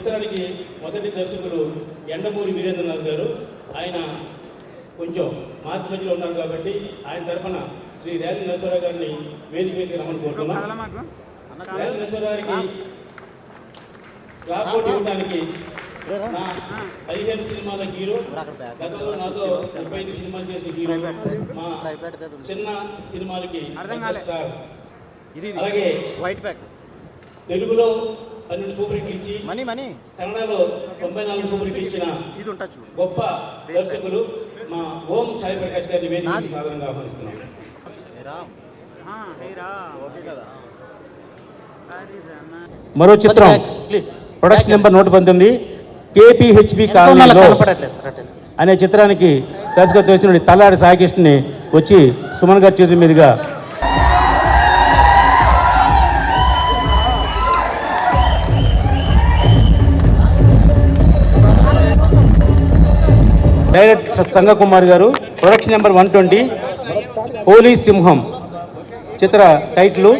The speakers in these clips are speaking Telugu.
చిత్రానికి మొదటి దర్శకులు ఎండమూరి వీరేంద్రనాథ్ గారు. ఆయన కొంచెం మార్పు మధ్యలో ఉన్నారు కాబట్టి ఆయన తరఫున శ్రీ రేలి నరసింహారావు గారిని వేదిక మీదకి రమ్మని కోరుతున్నాం. రేలి నరసింహారావు గారికి క్లాప్ బోర్డు ఇవ్వడానికి నా 15 సినిమాల హీరో, గతంలో నాతో 35 సినిమాలు చేసిన హీరో, మా చిన్న సినిమాలకి స్టార్, అలాగే తెలుగులో 12 సూపర్ హిట్లు ఇచ్చి కన్నడలో 94 సూపర్ హిట్లు ఇచ్చిన గొప్ప దర్శకులు మా ఓం సాయి ప్రకాష్ గారిని వేదికకి సాధారణంగా ఆహ్వానిస్తున్నాం. మరో చిత్రం ప్రొడక్షన్ నెంబర్ 119 KPHB కాలనీలో అనే చిత్రానికి దర్శకత్వం వచ్చిన తల్లాడి సాయికృష్ణని వచ్చి సుమన్ గారి చేతుల మీదుగా డైరెక్టర్ సంగకుమార్ గారు. ప్రొడక్షన్ నెంబర్ 120 పోలీస్ సింహం చిత్ర టైటిల్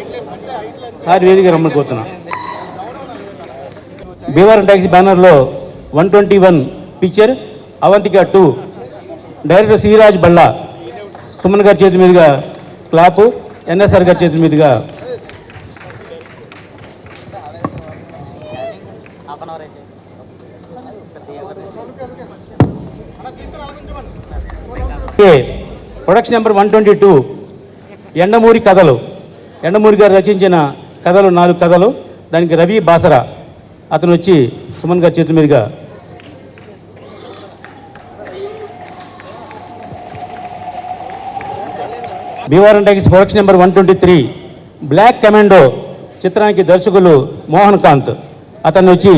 సార్ వేదిక రమ్మని కోరుతున్నాం. భీమవరం ట్యాక్సీ బ్యానర్లో 121 పిక్చర్ అవంతిక 2 డైరెక్టర్ శ్రీరాజ్ బళ్ళా. సుమన్ గారి చేతి మీదుగా క్లాపు, NSR గారి చేతి మీదుగా ప్రొడక్షన్ నెంబర్ 122 ఎండమూరి కథలు. ఎండమూరి గారు రచించిన కథలు 4 కథలు. దానికి రవి బాసరా అతను వచ్చి సుమన్ గారి చేతుల మీదుగా Bhimavaram taxi production number 123 black commando చిత్రానికి దర్శకులు మోహన్ కాంత్ అతన్ని వచ్చి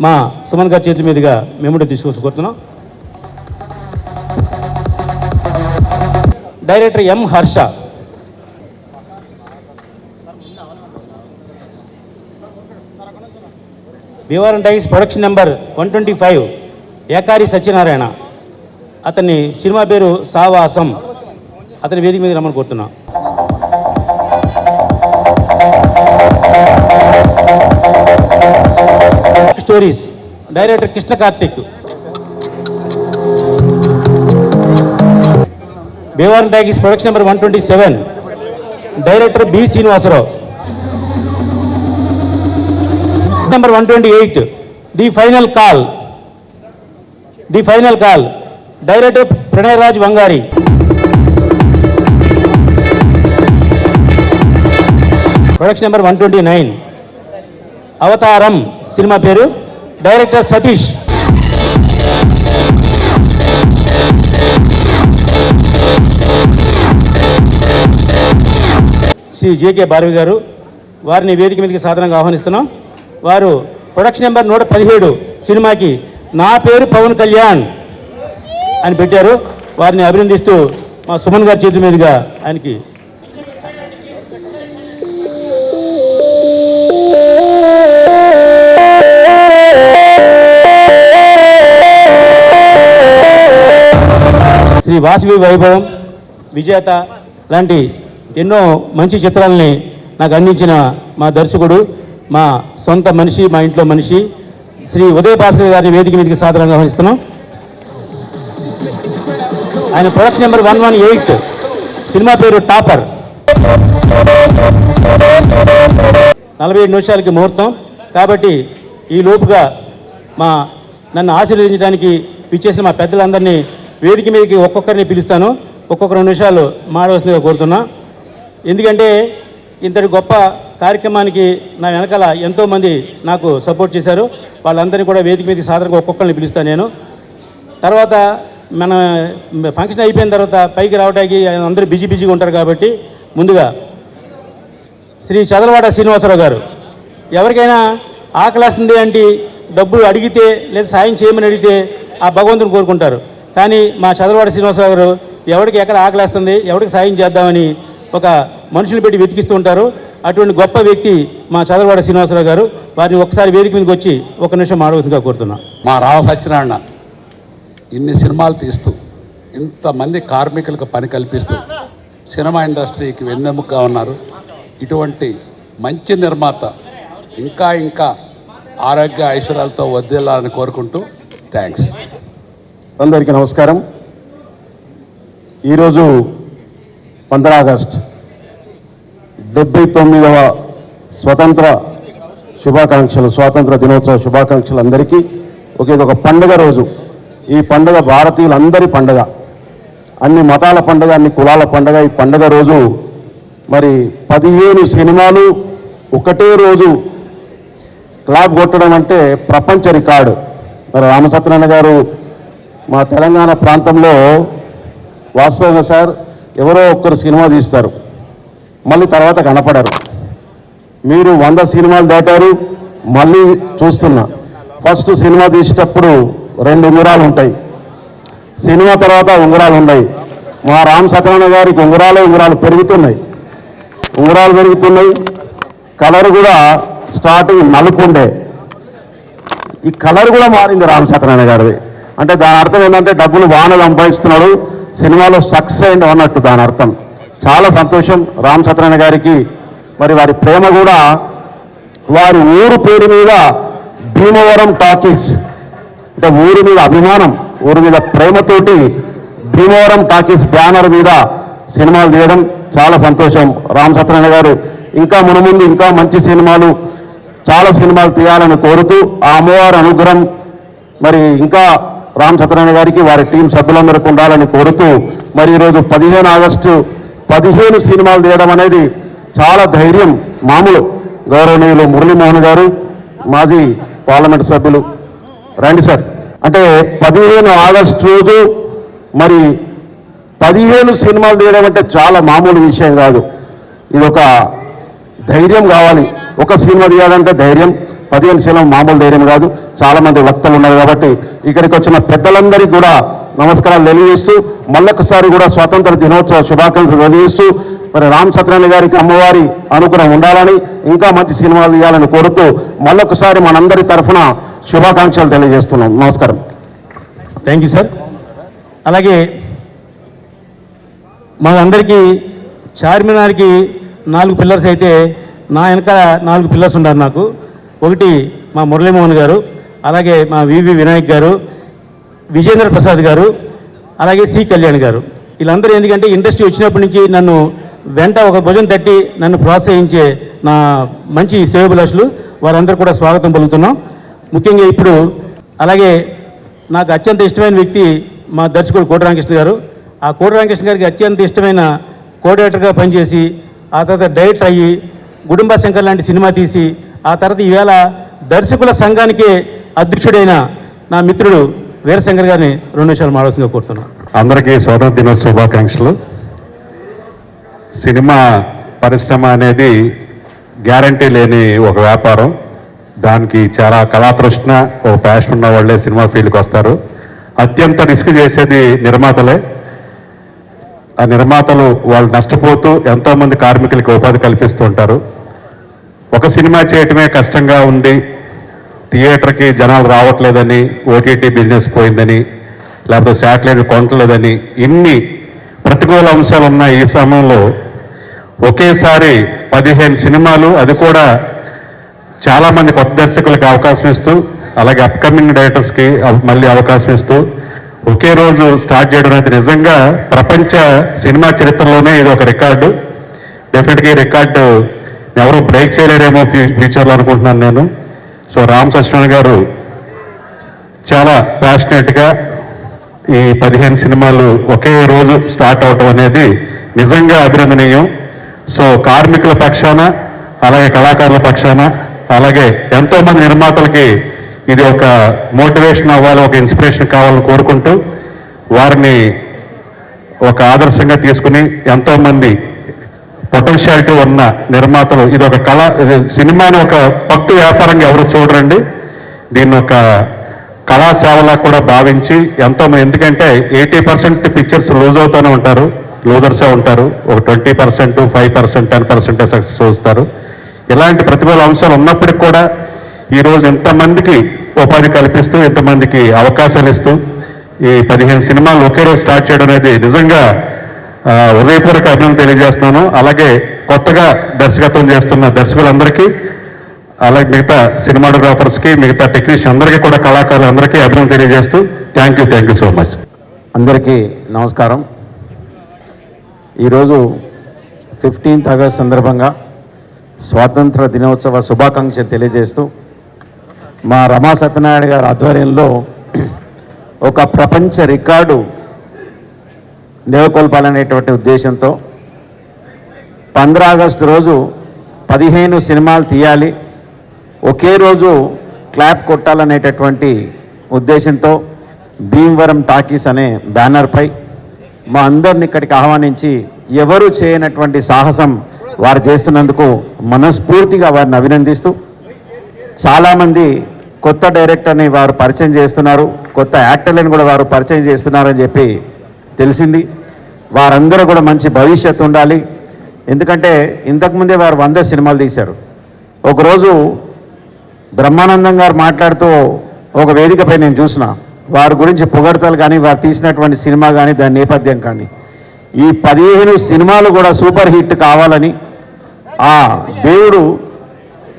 మా సుమన్ గారి చేతుల మీదుగా మేము తీసుకొస్తున్నాం. Director M Harsha. Bhimavaram taxi production number 125 ఏకారి సత్యనారాయణ. అతన్ని సినిమా పేరు సావాసం. అతని వేదిక మీద రమ్మని కోరుతున్నాం. Stories director Krishna Karthik. Bhimavaram taxi production number 127 director B Srinivasarao. Number 128 the final call director Pranayaraj Vangari. Production number 129 Avataram cinema పేరు డైరెక్టర్ సతీష్. శ్రీ JK భారవి గారు. వారిని వేదిక మీదకి సాధారణంగా ఆహ్వానిస్తున్నాం. వారు ప్రొడక్షన్ నెంబర్ 117 సినిమాకి నా పేరు పవన్ కళ్యాణ్ అని పెట్టారు. వారిని అభినందిస్తూ మా సుమన్ గారి చేతుల మీదుగా ఆయనకి శ్రీ వాసవి వైభవం, విజేత లాంటి ఎన్నో మంచి చిత్రాలని నాకు అందించిన మా దర్శకుడు, మా సొంత మనిషి, మా ఇంట్లో మనిషి శ్రీ ఉదయ భాస్కర్ గారిని వేదిక మీదకి సాధారణంగా ఆహ్వానిస్తున్నాం. ఆయన ప్రొడక్షన్ నెంబర్ 118 సినిమా పేరు టాపర్. 47 నిమిషాలకి ముహూర్తం కాబట్టి ఈ లోపుగా నన్ను ఆశీర్వదించడానికి పిచ్చేసిన మా పెద్దలందరినీ వేదిక మీదకి ఒక్కొక్కరిని పిలుస్తాను. ఒక్కొక్క 2 నిమిషాలు మాడవలసిందిగా కోరుతున్నా. ఎందుకంటే ఇంతటి గొప్ప కార్యక్రమానికి నా వెనకాల ఎంతోమంది నాకు సపోర్ట్ చేశారు. వాళ్ళందరినీ కూడా వేదిక మీదకి సాధారణంగా ఒక్కొక్కరిని పిలుస్తాను నేను. తర్వాత మన ఫంక్షన్ అయిపోయిన తర్వాత పైకి రావడానికి అందరూ బిజీగా ఉంటారు కాబట్టి ముందుగా శ్రీ చదలవాడ శ్రీనివాసరావు గారు. ఎవరికైనా ఆకలేస్తుంది అంటే డబ్బులు అడిగితే లేదా సాయం చేయమని అడిగితే ఆ భగవంతుని కోరుకుంటారు. కానీ మా చదలవాడ శ్రీనివాసరావు గారు ఎవరికి ఎక్కడ ఆకలేస్తుంది, ఎవరికి సాయం చేద్దామని ఒక మనుషులు పెట్టి వెతికిస్తూ ఉంటారు. అటువంటి గొప్ప వ్యక్తి మా చదలవాడ శ్రీనివాసరావు గారు. వారిని ఒకసారి వేదిక మీదకి వచ్చి 1 నిమిషం మాడవలసిందిగా కోరుతున్నాం. మా రావ సత్యనారాయణ ఇన్ని సినిమాలు తీస్తూ ఇంతమంది కార్మికులకు పని కల్పిస్తూ సినిమా ఇండస్ట్రీకి వెన్నెముకగా ఉన్నారు. ఇటువంటి మంచి నిర్మాత ఇంకా ఆరోగ్య ఐశ్వర్యాలతో వర్ధిల్లాలని కోరుకుంటూ థ్యాంక్స్. అందరికీ నమస్కారం. ఈరోజు 15 ఆగస్టు 79వ స్వతంత్ర శుభాకాంక్షలు, స్వాతంత్ర దినోత్సవ శుభాకాంక్షలు అందరికీ. ఒక పండుగ రోజు. ఈ పండుగ భారతీయులందరి పండుగ, అన్ని మతాల పండుగ, అన్ని కులాల పండుగ. ఈ పండుగ రోజు మరి 15 సినిమాలు ఒకటే రోజు క్లాప్ కొట్టడం అంటే ప్రపంచ రికార్డు. మరి రామసత్యనారాయణ గారు మా తెలంగాణ ప్రాంతంలో వాస్తవంగా సార్ ఎవరో ఒక్కరు సినిమా తీస్తారు, మళ్ళీ తర్వాత కనపడరు. మీరు 100 సినిమాలు దాటారు. మళ్ళీ చూస్తున్నా, ఫస్ట్ సినిమా తీసేటప్పుడు 2 ఉంగరాలు ఉంటాయి, సినిమా తర్వాత ఉంగరాలు ఉన్నాయి. మా రామ్ సత్యనారాయణ గారికి ఉంగరాలు పెరుగుతున్నాయి, కలర్ కూడా స్టార్టింగ్ నలుపు ఉండే, ఈ కలర్ కూడా మారింది రామ్ సత్యనారాయణ గారిది. అంటే దాని అర్థం ఏంటంటే డబ్బులు బాగా సంపాదిస్తున్నాడు, సినిమాలో సక్సెస్ అయింది అన్నట్టు దాని అర్థం. చాలా సంతోషం రామ్ సత్యనారాయణ గారికి. మరి వారి ప్రేమ కూడా వారి ఊరు పేరు మీద భీమవరం టాకీస్, అంటే ఊరి మీద అభిమానం, ఊరి మీద ప్రేమతోటి భీమవరం టాకీస్ బ్యానర్ మీద సినిమాలు తీయడం చాలా సంతోషం. రామ్ సత్యనారాయణ గారు ఇంకా మునుముందు ఇంకా మంచి సినిమాలు, చాలా సినిమాలు తీయాలని కోరుతూ ఆ అమ్మవారి అనుగ్రహం మరి ఇంకా రామ్ సత్యనారాయణ గారికి వారి టీం సభ్యులందరికీ ఉండాలని కోరుతూ మరి ఈరోజు 15 ఆగస్టు 15 సినిమాలు తీయడం అనేది చాలా ధైర్యం. మామూలు గౌరవనీయులు మురళీమోహన్ గారు, మాజీ పార్లమెంట్ సభ్యులు రండి సార్. అంటే 15 ఆగస్టు రోజు మరి 15 సినిమాలు తీయడం అంటే చాలా మామూలు విషయం కాదు. ఇది ఒక ధైర్యం కావాలి. ఒక సినిమా తీయాలంటే ధైర్యం, 15 సినిమా మామూలు ధైర్యం కాదు. చాలామంది వక్తలు ఉన్నారు కాబట్టి ఇక్కడికి వచ్చిన పెద్దలందరికీ కూడా నమస్కారాలు తెలియజేస్తూ మళ్ళొకసారి కూడా స్వాతంత్ర దినోత్సవ శుభాకాంక్షలు తెలియజేస్తూ మరి రామ్ సత్యనారాయణ గారికి అమ్మవారి అనుగ్రహం ఉండాలని, ఇంకా మంచి సినిమాలు తీయాలని కోరుతూ మళ్ళొకసారి మనందరి తరఫున శుభాకాంక్షలు తెలియజేస్తున్నాం. నమస్కారం. Thank you sir. అలాగే మాకందరికీ చార్మినార్కి 4 పిల్లర్స్ అయితే నా వెనక 4 పిల్లర్స్ ఉన్నారు నాకు. ఒకటి మా మురళీమోహన్ గారు, అలాగే మా వివి వినాయక్ గారు, విజేంద్ర ప్రసాద్ గారు, అలాగే సి కళ్యాణ్ గారు. వీళ్ళందరూ ఎందుకంటే ఇండస్ట్రీ వచ్చినప్పటి నుంచి నన్ను వెంట ఒక భుజం తట్టి నన్ను ప్రోత్సహించే నా మంచి సేవభిలాషులు, వారందరూ కూడా స్వాగతం పలుకుతున్నాం. ముఖ్యంగా ఇప్పుడు అలాగే నాకు అత్యంత ఇష్టమైన వ్యక్తి మా దర్శకుడు కోటి రామకృష్ణ గారు. ఆ కోటి రామకృష్ణ గారికి అత్యంత ఇష్టమైన కోఆర్డినేటర్గా పనిచేసి ఆ తర్వాత డైరెక్టర్ అయ్యి గుడుంబ శంకర్ లాంటి సినిమా తీసి ఆ తర్వాత ఈవేళ దర్శకుల సంఘానికే అధ్యక్షుడైన నా మిత్రుడు వీరశంకర్ గారిని 2 నిమిషాలు మాట్లాడుతుందిగా కోరుతున్నాను. అందరికీ స్వాతంత్ర దినోత్సవ శుభాకాంక్షలు. సినిమా పరిశ్రమ అనేది గ్యారంటీ లేని ఒక వ్యాపారం. దానికి చాలా కళాతృష్ణ, ఒక ప్యాషన్ ఉన్న వాళ్ళే సినిమా ఫీల్డ్కి వస్తారు. అత్యంత రిస్క్ చేసేది నిర్మాతలే. ఆ నిర్మాతలు వాళ్ళు నష్టపోతూ ఎంతోమంది కార్మికులకి ఉపాధి కల్పిస్తూ ఉంటారు. ఒక సినిమా చేయటమే కష్టంగా ఉంది, థియేటర్కి జనాలు రావట్లేదని, ఓటీటీ బిజినెస్ పోయిందని, లేకపోతే శాటిలైట్ కొనట్లేదని, ఇన్ని ప్రతికూల అంశాలు ఉన్న ఈ సమయంలో ఒకేసారి 15 సినిమాలు, అది కూడా చాలామంది కొత్త దర్శకులకి అవకాశం ఇస్తూ, అలాగే అప్కమింగ్ డైరెక్టర్స్కి మళ్ళీ అవకాశం ఇస్తూ ఒకే రోజు స్టార్ట్ చేయడం అనేది నిజంగా ప్రపంచ సినిమా చరిత్రలోనే ఇది ఒక రికార్డు. డెఫినెట్గా ఈ రికార్డు ఎవరు బ్రేక్ చేయలేరేమో ఫ్యూచర్లో అనుకుంటున్నాను నేను. సో రామ్ సత్యనారాయణ గారు చాలా ప్యాషనేట్గా ఈ 15 సినిమాలు ఒకే రోజు స్టార్ట్ అవటం అనేది నిజంగా అభినందనీయం. సో కార్మికుల పక్షాన, అలాగే కళాకారుల పక్షాన, అలాగే ఎంతోమంది నిర్మాతలకి ఇది ఒక మోటివేషన్ అవ్వాలి, ఒక ఇన్స్పిరేషన్ కావాలని కోరుకుంటూ వారిని ఒక ఆదర్శంగా తీసుకుని ఎంతోమంది పొటెన్షియాలిటీ ఉన్న నిర్మాతలు, ఇది ఒక కళ, సినిమాని ఒక భక్తి వ్యాపారంగా ఎవరు చూడరండి, దీన్ని ఒక కళాసేవలా కూడా భావించి ఎంతోమంది, ఎందుకంటే 80% పిక్చర్స్ లూజ్ అవుతూనే ఉంటారు, లూజర్సే ఉంటారు. ఒక 20%, 5%, 10% సక్సెస్ వస్తారు. ఇలాంటి ప్రతికూల అంశాలు ఉన్నప్పటికీ కూడా ఈరోజు ఎంతమందికి ఉపాధి కల్పిస్తూ, ఎంతమందికి అవకాశాలు ఇస్తూ ఈ 15 సినిమాలు ఒకే రోజు స్టార్ట్ చేయడం అనేది నిజంగా హృదయపూర్వక అభినందన తెలియజేస్తున్నాను. అలాగే కొత్తగా దర్శకత్వం చేస్తున్న దర్శకులందరికీ, అలాగే మిగతా సినిమాటోగ్రాఫర్స్కి మిగతా టెక్నీషియన్ అందరికీ కూడా కళాకారులు అందరికీ అభినందన తెలియజేస్తూ థ్యాంక్ యూ సో మచ్. అందరికీ నమస్కారం. ఈరోజు 15th ఆగస్ట్ సందర్భంగా స్వాతంత్ర దినోత్సవ శుభాకాంక్షలు తెలియజేస్తూ మా రమా సత్యనారాయణ గారి ఆధ్వర్యంలో ఒక ప్రపంచ రికార్డు నెలకొల్పాలనేటువంటి ఉద్దేశంతో 15 ఆగస్టు రోజు 15 సినిమాలు తీయాలి, ఒకే రోజు క్లాప్ కొట్టాలనేటటువంటి ఉద్దేశంతో భీమవరం టాకీస్ అనే బ్యానర్పై మా అందరిని ఇక్కడికి ఆహ్వానించి ఎవరు చేయనటువంటి సాహసం వారు చేస్తున్నందుకు మనస్ఫూర్తిగా వారిని అభినందిస్తూ, చాలామంది కొత్త డైరెక్టర్ని వారు పరిచయం చేస్తున్నారు, కొత్త యాక్టర్లను కూడా వారు పరిచయం చేస్తున్నారని చెప్పి తెలిసింది. వారందరూ కూడా మంచి భవిష్యత్తు ఉండాలి. ఎందుకంటే ఇంతకుముందే వారు 100 సినిమాలు తీశారు. ఒకరోజు బ్రహ్మానందం గారు మాట్లాడుతూ ఒక వేదికపై నేను చూసిన వారి గురించి పొగడతలు కానీ వారు తీసినటువంటి సినిమా కానీ దాని నేపథ్యం కానీ ఈ 15 సినిమాలు కూడా సూపర్ హిట్ కావాలని ఆ దేవుడు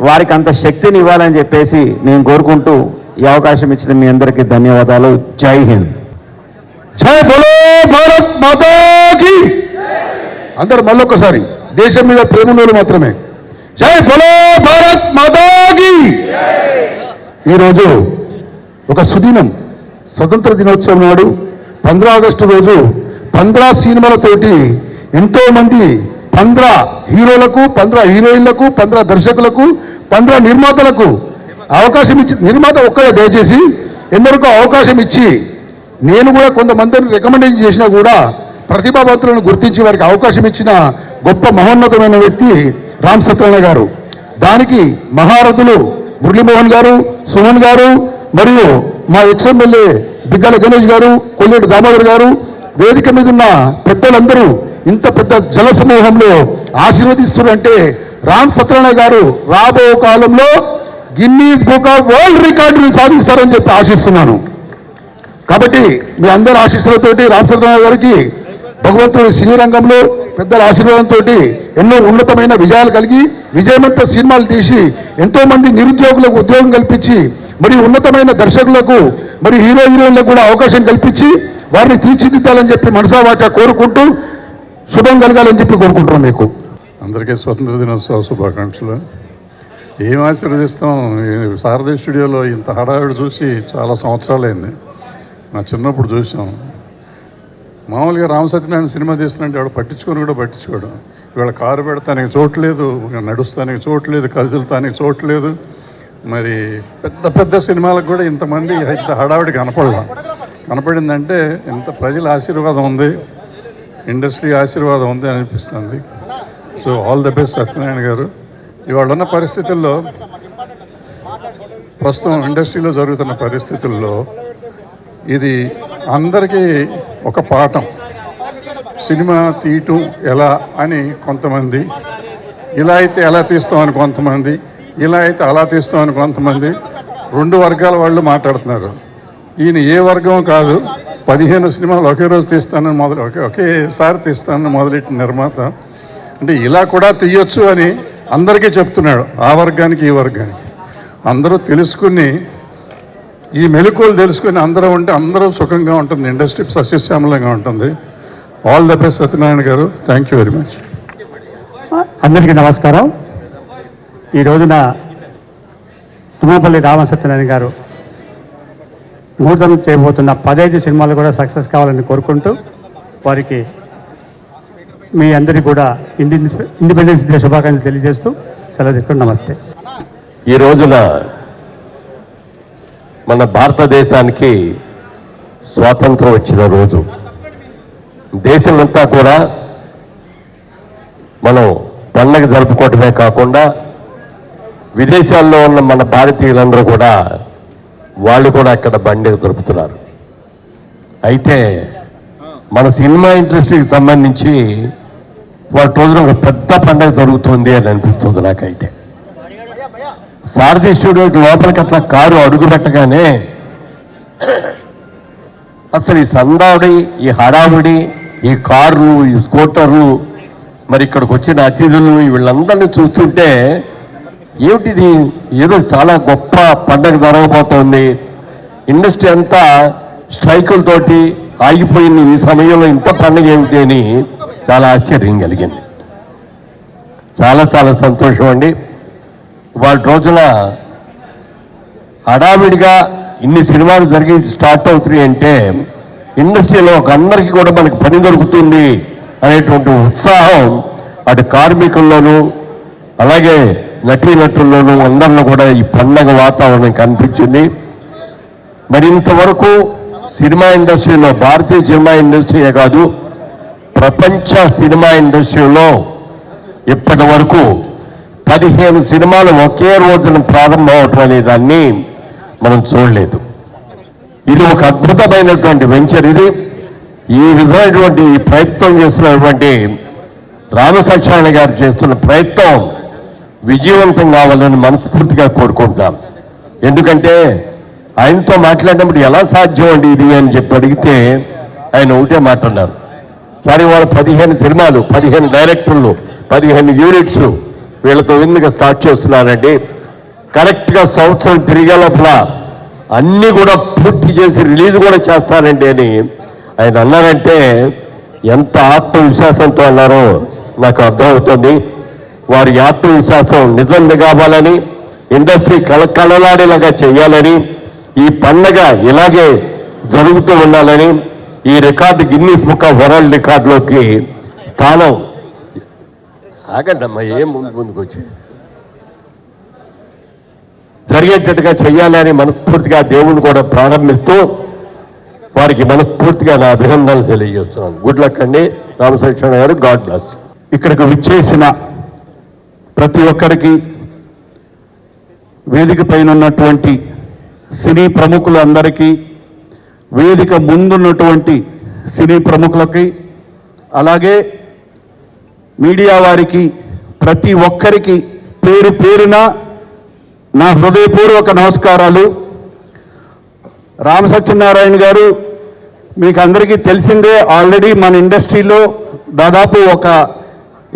వారికి అంత శక్తిని ఇవ్వాలని చెప్పేసి నేను కోరుకుంటూ ఈ అవకాశం ఇచ్చిన మీ అందరికీ ధన్యవాదాలు. జై హింద్. జై బోలో భారత్ మాతా కీ. అందరు మళ్ళొక్కసారి దేశం మీద ప్రేమ ఉన్నోళ్ళు మాత్రమే జై బోలో భారత్ మాతా కీ. ఈరోజు ఒక సుదినం, స్వతంత్ర దినోత్సవం నాడు 15 ఆగస్టు రోజు 15 సినిమాలతోటి ఎంతోమంది 15 హీరోలకు, 15 హీరోయిన్లకు, 15 దర్శకులకు, 15 నిర్మాతలకు అవకాశం ఇచ్చి, నిర్మాత ఒక్కడే దయచేసి ఎందరికో అవకాశం ఇచ్చి, నేను కూడా కొంతమందిని రికమెండేషన్ చేసినా కూడా ప్రతిభావంతులను గుర్తించి వారికి అవకాశం ఇచ్చిన గొప్ప మహోన్నతమైన వ్యక్తి రామ్ సత్యనారాయణ గారు. దానికి మహారథులు మురళీమోహన్ గారు, సుమన్ గారు, మరియు మా ఎక్స్ఎమ్మెల్యే బిగ్గల గణేష్ గారు, కొల్లేటి దామోదర్ గారు, వేదిక మీద ఉన్న పెద్దలందరూ ఇంత పెద్ద జల సమూహంలో ఆశీర్వదిస్తున్నారంటే రామ్ సత్యనారాయణ గారు రాబో కాలంలో గిన్నీస్ బుక్ ఆఫ్ వరల్డ్ రికార్డును సాధిస్తారని చెప్పి ఆశిస్తున్నాను. కాబట్టి మీ అందరి ఆశీస్సులతోటి రామ్ సత్యనారాయణ గారికి భగవంతుడి సినీ రంగంలో పెద్దల ఆశీర్వాదంతో ఎన్నో ఉన్నతమైన విజయాలు కలిగి విజయవంత సినిమాలు తీసి ఎంతోమంది నిరుద్యోగులకు ఉద్యోగం కల్పించి మరి ఉన్నతమైన దర్శకులకు మరి హీరో హీరోయిన్లకు కూడా అవకాశం కల్పించి వారిని తీర్చిదిద్దాలని చెప్పి మనసా వాచా కోరుకుంటూ శుభం కలగాలని చెప్పి కోరుకుంటున్నాం. మీకు అందరికీ స్వతంత్ర దినోత్సవ శుభాకాంక్షలు. ఏం ఆశీర్వదిస్తాం, శారదా స్టూడియోలో ఇంత హడావిడి చూసి చాలా సంవత్సరాలైంది. నా చిన్నప్పుడు చూసాం. మామూలుగా రామ్ సత్యనారాయణ సినిమా తీస్తున్నట్టు ఎవడు పట్టించుకొని కూడా పట్టించుకోడు. ఇవాళ కారు పెడతానికి చోట్లేదు, నడుస్తానికి చోట్లేదు, కదులుతానికి చోట్లేదు. మరి పెద్ద పెద్ద సినిమాలకు కూడా ఇంతమంది ఇంత హడావిడి కనపడిందంటే ఇంత ప్రజల ఆశీర్వాదం ఉంది, ఇండస్ట్రీ ఆశీర్వాదం ఉంది అనిపిస్తుంది. So all the best Satyanarayana గారు. ఇవాళ ఉన్న పరిస్థితుల్లో, ప్రస్తుతం ఇండస్ట్రీలో జరుగుతున్న పరిస్థితుల్లో ఇది అందరికీ ఒక పాఠం. సినిమా తీయటం ఎలా అని కొంతమంది, ఇలా అయితే ఎలా తీస్తామని కొంతమంది, ఇలా అయితే అలా తీస్తామని కొంతమంది, 2 వర్గాల వాళ్ళు మాట్లాడుతున్నారు. ఈయన ఏ వర్గం కాదు, 15 సినిమాలు ఒకే రోజు తీస్తానని ఒకేసారి తీస్తానని మొదలెట్టిన నిర్మాత. అంటే ఇలా కూడా తీయొచ్చు అని అందరికీ చెప్తున్నాడు, ఆ వర్గానికి ఈ వర్గానికి. అందరూ తెలుసుకుని, ఈ మెలకువలు తెలుసుకుని అందరూ ఉంటే అందరూ సుఖంగా ఉంటుంది, ఇండస్ట్రీ సస్యశ్యామలంగా ఉంటుంది. ఆల్ ద బెస్ట్ సత్యనారాయణ గారు. Thank you very much. అందరికీ నమస్కారం. ఈ రోజున తుమ్మపల్లి రామ సత్యనారాయణ గారు నూతనం చేయబోతున్న 15 సినిమాలు కూడా సక్సెస్ కావాలని కోరుకుంటూ వారికి మీ అందరికీ కూడా ఇండిపెండెన్స్ డే శుభాకాంక్షలు తెలియజేస్తూ సెలవు తీసుకుంటూ నమస్తే. ఈ రోజున మన భారతదేశానికి స్వాతంత్రం వచ్చిన రోజు. దేశమంతా కూడా మనం పండగ జరుపుకోవటమే కాకుండా విదేశాల్లో ఉన్న మన భారతీయులందరూ కూడా వాళ్ళు కూడా అక్కడ పండుగ జరుపుతున్నారు. అయితే మన సినిమా ఇండస్ట్రీకి సంబంధించి వాళ్ళ రోజున ఒక పెద్ద పండుగ జరుగుతుంది అని అనిపిస్తుంది నాకైతే. సారథి స్టూడియోకి లోపలికి అట్లా కారు అడుగు పెట్టగానే అసలు ఈ సందాడి, ఈ హడావుడి, ఈ కార్లు, ఈ స్కూటర్లు, మరి ఇక్కడికి వచ్చిన అతిథులు వీళ్ళందరినీ చూస్తుంటే ఏమిటిది, ఏదో చాలా గొప్ప పండగ జరగబోతోంది, ఇండస్ట్రీ అంతా స్ట్రైకులతోటి ఆగిపోయింది, ఈ సమయంలో ఇంత పండగ ఏమిటి అని చాలా ఆశ్చర్యం కలిగింది. చాలా చాలా సంతోషం అండి. వాళ్ళ రోజున హడావిడిగా ఇన్ని సినిమాలు జరిగి స్టార్ట్ అవుతున్నాయి అంటే ఇండస్ట్రీలో ఒక అందరికీ కూడా మనకి పని దొరుకుతుంది అనేటువంటి ఉత్సాహం అటు కార్మికుల్లోనూ అలాగే నటీనటుల్లోనూ అందరిలో కూడా ఈ పండగ వాతావరణం కనిపించింది. మరి ఇంతవరకు సినిమా ఇండస్ట్రీలో, భారతీయ సినిమా ఇండస్ట్రీయే కాదు ప్రపంచ సినిమా ఇండస్ట్రీలో ఇప్పటి వరకు 15 సినిమాలు ఒకే రోజున ప్రారంభం అవటం అనే దాన్ని మనం చూడలేదు. ఇది ఒక అద్భుతమైనటువంటి వెంచర్. ఇది ఈ విధమైనటువంటి ప్రయత్నం చేస్తున్నటువంటి రామసత్యనారాయణ గారు చేస్తున్న ప్రయత్నం విజయవంతం కావాలని మనస్ఫూర్తిగా కోరుకుంటాం. ఎందుకంటే ఆయనతో మాట్లాడినప్పుడు ఎలా సాధ్యం అండి ఇది అని చెప్పి అడిగితే ఆయన ఒకటే మాట అన్నారు, సరే వాళ్ళు 15 సినిమాలు, 15 డైరెక్టర్లు, 15 యూనిట్స్ వీళ్ళతో ఎందుకు స్టార్ట్ చేస్తున్నారండి, కరెక్ట్గా సంవత్సరం తిరిగే లోపల అన్నీ కూడా పూర్తి చేసి రిలీజ్ కూడా చేస్తారండి అని ఆయన అన్నారంటే ఎంత ఆత్మవిశ్వాసంతో అన్నారో నాకు అర్థమవుతుంది. వారి ఆత్మవిశ్వాసం నిజంగా కావాలని, ఇండస్ట్రీ కళలాడేలాగా చేయాలని, ఈ పండగ ఇలాగే జరుగుతూ ఉండాలని, ఈ record Guinness book of world రికార్డులోకి స్థానం ఆగండమ్మా, ఏం ముందుకు వచ్చి జరిగేటట్టుగా చేయాలని మనస్ఫూర్తిగా దేవుణ్ణి కూడా ప్రారంభిస్తూ వారికి మనస్ఫూర్తిగా నా అభినందనలు తెలియజేస్తున్నాను. గుడ్ లక్ అండి రామసత్యనారాయణ గారు, గాడ్ బ్లెస్. ఇక్కడికి విచ్చేసిన ప్రతి ఒక్కరికి, వేదిక పైన ఉన్నటువంటి సినీ ప్రముఖులందరికీ, వేదిక ముందున్నటువంటి సినీ ప్రముఖులకి, అలాగే మీడియా వారికి, ప్రతి ఒక్కరికి పేరు పేరున నా హృదయపూర్వక నమస్కారాలు. రామసత్యనారాయణ గారు మీకు అందరికీ తెలిసిందే, ఆల్రెడీ మన ఇండస్ట్రీలో దాదాపు ఒక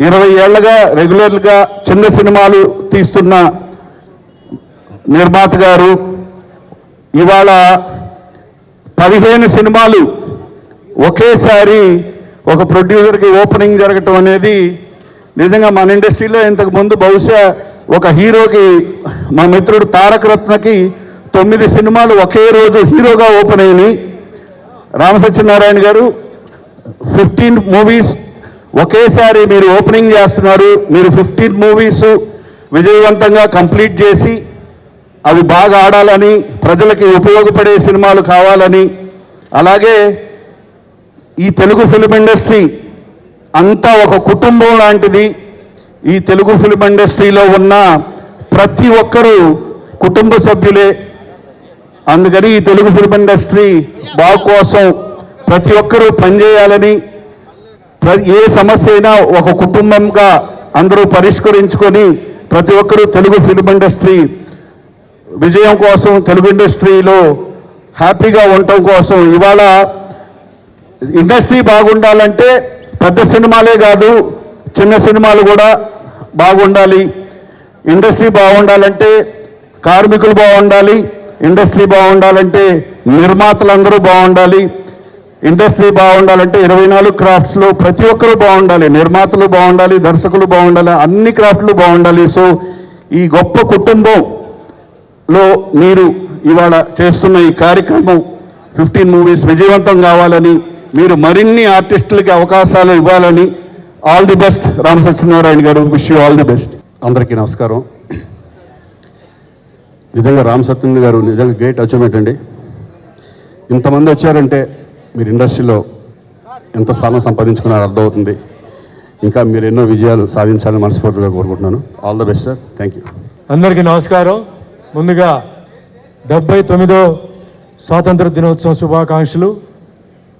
20 ఏళ్లుగా రెగ్యులర్గా చిన్న సినిమాలు తీస్తున్న నిర్మాత గారు ఇవాళ 15 సినిమాలు ఒకేసారి ఒక ప్రొడ్యూసర్కి ఓపెనింగ్ జరగటం అనేది నిజంగా మన ఇండస్ట్రీలో ఇంతకుముందు బహుశా ఒక హీరోకి, మా మిత్రుడు తారక రత్నకి 9 సినిమాలు ఒకే రోజు హీరోగా ఓపెన్ అయినాయి. రామసత్యనారాయణ గారు 15 మూవీస్ ఒకేసారి మీరు ఓపెనింగ్ చేస్తున్నారు. మీరు 15 మూవీస్ విజయవంతంగా కంప్లీట్ చేసి అవి బాగా ఆడాలని, ప్రజలకి ఉపయోగపడే సినిమాలు కావాలని, అలాగే ఈ తెలుగు ఫిల్మ్ ఇండస్ట్రీ అంతా ఒక కుటుంబం లాంటిది. ఈ తెలుగు ఫిల్మ్ ఇండస్ట్రీలో ఉన్న ప్రతి ఒక్కరూ కుటుంబ సభ్యులే. అందుకని ఈ తెలుగు ఫిల్మ్ ఇండస్ట్రీ బాగు కోసం ప్రతి ఒక్కరూ పనిచేయాలని, ఏ సమస్య అయినా ఒక కుటుంబంగా అందరూ పరిష్కరించుకొని ప్రతి ఒక్కరూ తెలుగు ఫిల్మ్ ఇండస్ట్రీ విజయం కోసం, తెలుగు ఇండస్ట్రీలో హ్యాపీగా ఉండటం కోసం ఇవాళ ఇండస్ట్రీ బాగుండాలంటే పెద్ద సినిమాలే కాదు చిన్న సినిమాలు కూడా బాగుండాలి. ఇండస్ట్రీ బాగుండాలంటే కార్మికులు బాగుండాలి, ఇండస్ట్రీ బాగుండాలంటే నిర్మాతలందరూ బాగుండాలి, ఇండస్ట్రీ బాగుండాలంటే 24 క్రాఫ్ట్స్లో ప్రతి ఒక్కరూ బాగుండాలి, నిర్మాతలు బాగుండాలి, దర్శకులు బాగుండాలి, అన్ని క్రాఫ్ట్లు బాగుండాలి. సో ఈ గొప్ప కుటుంబంలో మీరు ఇవాళ చేస్తున్న ఈ కార్యక్రమం 15 మూవీస్ విజయవంతం కావాలని, మీరు మరిన్ని ఆర్టిస్టులకి అవకాశాలు ఇవ్వాలని. ఆల్ ది బెస్ట్ రామసత్యనారాయణ గారు, wish you all the best. అందరికీ నమస్కారం. నిజంగా రామసత్యనారాయణ గారు నిజంగా గ్రేట్ అచీవ్మెంట్ అండి. ఇంతమంది వచ్చారంటే మీరు ఇండస్ట్రీలో ఎంత స్థానం సంపాదించుకున్నారో అర్థమవుతుంది. ఇంకా మీరు ఎన్నో విజయాలు సాధించాలని మనస్ఫూర్తిగా కోరుకుంటున్నాను. All the best sir, thank you. అందరికీ నమస్కారం. ముందుగా 79వ స్వాతంత్ర దినోత్సవం శుభాకాంక్షలు.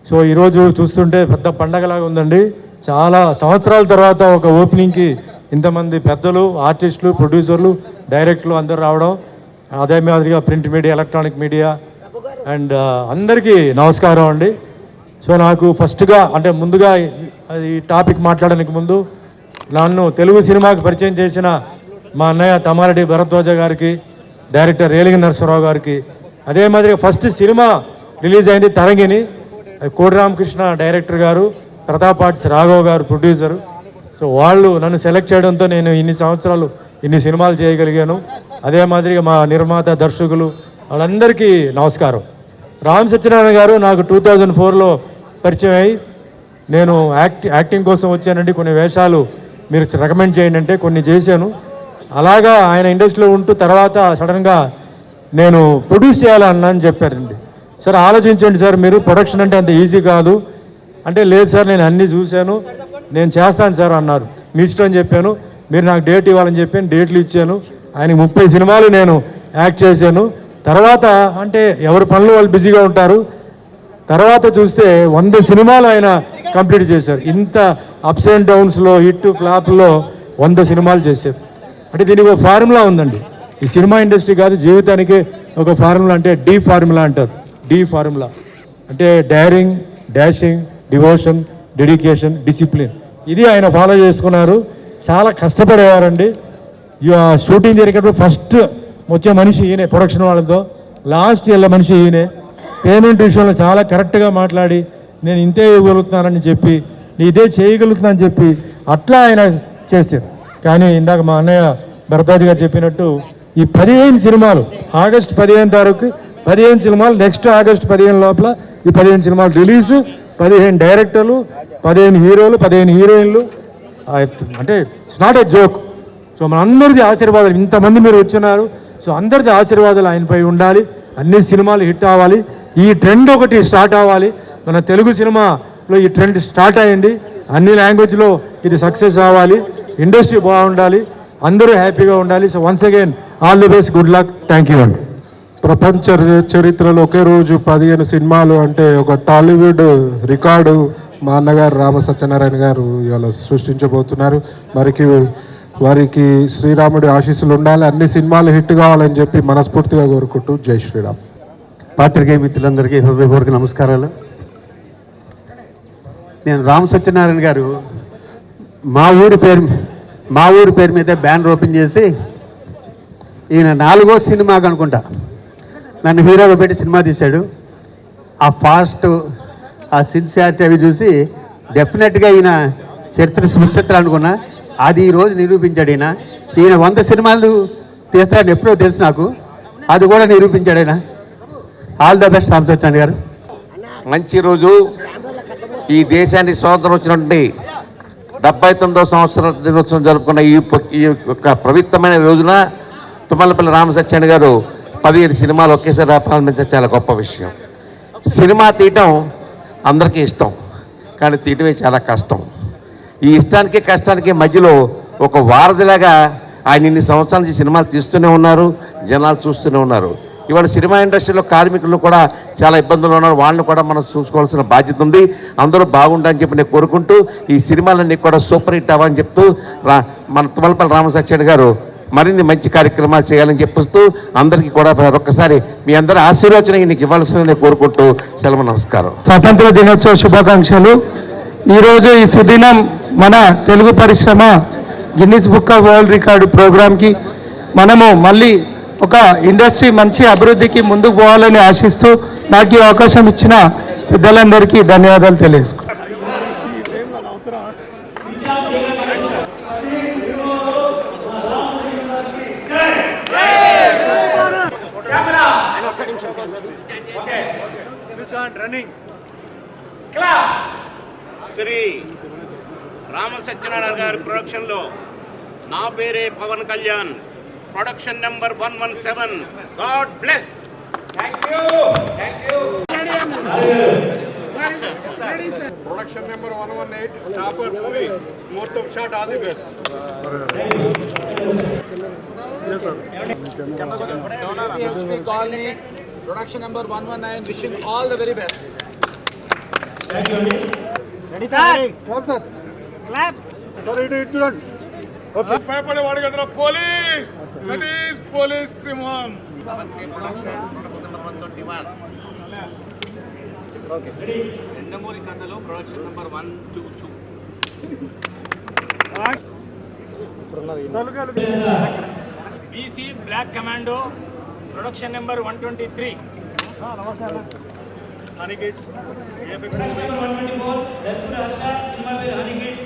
సో ఈరోజు చూస్తుంటే పెద్ద పండగలాగా ఉందండి. చాలా సంవత్సరాల తర్వాత ఒక ఓపెనింగ్కి ఇంతమంది పెద్దలు, ఆర్టిస్టులు, ప్రొడ్యూసర్లు, డైరెక్టర్లు అందరూ రావడం, అదే మాదిరిగా print media, electronic media and అందరికీ నమస్కారం అండి. సో నాకు ఫస్ట్గా అంటే ముందుగా ఈ టాపిక్ మాట్లాడడానికి ముందు నన్ను తెలుగు సినిమాకి పరిచయం చేసిన మా అన్నయ్య తమ్మారెడ్డి భరద్వాజ గారికి, డైరెక్టర్ రేలింగి నరసింహరావు గారికి, అదే మాదిరిగా ఫస్ట్ సినిమా రిలీజ్ అయింది తరంగిణి, కోడి రామకృష్ణ డైరెక్టర్ గారు, ప్రతాప్ ఆర్ట్స్ రాఘవ్ గారు ప్రొడ్యూసరు. సో వాళ్ళు నన్ను సెలెక్ట్ చేయడంతో నేను ఇన్ని సంవత్సరాలు ఇన్ని సినిమాలు చేయగలిగాను. అదే మాదిరిగా మా నిర్మాత దర్శకులు వాళ్ళందరికీ నమస్కారం. రామ్ సత్యనారాయణ గారు నాకు 2004లో పరిచయం అయ్యి నేను యాక్టింగ్ కోసం వచ్చానండి, కొన్ని వేషాలు మీరు రికమెండ్ చేయండి అంటే కొన్ని చేశాను. అలాగా ఆయన ఇండస్ట్రీలో ఉంటూ తర్వాత సడన్గా నేను ప్రొడ్యూస్ చేయాలన్నా అని చెప్పారండి. సార్ ఆలోచించండి సార్, మీరు ప్రొడక్షన్ అంటే అంత ఈజీ కాదు అంటే, లేదు సార్ నేను అన్నీ చూశాను, నేను చేస్తాను సార్ అన్నారు. మీ ఇష్టం అని చెప్పాను. మీరు నాకు డేట్ ఇవ్వాలని చెప్పాను, డేట్లు ఇచ్చాను. ఆయనకి 30 సినిమాలు నేను యాక్ట్ చేశాను. తర్వాత అంటే ఎవరి పనులు వాళ్ళు బిజీగా ఉంటారు. తర్వాత చూస్తే 100 సినిమాలు ఆయన కంప్లీట్ చేశారు. ఇంత అప్స్ అండ్ డౌన్స్లో హిట్ ఫ్లాప్లో 100 సినిమాలు చేశారు. అంటే దీనికి ఒక ఫార్ములా ఉందండి. ఈ సినిమా ఇండస్ట్రీ కాదు, జీవితానికి ఒక ఫార్ములా, అంటే డి ఫార్ములా అంటారు. డి ఫార్ములా అంటే daring, dashing, devotion, dedication, discipline. ఇది ఆయన ఫాలో చేసుకున్నారు. చాలా కష్టపడేవారండి. షూటింగ్ జరిగేటప్పుడు ఫస్ట్ వచ్చే మనిషి ఈయనే, ప్రొడక్షన్ వాళ్ళతో లాస్ట్ వెళ్ళే మనిషి ఈయనే. పేమెంట్ విషయంలో చాలా కరెక్ట్గా మాట్లాడి నేను ఇంతే ఇవ్వగలుగుతున్నానని చెప్పి, ఇదే చేయగలుగుతున్నానని చెప్పి అట్లా ఆయన చేశారు. కానీ ఇందాక మా అన్నయ్య భరద్వాజ్ గారు చెప్పినట్టు ఈ 15 సినిమాలు ఆగస్టు 15 తారీఖు 15 సినిమాలు, నెక్స్ట్ ఆగస్టు 15 లోపల ఈ 15 సినిమాలు రిలీజు, 15 డైరెక్టర్లు, 15 హీరోలు, 15 హీరోయిన్లు. అంటే it's not a joke. So మనందరిది ఆశీర్వాదాలు, ఇంతమంది మీరు వచ్చినారు. సో అందరిది ఆశీర్వాదాలు ఆయనపై ఉండాలి. అన్ని సినిమాలు హిట్ అవ్వాలి. ఈ ట్రెండ్ ఒకటి స్టార్ట్ అవ్వాలి. మన తెలుగు సినిమాలో ఈ ట్రెండ్ స్టార్ట్ అయింది. అన్ని లాంగ్వేజ్లో ఇది సక్సెస్ అవ్వాలి. ఇండస్ట్రీ బాగుండాలి, అందరూ హ్యాపీగా ఉండాలి. So once again all the best, good luck, thank you అండి. ప్రపంచ చరిత్రలో ఒకే రోజు 15 సినిమాలు అంటే ఒక టాలీవుడ్ రికార్డు మా అన్నగారు రామ సత్యనారాయణ గారు ఇవాళ సృష్టించబోతున్నారు. వారికి శ్రీరాముడి ఆశీస్సులు ఉండాలి, అన్ని సినిమాలు హిట్ కావాలని చెప్పి మనస్ఫూర్తిగా కోరుకుంటూ జై శ్రీరామ్. పాత్రికేయ మిత్రులందరికీ హృదయపూర్వక నమస్కారాలు. నేను రామ సత్యనారాయణ గారు మా ఊరి పేరు మీద బ్యానర్ ఓపెన్ చేసి ఈయన 4వ సినిమాకి అనుకుంటా నన్ను హీరోగా పెట్టి సినిమా తీశాడు. ఆ ఫాస్ట్, ఆ సిన్సియారిటీ అవి చూసి డెఫినెట్గా ఈయన చరిత్ర సృష్టిస్తారు అనుకున్నా. అది ఈరోజు నిరూపించాడు. ఈయన 100 సినిమాలు తీస్తాడని ఎప్పుడో తెలుసు నాకు, అది కూడా నిరూపించాడు ఆయన. All the best Ram Satyanarayana గారు. మంచి రోజు. ఈ దేశానికి స్వాతంత్రం వచ్చినటువంటి 79వ సంవత్సర దినోత్సవం జరుపుకున్న ఈ యొక్క పవిత్రమైన రోజున తుమ్మలపల్లి రామ సత్యనారాయణ గారు 15 సినిమాలు ఒకేసారి ప్రారంభించడం చాలా గొప్ప విషయం. సినిమా తీయటం అందరికీ ఇష్టం, కానీ తీయటమే చాలా కష్టం. ఈ ఇష్టానికి కష్టానికి మధ్యలో ఒక వారధిలాగా ఆయన ఇన్ని సంవత్సరాల నుంచి సినిమాలు తీస్తూనే ఉన్నారు, జనాలు చూస్తూనే ఉన్నారు. ఇవాళ సినిమా ఇండస్ట్రీలో కార్మికులు కూడా చాలా ఇబ్బందులు ఉన్నారు. వాళ్ళని కూడా మనం చూసుకోవాల్సిన బాధ్యత ఉంది. అందరూ బాగుండాలని చెప్పి నేను కోరుకుంటూ ఈ సినిమాలన్నీ కూడా సూపర్ హిట్ అవ్వాలని చెప్తూ మన తుమ్మలపల్లి రామ సత్యనారాయణ గారు మరిన్ని మంచి కార్యక్రమాలు చేయాలని చెప్పిస్తూ అందరికీ కూడా ఒక్కసారి మీ అందరి ఆశీర్వచన నీకు ఇవ్వాల్సిందని కోరుకుంటూ సెలవు, నమస్కారం. స్వాతంత్ర దినోత్సవ శుభాకాంక్షలు. ఈరోజు ఈ సుదినం మన తెలుగు పరిశ్రమ Guinness book of world record ప్రోగ్రామ్కి మనము మళ్ళీ ఒక ఇండస్ట్రీ మంచి అభివృద్ధికి ముందుకు పోవాలని ఆశిస్తూ నాకు ఈ అవకాశం ఇచ్చిన పెద్దలందరికీ ధన్యవాదాలు తెలియజేసుకుంటాను. శ్రీ రామ సత్యనారాయణ గారి ప్రొడక్షన్లో నా పేరే Pawan Kalyan, production number 117. God bless. Production number 118 చాపర్ పూరి మొత్తం షాట్ all the best. Colony production number 119 wishing all the very best. Ready sir? Sir clap. Sir ఇటు చూడండి. ఓకే. భయపడేవాడు కదరా పోలీస్. దట్ ఈస్ పోలీస్ సింహం. Production number 121. ఓకే. రెండమూరి కథలో production number 122. BC Black Commando, production number 123. Honey Kids, VFX movie. 124, దర్శకుడు హర్ష, సినిమా పేరు హనీ కిడ్స్.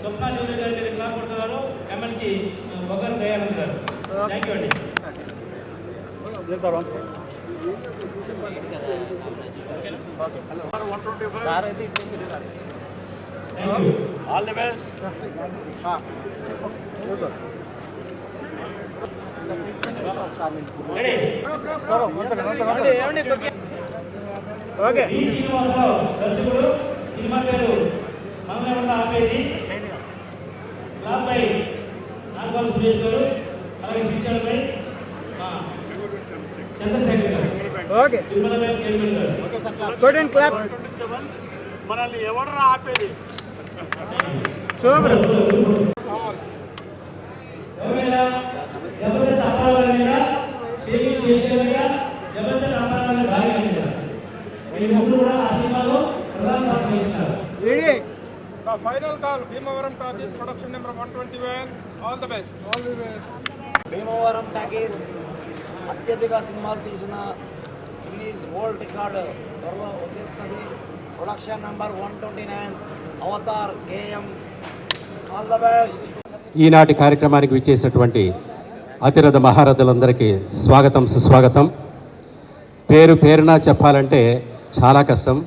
స్వప్న చౌదరి గారి దగ్గర క్లాప్ కొడుతున్నారు. ఎమ్మెల్సీ బొగ్గర దయానంద్ గారు. థ్యాంక్ యూ అండి. All the best. ఓకే. ఈ శ్రీనివాసరావు దర్శకుడు, సినిమా పేరు మంగళ ఆపేది. క్లాప్ బై నాగబాబు సురేష్ గారు, అలాగే శిక్షణ బై చంద్రశేఖర్ గారు. ఓకే. తిరుమల బ్యాంక్ చైర్మన్ గారు. Okay sir, clap. Good and clap. 27 మనల్ని ఎవడరా ఆపేది? సూపర్. ఎవరైనా జబర్దస్త్ అప్పారావుగా షేక్ చేసేగా జబర్దస్త్ అప్పారావుగా భాగంగా ఈ ముగ్గురు కూడా ఆ సినిమాలో ప్రధాన పాత్ర వహిస్తున్నారు. The final call, Bhimavaram Talkies, production number 121. All the best. All the best. Bhimavaram talkies అత్యధిక సినిమాలు తీసిన గిన్నీస్ వరల్డ్ రికార్డు త్వరలో వచ్చేస్తుంది. ప్రొడక్షన్ నంబర్ 129, అవతార్ గేయం. All the best. ఈనాటి కార్యక్రమానికి విచ్చేసినటువంటి అతిరథ మహారథులందరికీ స్వాగతం, సుస్వాగతం. పేరు పేరున చెప్పాలంటే చాలా కష్టం.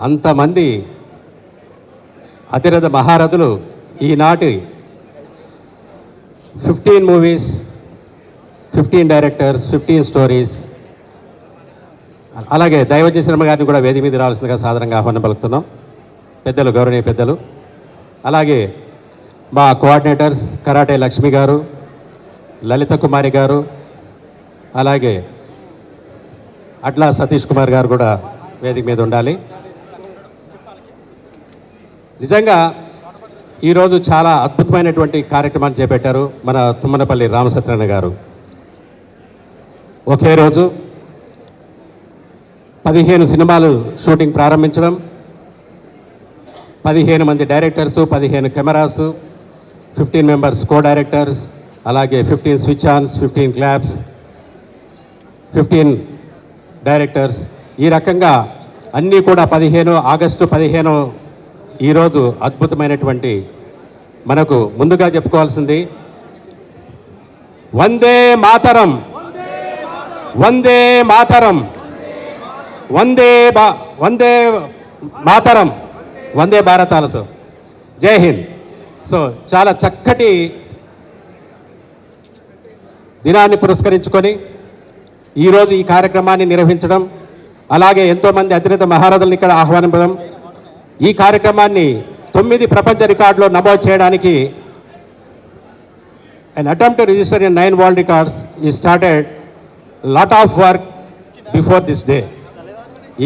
అంతమంది అతిరథ మహారథులు ఈనాటి 15 మూవీస్, 15 డైరెక్టర్స్, 15 స్టోరీస్, అలాగే దైవజ్ఞ శర్మ గారిని కూడా వేదిక మీద రావాల్సిందిగా సాధారణంగా ఆహ్వానం పలుకుతున్నాం. పెద్దలు, గౌరవనీయ పెద్దలు, అలాగే మా కోఆర్డినేటర్స్ కరాటే లక్ష్మి గారు, లలిత కుమారి గారు, అలాగే అట్లా సతీష్ కుమార్ గారు కూడా వేదిక మీద ఉండాలి. నిజంగా ఈరోజు చాలా అద్భుతమైనటువంటి కార్యక్రమాన్ని చేపట్టారు మన తుమ్మనపల్లి రామసత్యనారాయణ గారు. ఒకే రోజు 15 సినిమాలు షూటింగ్ ప్రారంభించడం, 15 మంది directors, 15 cameras, 15 members co directors, అలాగే 15 స్విచ్ ఆన్స్, 15 క్లాప్స్, 15 డైరెక్టర్స్, ఈ రకంగా అన్నీ కూడా 15 ఆగస్టు 15 ఈరోజు అద్భుతమైనటువంటి మనకు ముందుగా చెప్పుకోవాల్సింది వందే మాతరం, వందే మాతరం, వందే మాతరం, వందే భారతాలు. సో జై హింద్. సో చాలా చక్కటి దినాన్ని పురస్కరించుకొని ఈరోజు ఈ కార్యక్రమాన్ని నిర్వహించడం, అలాగే ఎంతోమంది అతిరథ మహారథులను ఇక్కడ ఆహ్వానించడం, ఈ కార్యక్రమాన్ని 9 ప్రపంచ రికార్డులో నమోదు చేయడానికి an attempt to register in 9 world records is started lot of work before this day.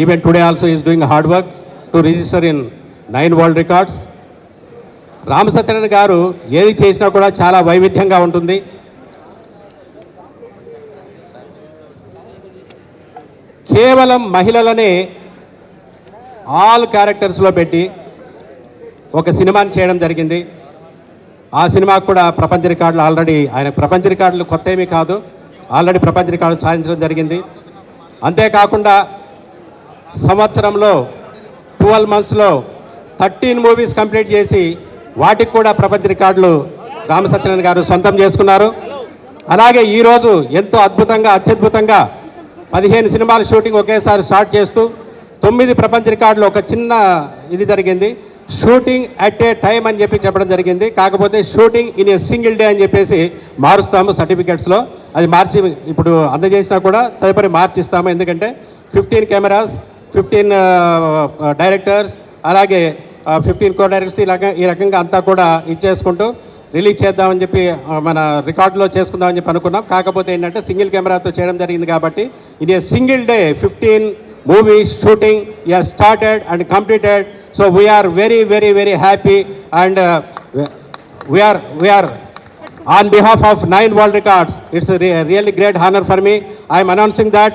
Even today also is doing hard work to register in 9 world records. Ramasatyanarayana గారు ఏది చేసినా కూడా చాలా వైవిధ్యంగా ఉంటుంది. కేవలం మహిళలనే ఆల్ క్యారెక్టర్స్లో పెట్టి ఒక సినిమాని చేయడం జరిగింది. ఆ సినిమాకు కూడా ప్రపంచ రికార్డులు ఆల్రెడీ, ఆయన ప్రపంచ రికార్డులు కొత్త ఏమీ కాదు, ఆల్రెడీ ప్రపంచ రికార్డులు సాధించడం జరిగింది. అంతేకాకుండా సంవత్సరంలో 12 monthsలో 13 మూవీస్ కంప్లీట్ చేసి వాటికి కూడా ప్రపంచ రికార్డులు రామసత్యనారాయణ గారు సొంతం చేసుకున్నారు. అలాగే ఈరోజు ఎంతో అద్భుతంగా, అత్యద్భుతంగా 15 సినిమాల షూటింగ్ ఒకేసారి స్టార్ట్ చేస్తూ 9 ప్రపంచ రికార్డులు. ఒక చిన్న ఇది జరిగింది, షూటింగ్ అట్ ఏ టైం అని చెప్పడం జరిగింది. కాకపోతే shooting in a single day అని చెప్పేసి మారుస్తాము సర్టిఫికెట్స్లో. అది మార్చి ఇప్పుడు అందజేసినా కూడా తదుపరి మార్చిస్తాము. ఎందుకంటే 15 కెమెరాస్, 15 డైరెక్టర్స్, అలాగే 15 కో డైరెక్టర్స్, ఈ రకంగా అంతా కూడా ఇచ్చేసుకుంటూ రిలీజ్ చేద్దామని చెప్పి మన రికార్డులో చేసుకుందామని చెప్పి అనుకున్నాం. కాకపోతే ఏంటంటే సింగిల్ కెమెరాతో చేయడం జరిగింది కాబట్టి in a single day 15 movies shooting has started and completed. So we are very, very, very happy, and we are on behalf of 9 world records. It's a really great honor for me. I am announcing that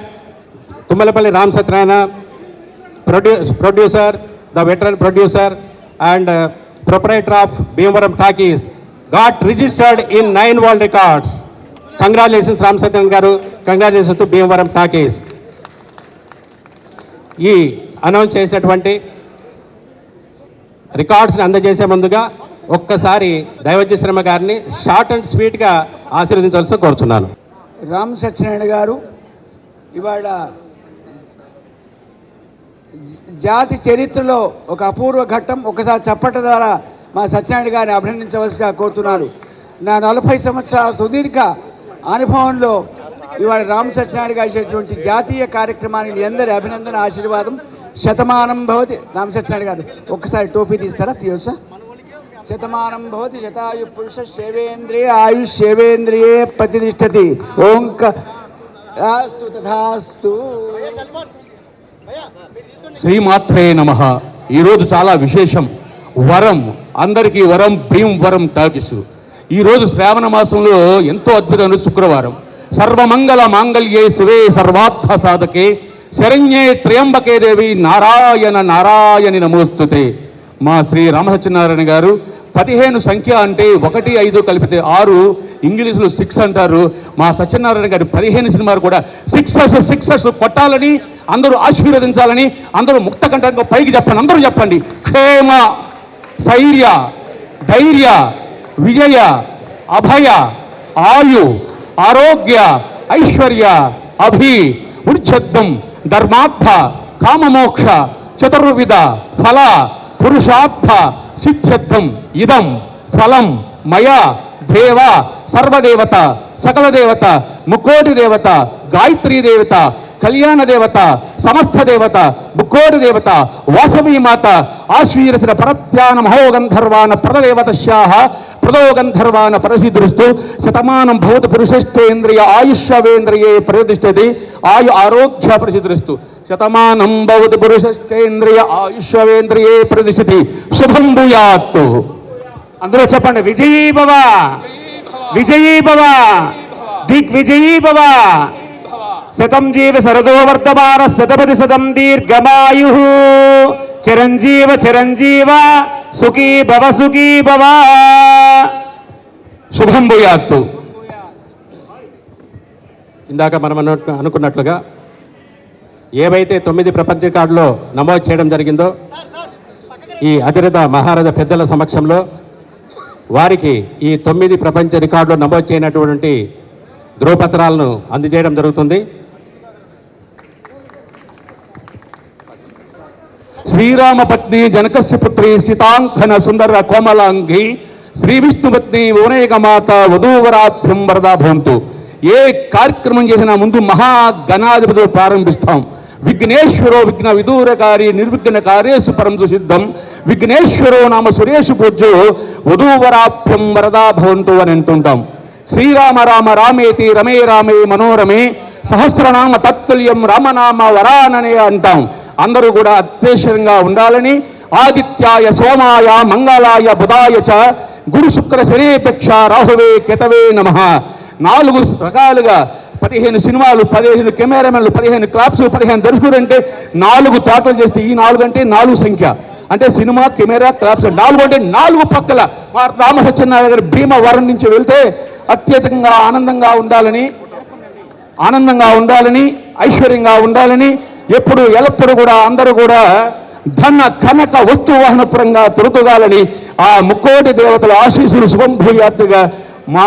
Tummalapalli Ramasatyanarayana, producer, the veteran producer and proprietor of Bhimavaram Talkies, got registered in 9 world records. Congratulations Ram Satyan garu, congratulations to Bhimavaram Talkies. ఈ అనౌన్స్ చేసినటువంటి రికార్డ్స్ని అందజేసే ముందుగా ఒక్కసారి దైవజ్ఞ శర్మ గారిని షార్ట్ అండ్ స్వీట్గా ఆశీర్వదించాల్సి కోరుచున్నాను. రామ్ సత్యనారాయణ గారు ఇవాళ జాతి చరిత్రలో ఒక అపూర్వ ఘట్టం. ఒకసారి చప్పట్ల ద్వారా మా సత్యనారాయణ గారిని అభినందించవలసిగా కోరుతున్నాను. నా 40 సంవత్సరాల సుదీర్ఘ అనుభవంలో ఇవాళ రామ్ సత్యనారాయణ గారు చేసినటువంటి జాతీయ కార్యక్రమానికి మీ అందరి అభినందన ఆశీర్వాదం. శతమానం భవతి. రామ్ సత్యనారాయణ గారు ఒక్కసారి టోపీ తీస్తారా? తీయవచ్చా? శతమానం భవతి శతాయు పురుష శేవేంద్రియ ఆయుష్ శేవేంద్రియే ప్రతిష్టతి. ఓంకాస్తు తథాస్తు. శ్రీమాత్రే నమః. ఈరోజు చాలా విశేషం. వరం, అందరికీ వరం, భీమవరం టాకీసు. ఈరోజు శ్రావణ మాసంలో ఎంతో అద్భుతమైన శుక్రవారం. సర్వమంగళ మాంగళ్యే శివే సర్వార్థ సాధకే శరణ్యే త్ర్యంబకే దేవి నారాయణ నారాయణి నమోస్తుతే. మా శ్రీ రామసత్యనారాయణ గారు 15 సంఖ్య అంటే 1, 5 కలిపితే 6, ఇంగ్లీష్లో 6 అంటారు. మా సత్యనారాయణ గారి 15 సినిమాలు కూడా సిక్సెస్ కొట్టాలని, అందరూ ఆశీర్వదించాలని, అందరూ ముక్త కంఠంగా పైకి చెప్పండి. అందరూ చెప్పండి. క్షేమ, స్థైర్య, ధైర్య, విజయ, అభయ, ఆయు, ఆరోగ్య, ఐశ్వర్య, అభి, ఉచ్ఛద్దం, ధర్మార్థ, కామమోక్ష, చతుర్విధ ఫల, పురుషార్థ సిద్ధ్యర్థం ఇదం ఫలం మయ దేవ సర్వదేవత, సకల దేవత, ముక్కోటి దేవత, గాయత్రీ దేవత, కళ్యాణ దేవత, సమస్త దేవత, ముక్కోటి దేవత, వాసవీ మాత, ఆశ్వీరచన పరత్యాన మహోగంధర్వాన ప్రదదేవతశ్యాః ప్రదోగంధర్వాన పరసిదృస్తు. శతమానం భవతి పురుషస్థేంద్రియ ఆయుష్వేంద్రియే ప్రతిష్టతి. ఆయు ఆరోగ్య ప్రసిదృస్తు. శతమానం భవతి పురుషస్థేంద్రియ ఆయుష్వేంద్రియే ప్రతిష్టతి. శుభం భూయాత్. అందరూ చెప్పండి. విజయీ భవ, విజయీ భవ, దిగ్విజయీ భవ. శతం జీవ శరదో వర్ధమాన శతపతి శతం దీర్ఘమాయు. చిరంజీవ చిరంజీవ సుఖీ భవ సుఖీ భవ. శుభం భూయాత్. ఇందాక మనం అనుకున్నట్లుగా ఏవైతే 9 ప్రపంచ రికార్డులో నమోదు చేయడం జరిగిందో ఈ అతిరథ మహారథ పెద్దల సమక్షంలో వారికి ఈ 9 ప్రపంచ రికార్డులో నమోదు చేయనటువంటి ధ్రువపత్రాలను అందజేయడం జరుగుతుంది. శ్రీరామ పత్ని జనకస్య పుత్రి సీతాంకన సుందర కోమలాంగి శ్రీ విష్ణుపత్ని ఓనేకమాత వధూవరాభ్యం వరదా భవంతు. ఏ కార్యక్రమం చేసినా ముందు మహాగణాధిపతులు ప్రారంభిస్తాం. విఘ్నేశ్వరో విఘ్న విదూరకారి నిర్విఘ్న కార్యేషు పరంసు సిద్ధం. విఘ్నేశ్వరో నామ సురేషు పూజ్యో వధూవరాభ్యం వరదా భవంతు అని అంటుంటాం. శ్రీరామ రామ రామేతి రమే రామే మనోరమే సహస్రనామ తత్తుల్యం రామనామ వరాననే అంటాం. అందరూ కూడా అత్యవసరంగా ఉండాలని. ఆదిత్యాయ సోమాయ మంగళాయ బుధాయ చ గురు శుక్ర శనేపేక్ష రాహువే కేతవే నమః. 4 రకాలుగా 15 సినిమాలు, 15 కెమెరామెన్లు, 15 క్లాప్స్, 15 దర్శకుడు అంటే 4 తోటలు చేస్తే ఈ 4 అంటే 4 సంఖ్య. అంటే సినిమా, కెమెరా, క్లాప్స్ 4 అంటే 4 పక్కల రామ సత్యనారాయణ గారి భీమవరం నుంచి వెళ్తే అత్యధికంగా ఆనందంగా ఉండాలని, ఐశ్వర్యంగా ఉండాలని, ఎప్పుడు ఎల్లప్పుడూ కూడా అందరూ కూడా ధన కనక వస్తు వాహనపురంగా తొలతూగాలని ఆ ముక్కోటి దేవతల ఆశీస్సులు శుభం భూయాత్తుగా మా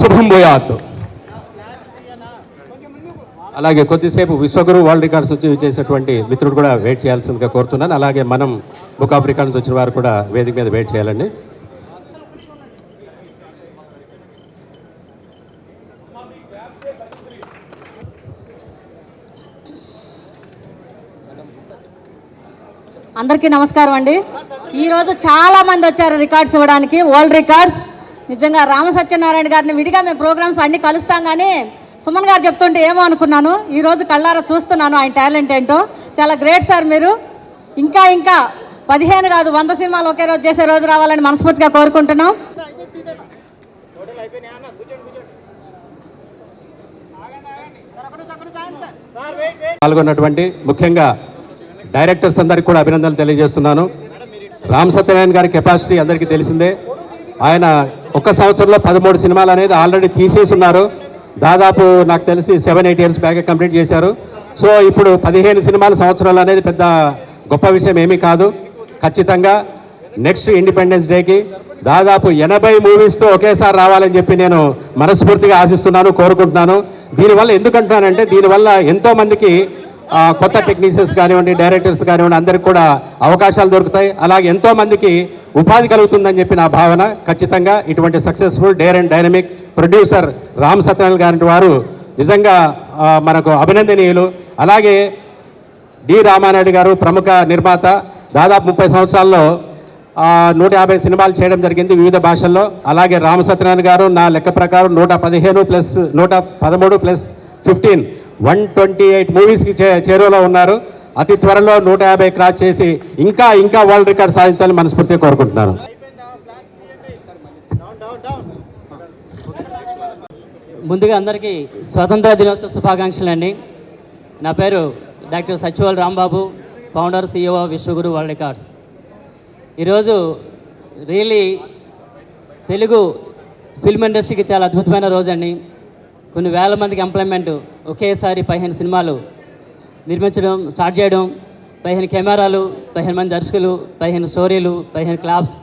శుభం భూయాత్. అలాగే కొద్దిసేపు విశ్వగురు వరల్డ్ రికార్డ్స్ వచ్చి చేసినటువంటి మిత్రుడు కూడా వెయిట్ చేయాల్సిందిగా కోరుతున్నాను. అలాగే మనం బుక్ ఆఫ్ రికార్డ్స్ వచ్చిన వారు కూడా వేదిక మీద వెయిట్ చేయాలండి. అందరికీ నమస్కారం అండి. ఈరోజు చాలా మంది వచ్చారు రికార్డ్స్ ఇవ్వడానికి, వరల్డ్ రికార్డ్స్. నిజంగా రామ సత్యనారాయణ గారిని విడిగా మేము ప్రోగ్రామ్స్ అన్ని కలుస్తాం, కానీ సుమన్ గారు చెప్తుంటే ఏమో అనుకున్నాను. ఈరోజు కళ్ళారా చూస్తున్నాను ఆయన టాలెంట్ ఏంటో. చాలా గ్రేట్ సార్ మీరు. ఇంకా 15 కాదు 100 సినిమాలు ఒకే రోజు చేసే రోజు రావాలని మనస్ఫూర్తిగా కోరుకుంటున్నాం. పాల్గొన్నటువంటి ముఖ్యంగా డైరెక్టర్స్ అందరికీ కూడా అభినందనలు తెలియజేస్తున్నాను. రామ్ సత్యనారాయణ గారి కెపాసిటీ అందరికీ తెలిసిందే. ఆయన ఒక సంవత్సరంలో 13 సినిమాలు అనేది ఆల్రెడీ తీసేసి ఉన్నారు. దాదాపు నాకు తెలిసి 7-8 ఇయర్స్ బ్యాక్ కంప్లీట్ చేశారు. సో ఇప్పుడు 15 సినిమాలు సంవత్సరాలు అనేది పెద్ద గొప్ప విషయం ఏమీ కాదు. ఖచ్చితంగా నెక్స్ట్ ఇండిపెండెన్స్ డేకి దాదాపు 80 మూవీస్తో ఒకేసారి రావాలని చెప్పి నేను మనస్ఫూర్తిగా ఆశిస్తున్నాను, కోరుకుంటున్నాను. దీనివల్ల ఎందుకంటున్నానంటే దీనివల్ల ఎంతోమందికి కొత్త టెక్నీషియన్స్ కానివ్వండి, డైరెక్టర్స్ కానివ్వండి, అందరికి కూడా అవకాశాలు దొరుకుతాయి. అలాగే ఎంతోమందికి ఉపాధి కలుగుతుందని చెప్పి నా భావన. ఖచ్చితంగా ఇటువంటి successful dare and dynamic producer Ram Satyanarayana గారి వారు నిజంగా మనకు అభినందనీయులు. అలాగే డి రామానాయుడు గారు ప్రముఖ నిర్మాత, దాదాపు 30 సంవత్సరాల్లో 150 సినిమాలు చేయడం జరిగింది వివిధ భాషల్లో. అలాగే రామ సత్యనారాయణ గారు నా లెక్క ప్రకారం 115 ప్లస్ 113 ప్లస్ 15 128 మూవీస్కి చేరువలో ఉన్నారు. అతి త్వరలో 150 క్రాస్ చేసి ఇంకా ఇంకా వరల్డ్ రికార్డ్ సాధించాలని మనస్ఫూర్తిగా కోరుకుంటున్నాను. ముందుగా అందరికీ స్వాతంత్ర దినోత్సవ శుభాకాంక్షలు అండి. నా పేరు డాక్టర్ సచివల్ Rambabu, founder CEO Vishwaguru world records. ఈరోజు రియలీ తెలుగు ఫిల్మ్ ఇండస్ట్రీకి చాలా అద్భుతమైన రోజు అండి. కొన్ని వేల మందికి ఎంప్లాయ్మెంట్, ఒకేసారి 15 సినిమాలు నిర్మించడం స్టార్ట్ చేయడం, 15 కెమెరాలు, 15 మంది దర్శకులు, 15 స్టోరీలు, 15 క్లాప్స్,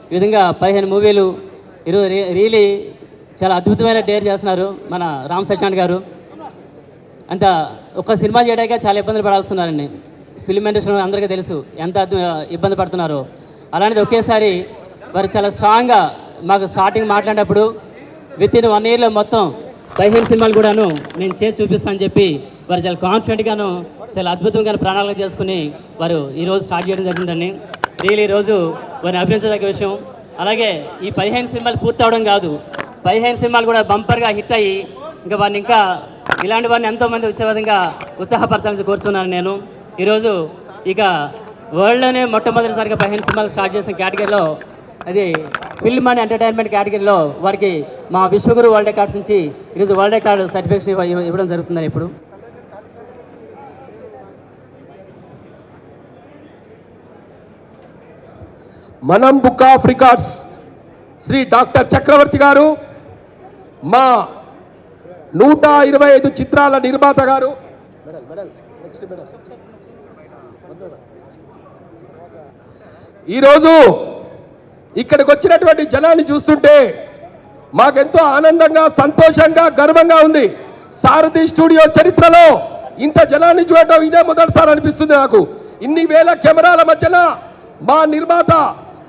ఈ విధంగా 15 మూవీలు. ఈరోజు రియలీ చాలా అద్భుతమైన డేర్ చేస్తున్నారు మన రామ్ సత్యనారాయణ గారు. అంత ఒక సినిమా చేయడానికే చాలా ఇబ్బందులు పడాల్స్తున్నారండి. ఫిల్మ్ ఇండస్ట్రీ అందరికీ తెలుసు ఎంత ఇబ్బంది పడుతున్నారో. అలాంటిది ఒకేసారి వారు చాలా స్ట్రాంగ్గా మాకు స్టార్టింగ్ మాట్లాడినప్పుడు విత్ ఇన్ 1 ఇయర్లో మొత్తం 15 సినిమాలు కూడాను నేను చేసి చూపిస్తానని చెప్పి వారు చాలా కాన్ఫిడెంట్గాను చాలా అద్భుతంగా ప్రణాళిక చేసుకుని వారు ఈరోజు స్టార్ట్ చేయడం జరిగిందండి. రియల్ ఈరోజు వారిని అభినందించదగ్గ విషయం. అలాగే ఈ 15 సినిమాలు పూర్తి అవడం కాదు, 15 సినిమాలు కూడా బంపర్గా హిట్ అయ్యి ఇంకా వారిని ఇంకా ఇలాంటి వారిని ఎంతోమంది వచ్చే విధంగా ఉత్సాహపరచాలని కోరుతున్నాను నేను. ఈరోజు ఇక వరల్డ్లోనే మొట్టమొదటిసారిగా 15 సినిమాలు స్టార్ట్ చేసిన కేటగిరీలో అది ఫిల్మ్ అండ్ ఎంటర్టైన్మెంట్ కేటగిరీలో వారికి మా విశ్వగురు వరల్డ్ రికార్డ్స్ నుంచి ఈరోజు వరల్డ్ రికార్డు సర్టిఫికేషన్ ఇవ్వడం జరుగుతుందని ఇప్పుడు మనం book of records Sri doctor Chakravarthy garu, మా 125 చిత్రాల నిర్మాత గారు, ఈరోజు ఇక్కడికి వచ్చినటువంటి జనాన్ని చూస్తుంటే మాకెంతో ఆనందంగా, సంతోషంగా, గర్వంగా ఉంది. సారథి స్టూడియో చరిత్రలో ఇంత జనాన్ని చూడటం ఇదే మొదటిసారి అనిపిస్తుంది నాకు. ఇన్ని వేల కెమెరాల మధ్యన మా నిర్మాత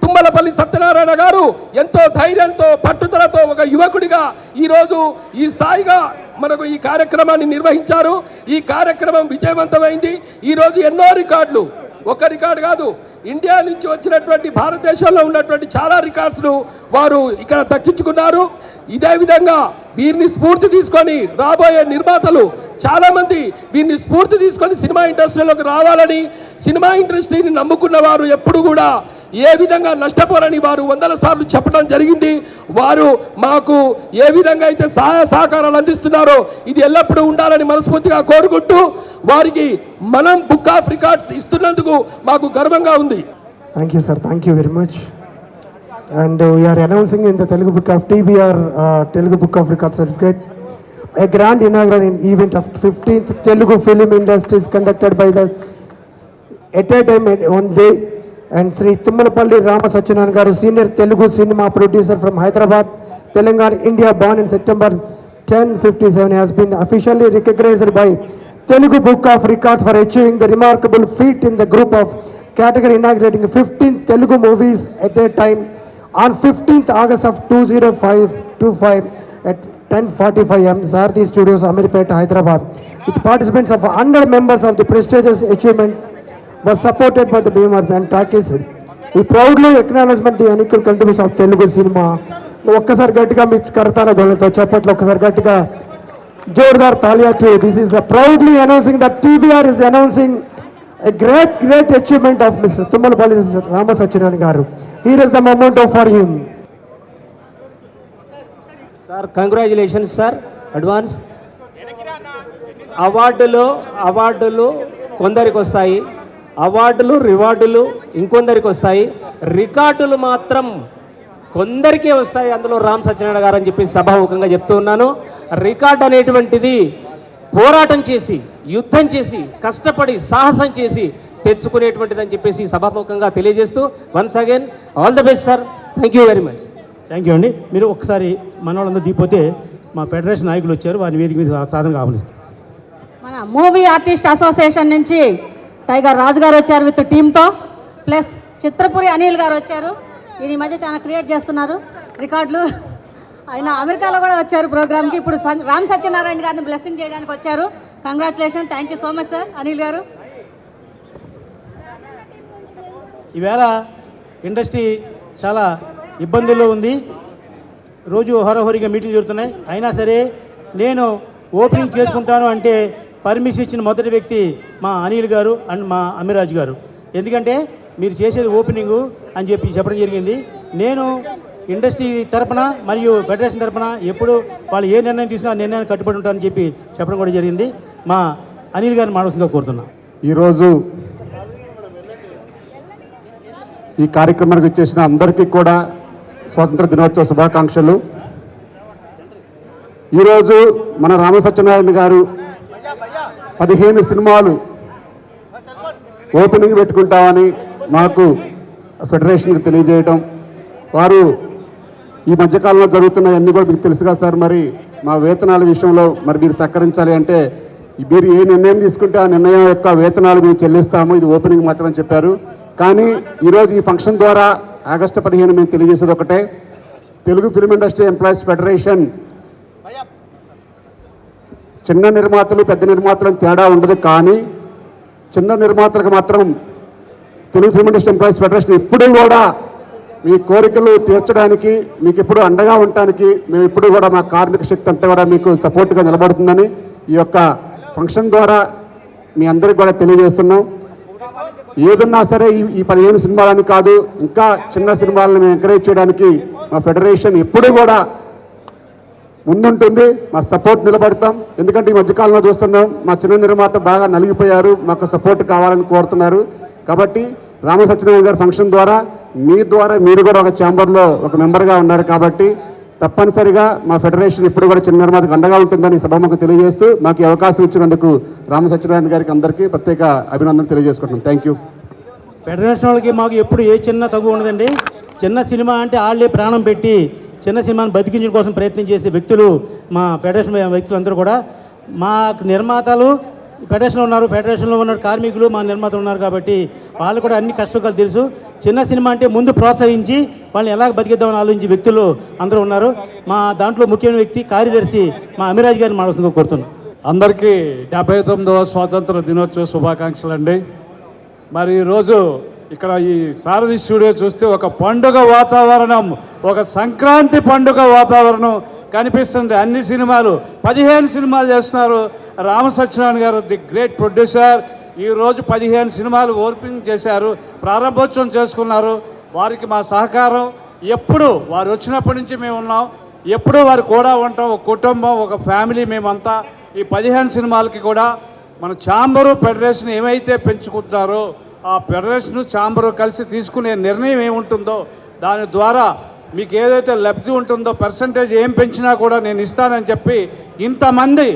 తుమ్మలపల్లి సత్యనారాయణ గారు ఎంతో ధైర్యంతో, పట్టుదలతో ఒక యువకుడిగా ఈరోజు ఈ స్థాయిగా మనకు ఈ కార్యక్రమాన్ని నిర్వహించారు. ఈ కార్యక్రమం విజయవంతమైంది. ఈరోజు ఎన్నో రికార్డులు, ఒక రికార్డు కాదు, ఇండియా నుంచి వచ్చినటువంటి భారతదేశంలో ఉన్నటువంటి చాలా రికార్డ్స్ను వారు ఇక్కడ దక్కించుకున్నారు. ఇదే విధంగా వీరిని స్ఫూర్తి తీసుకొని రాబోయే నిర్మాతలు చాలామంది వీరిని స్ఫూర్తి తీసుకొని సినిమా ఇండస్ట్రీలోకి రావాలని, సినిమా ఇండస్ట్రీని నమ్ముకున్న వారు ఎప్పుడు కూడా ఏ విధంగా నష్టపోరని వారు 100 సార్లు చెప్పడం జరిగింది. వారు మాకు ఏ విధంగా అయితే సహాయ సహకారాలు అందిస్తున్నారో ఇది ఎల్లప్పుడూ ఉండాలని మనస్ఫూర్తిగా కోరుకుంటూ వారికి మనం బుక్ ఆఫ్ రికార్డ్స్ ఇస్తున్నందుకు మాకు గర్వంగా ఉంది. Thank you sir, thank you very much. And we are announcing in the Telugu Book of TBR Telugu Book of Records certificate a grand inaugural event of 15th Telugu film industries conducted by the at a time one day, and Sri Tummalapalli Rama Satyanarayana garu, senior Telugu cinema producer from Hyderabad, Telangana, India, born in September 1057, has been officially recognized by Telugu Book of Records for achieving the remarkable feat in the group of category inaugurating 15 Telugu movies at a time on 15th August of 2025 at 10:45 am, Sarthi Studios, Amirpeta, Hyderabad, with participants of 100 members of the prestigious achievement was supported by the BMR and Takis. We proudly acknowledge the unequal contributions of Telugu cinema. ఒక్కసారి గట్టిగా మీ కరతాల దొలతో చప్పట్లు ఒక్కసారి గట్టిగా Jordar తాలియా to. This is the proudly announcing that TBR is announcing a great achievement of Mr. Tummalapalli Rama Satyanarayana garu. Here is the memento for him. Sir, congratulations sir, advance. అవార్డులు కొందరికి వస్తాయి, అవార్డులు రివార్డులు ఇంకొందరికి వస్తాయి, రికార్డులు మాత్రం కొందరికే వస్తాయి, అందులో రామ్ సత్యనారాయణ గారు అని చెప్పి సభాముఖంగా చెప్తూ ఉన్నాను. రికార్డ్ అనేటువంటిది పోరాటం చేసి, యుద్ధం చేసి, కష్టపడి, సాహసం చేసి తెచ్చుకునేటువంటిది అని చెప్పేసి సభాముఖంగా తెలియజేస్తూ once again all the best sir. Thank you very much. Thank you అండి. మీరు ఒకసారి మన వాళ్ళందరూ దిగిపోతే మా ఫెడరేషన్ నాయకులు వచ్చారు, వారిని వేదిక మీద సాధనగా ఆహ్వానిస్తారు. మన మూవీ ఆర్టిస్ట్ అసోసియేషన్ నుంచి టైగర్ రాజు గారు వచ్చారు విత్ టీంతో, ప్లస్ చిత్రపురి అనిల్ గారు వచ్చారు. ఈ మధ్య చాలా క్రియేట్ చేస్తున్నారు రికార్డులు. ఆయన అమెరికాలో కూడా వచ్చారు ప్రోగ్రామ్కి. ఇప్పుడు రామ్ సత్యనారాయణ గారిని బ్లెస్సింగ్ చేయడానికి వచ్చారు. Congratulation. Thank you so much sir Anil గారు. ఈవేళ ఇండస్ట్రీ చాలా ఇబ్బందుల్లో ఉంది. రోజు హోరాహోరీగా మీటింగ్లు జరుగుతున్నాయి. అయినా సరే నేను ఓపెనింగ్ చేసుకుంటాను అంటే పర్మిషన్ ఇచ్చిన మొదటి వ్యక్తి మా అనిల్ గారు అండ్ మా అమిరాజ్ గారు. ఎందుకంటే మీరు చేసేది ఓపెనింగు అని చెప్పి చెప్పడం జరిగింది. నేను ఇండస్ట్రీ తరపున మరియు ఫెడరేషన్ తరపున ఎప్పుడు వాళ్ళు ఏ నిర్ణయం తీసుకున్నా నిర్ణయాన్ని కట్టుబడి ఉంటారని చెప్పి చెప్పడం కూడా జరిగింది. మా అనిల్ గారిని మానవసంగా కోరుతున్నాం. ఈరోజు ఈ కార్యక్రమానికి వచ్చేసిన అందరికీ కూడా స్వాతంత్ర దినోత్సవ శుభాకాంక్షలు. ఈరోజు మన రామ సత్యనారాయణ గారు 15 సినిమాలు ఓపెనింగ్ పెట్టుకుంటామని మాకు ఫెడరేషన్కి తెలియజేయటం, వారు ఈ మధ్యకాలంలో జరుగుతున్నవన్నీ కూడా మీకు తెలుసుగా సార్. మరి మా వేతనాల విషయంలో మరి మీరు సహకరించాలి అంటే మీరు ఏ నిర్ణయం తీసుకుంటే ఆ నిర్ణయం యొక్క వేతనాలు మేము చెల్లిస్తాము, ఇది ఓపెనింగ్ మాత్రం చెప్పారు. కానీ ఈరోజు ఈ ఫంక్షన్ ద్వారా ఆగస్టు 15 మేము తెలియజేసేది ఒకటే, Telugu film industry employees federation చిన్న నిర్మాతలు పెద్ద నిర్మాతలకు తేడా ఉండదు. కానీ చిన్న నిర్మాతలకు మాత్రం Telugu film industry employees federation ఎప్పుడూ కూడా మీ కోరికలు తీర్చడానికి, మీకు ఎప్పుడు అండగా ఉండటానికి మేము ఎప్పుడు కూడా మా కార్మిక శక్తి అంతా కూడా మీకు సపోర్ట్గా నిలబడుతుందని ఈ యొక్క ఫంక్షన్ ద్వారా మీ అందరికీ కూడా తెలియజేస్తున్నాం. ఏదన్నా సరే ఈ 15 సినిమాలని కాదు, ఇంకా చిన్న సినిమాలను మేము ఎంకరేజ్ చేయడానికి మా ఫెడరేషన్ ఎప్పుడూ కూడా ముందుంటుంది. మా సపోర్ట్ నిలబడతాం. ఎందుకంటే ఈ మధ్యకాలంలో చూస్తున్నాం మా చిన్న నిర్మాత బాగా నలిగిపోయారు, మాకు సపోర్ట్ కావాలని కోరుతున్నారు. కాబట్టి రామ సత్యనారాయణ గారి ఫంక్షన్ ద్వారా మీరు కూడా ఒక ఛాంబర్లో ఒక మెంబర్గా ఉన్నారు. కాబట్టి తప్పనిసరిగా మా ఫెడరేషన్ ఇప్పుడు కూడా చిన్న నిర్మాతకు అండగా ఉంటుందని సభకు తెలియజేస్తూ మాకు ఈ అవకాశం ఇచ్చినందుకు రామ సత్యనారాయణ గారికి అందరికీ ప్రత్యేక అభినందనలు తెలియజేసుకుంటున్నాం. Thank you. ఫెడరేషన్ వాళ్ళకి మాకు ఎప్పుడు ఏ చిన్న తగ్గు ఉండదండి. చిన్న సినిమా అంటే వాళ్ళే ప్రాణం పెట్టి చిన్న సినిమాని బతికించడం కోసం ప్రయత్నం చేసే వ్యక్తులు మా ఫెడరేషన్ వ్యక్తులందరూ కూడా. మా నిర్మాతలు ఫెడరేషన్లో ఉన్నారు, ఫెడరేషన్లో ఉన్న కార్మికులు మా నిర్మాతలు ఉన్నారు. కాబట్టి వాళ్ళు కూడా అన్ని కష్టకాలు తెలుసు. చిన్న సినిమా అంటే ముందు ప్రోత్సహించి వాళ్ళని ఎలా బతికిద్దామని ఆలోచించే వ్యక్తులు అందరూ ఉన్నారు. మా దాంట్లో ముఖ్యమైన వ్యక్తి కార్యదర్శి మా అమిరాజ్ గారిని మానవసంగా కోరుతున్నాం. అందరికీ 79వ స్వాతంత్ర దినోత్సవ శుభాకాంక్షలు అండి. మరి ఈరోజు ఇక్కడ ఈ సారథి స్టూడియో చూస్తే ఒక పండుగ వాతావరణం, ఒక సంక్రాంతి పండుగ వాతావరణం కనిపిస్తుంది. అన్ని సినిమాలు 15 సినిమాలు చేస్తున్నారు. రామ సత్యనారాయణ గారు ది గ్రేట్ ప్రొడ్యూసర్. ఈరోజు 15 సినిమాలు ఓపెనింగ్ చేశారు, ప్రారంభోత్సవం చేసుకున్నారు. వారికి మా సహకారం ఎప్పుడు వారు వచ్చినప్పటి నుంచి మేము ఉన్నాం, ఎప్పుడూ వారు కూడా ఉంటాం. ఒక కుటుంబం, ఒక ఫ్యామిలీ మేమంతా. ఈ 15 సినిమాలకి కూడా మన ఛాంబరు ఫెడరేషన్ ఏమైతే పెంచుకుంటున్నారో ఆ ఫెడరేషన్ ఛాంబరు కలిసి తీసుకునే నిర్ణయం ఏముంటుందో దాని ద్వారా మీకు ఏదైతే లబ్ధి ఉంటుందో పర్సంటేజ్ ఏం పెంచినా కూడా నేను ఇస్తానని చెప్పి ఇంతమంది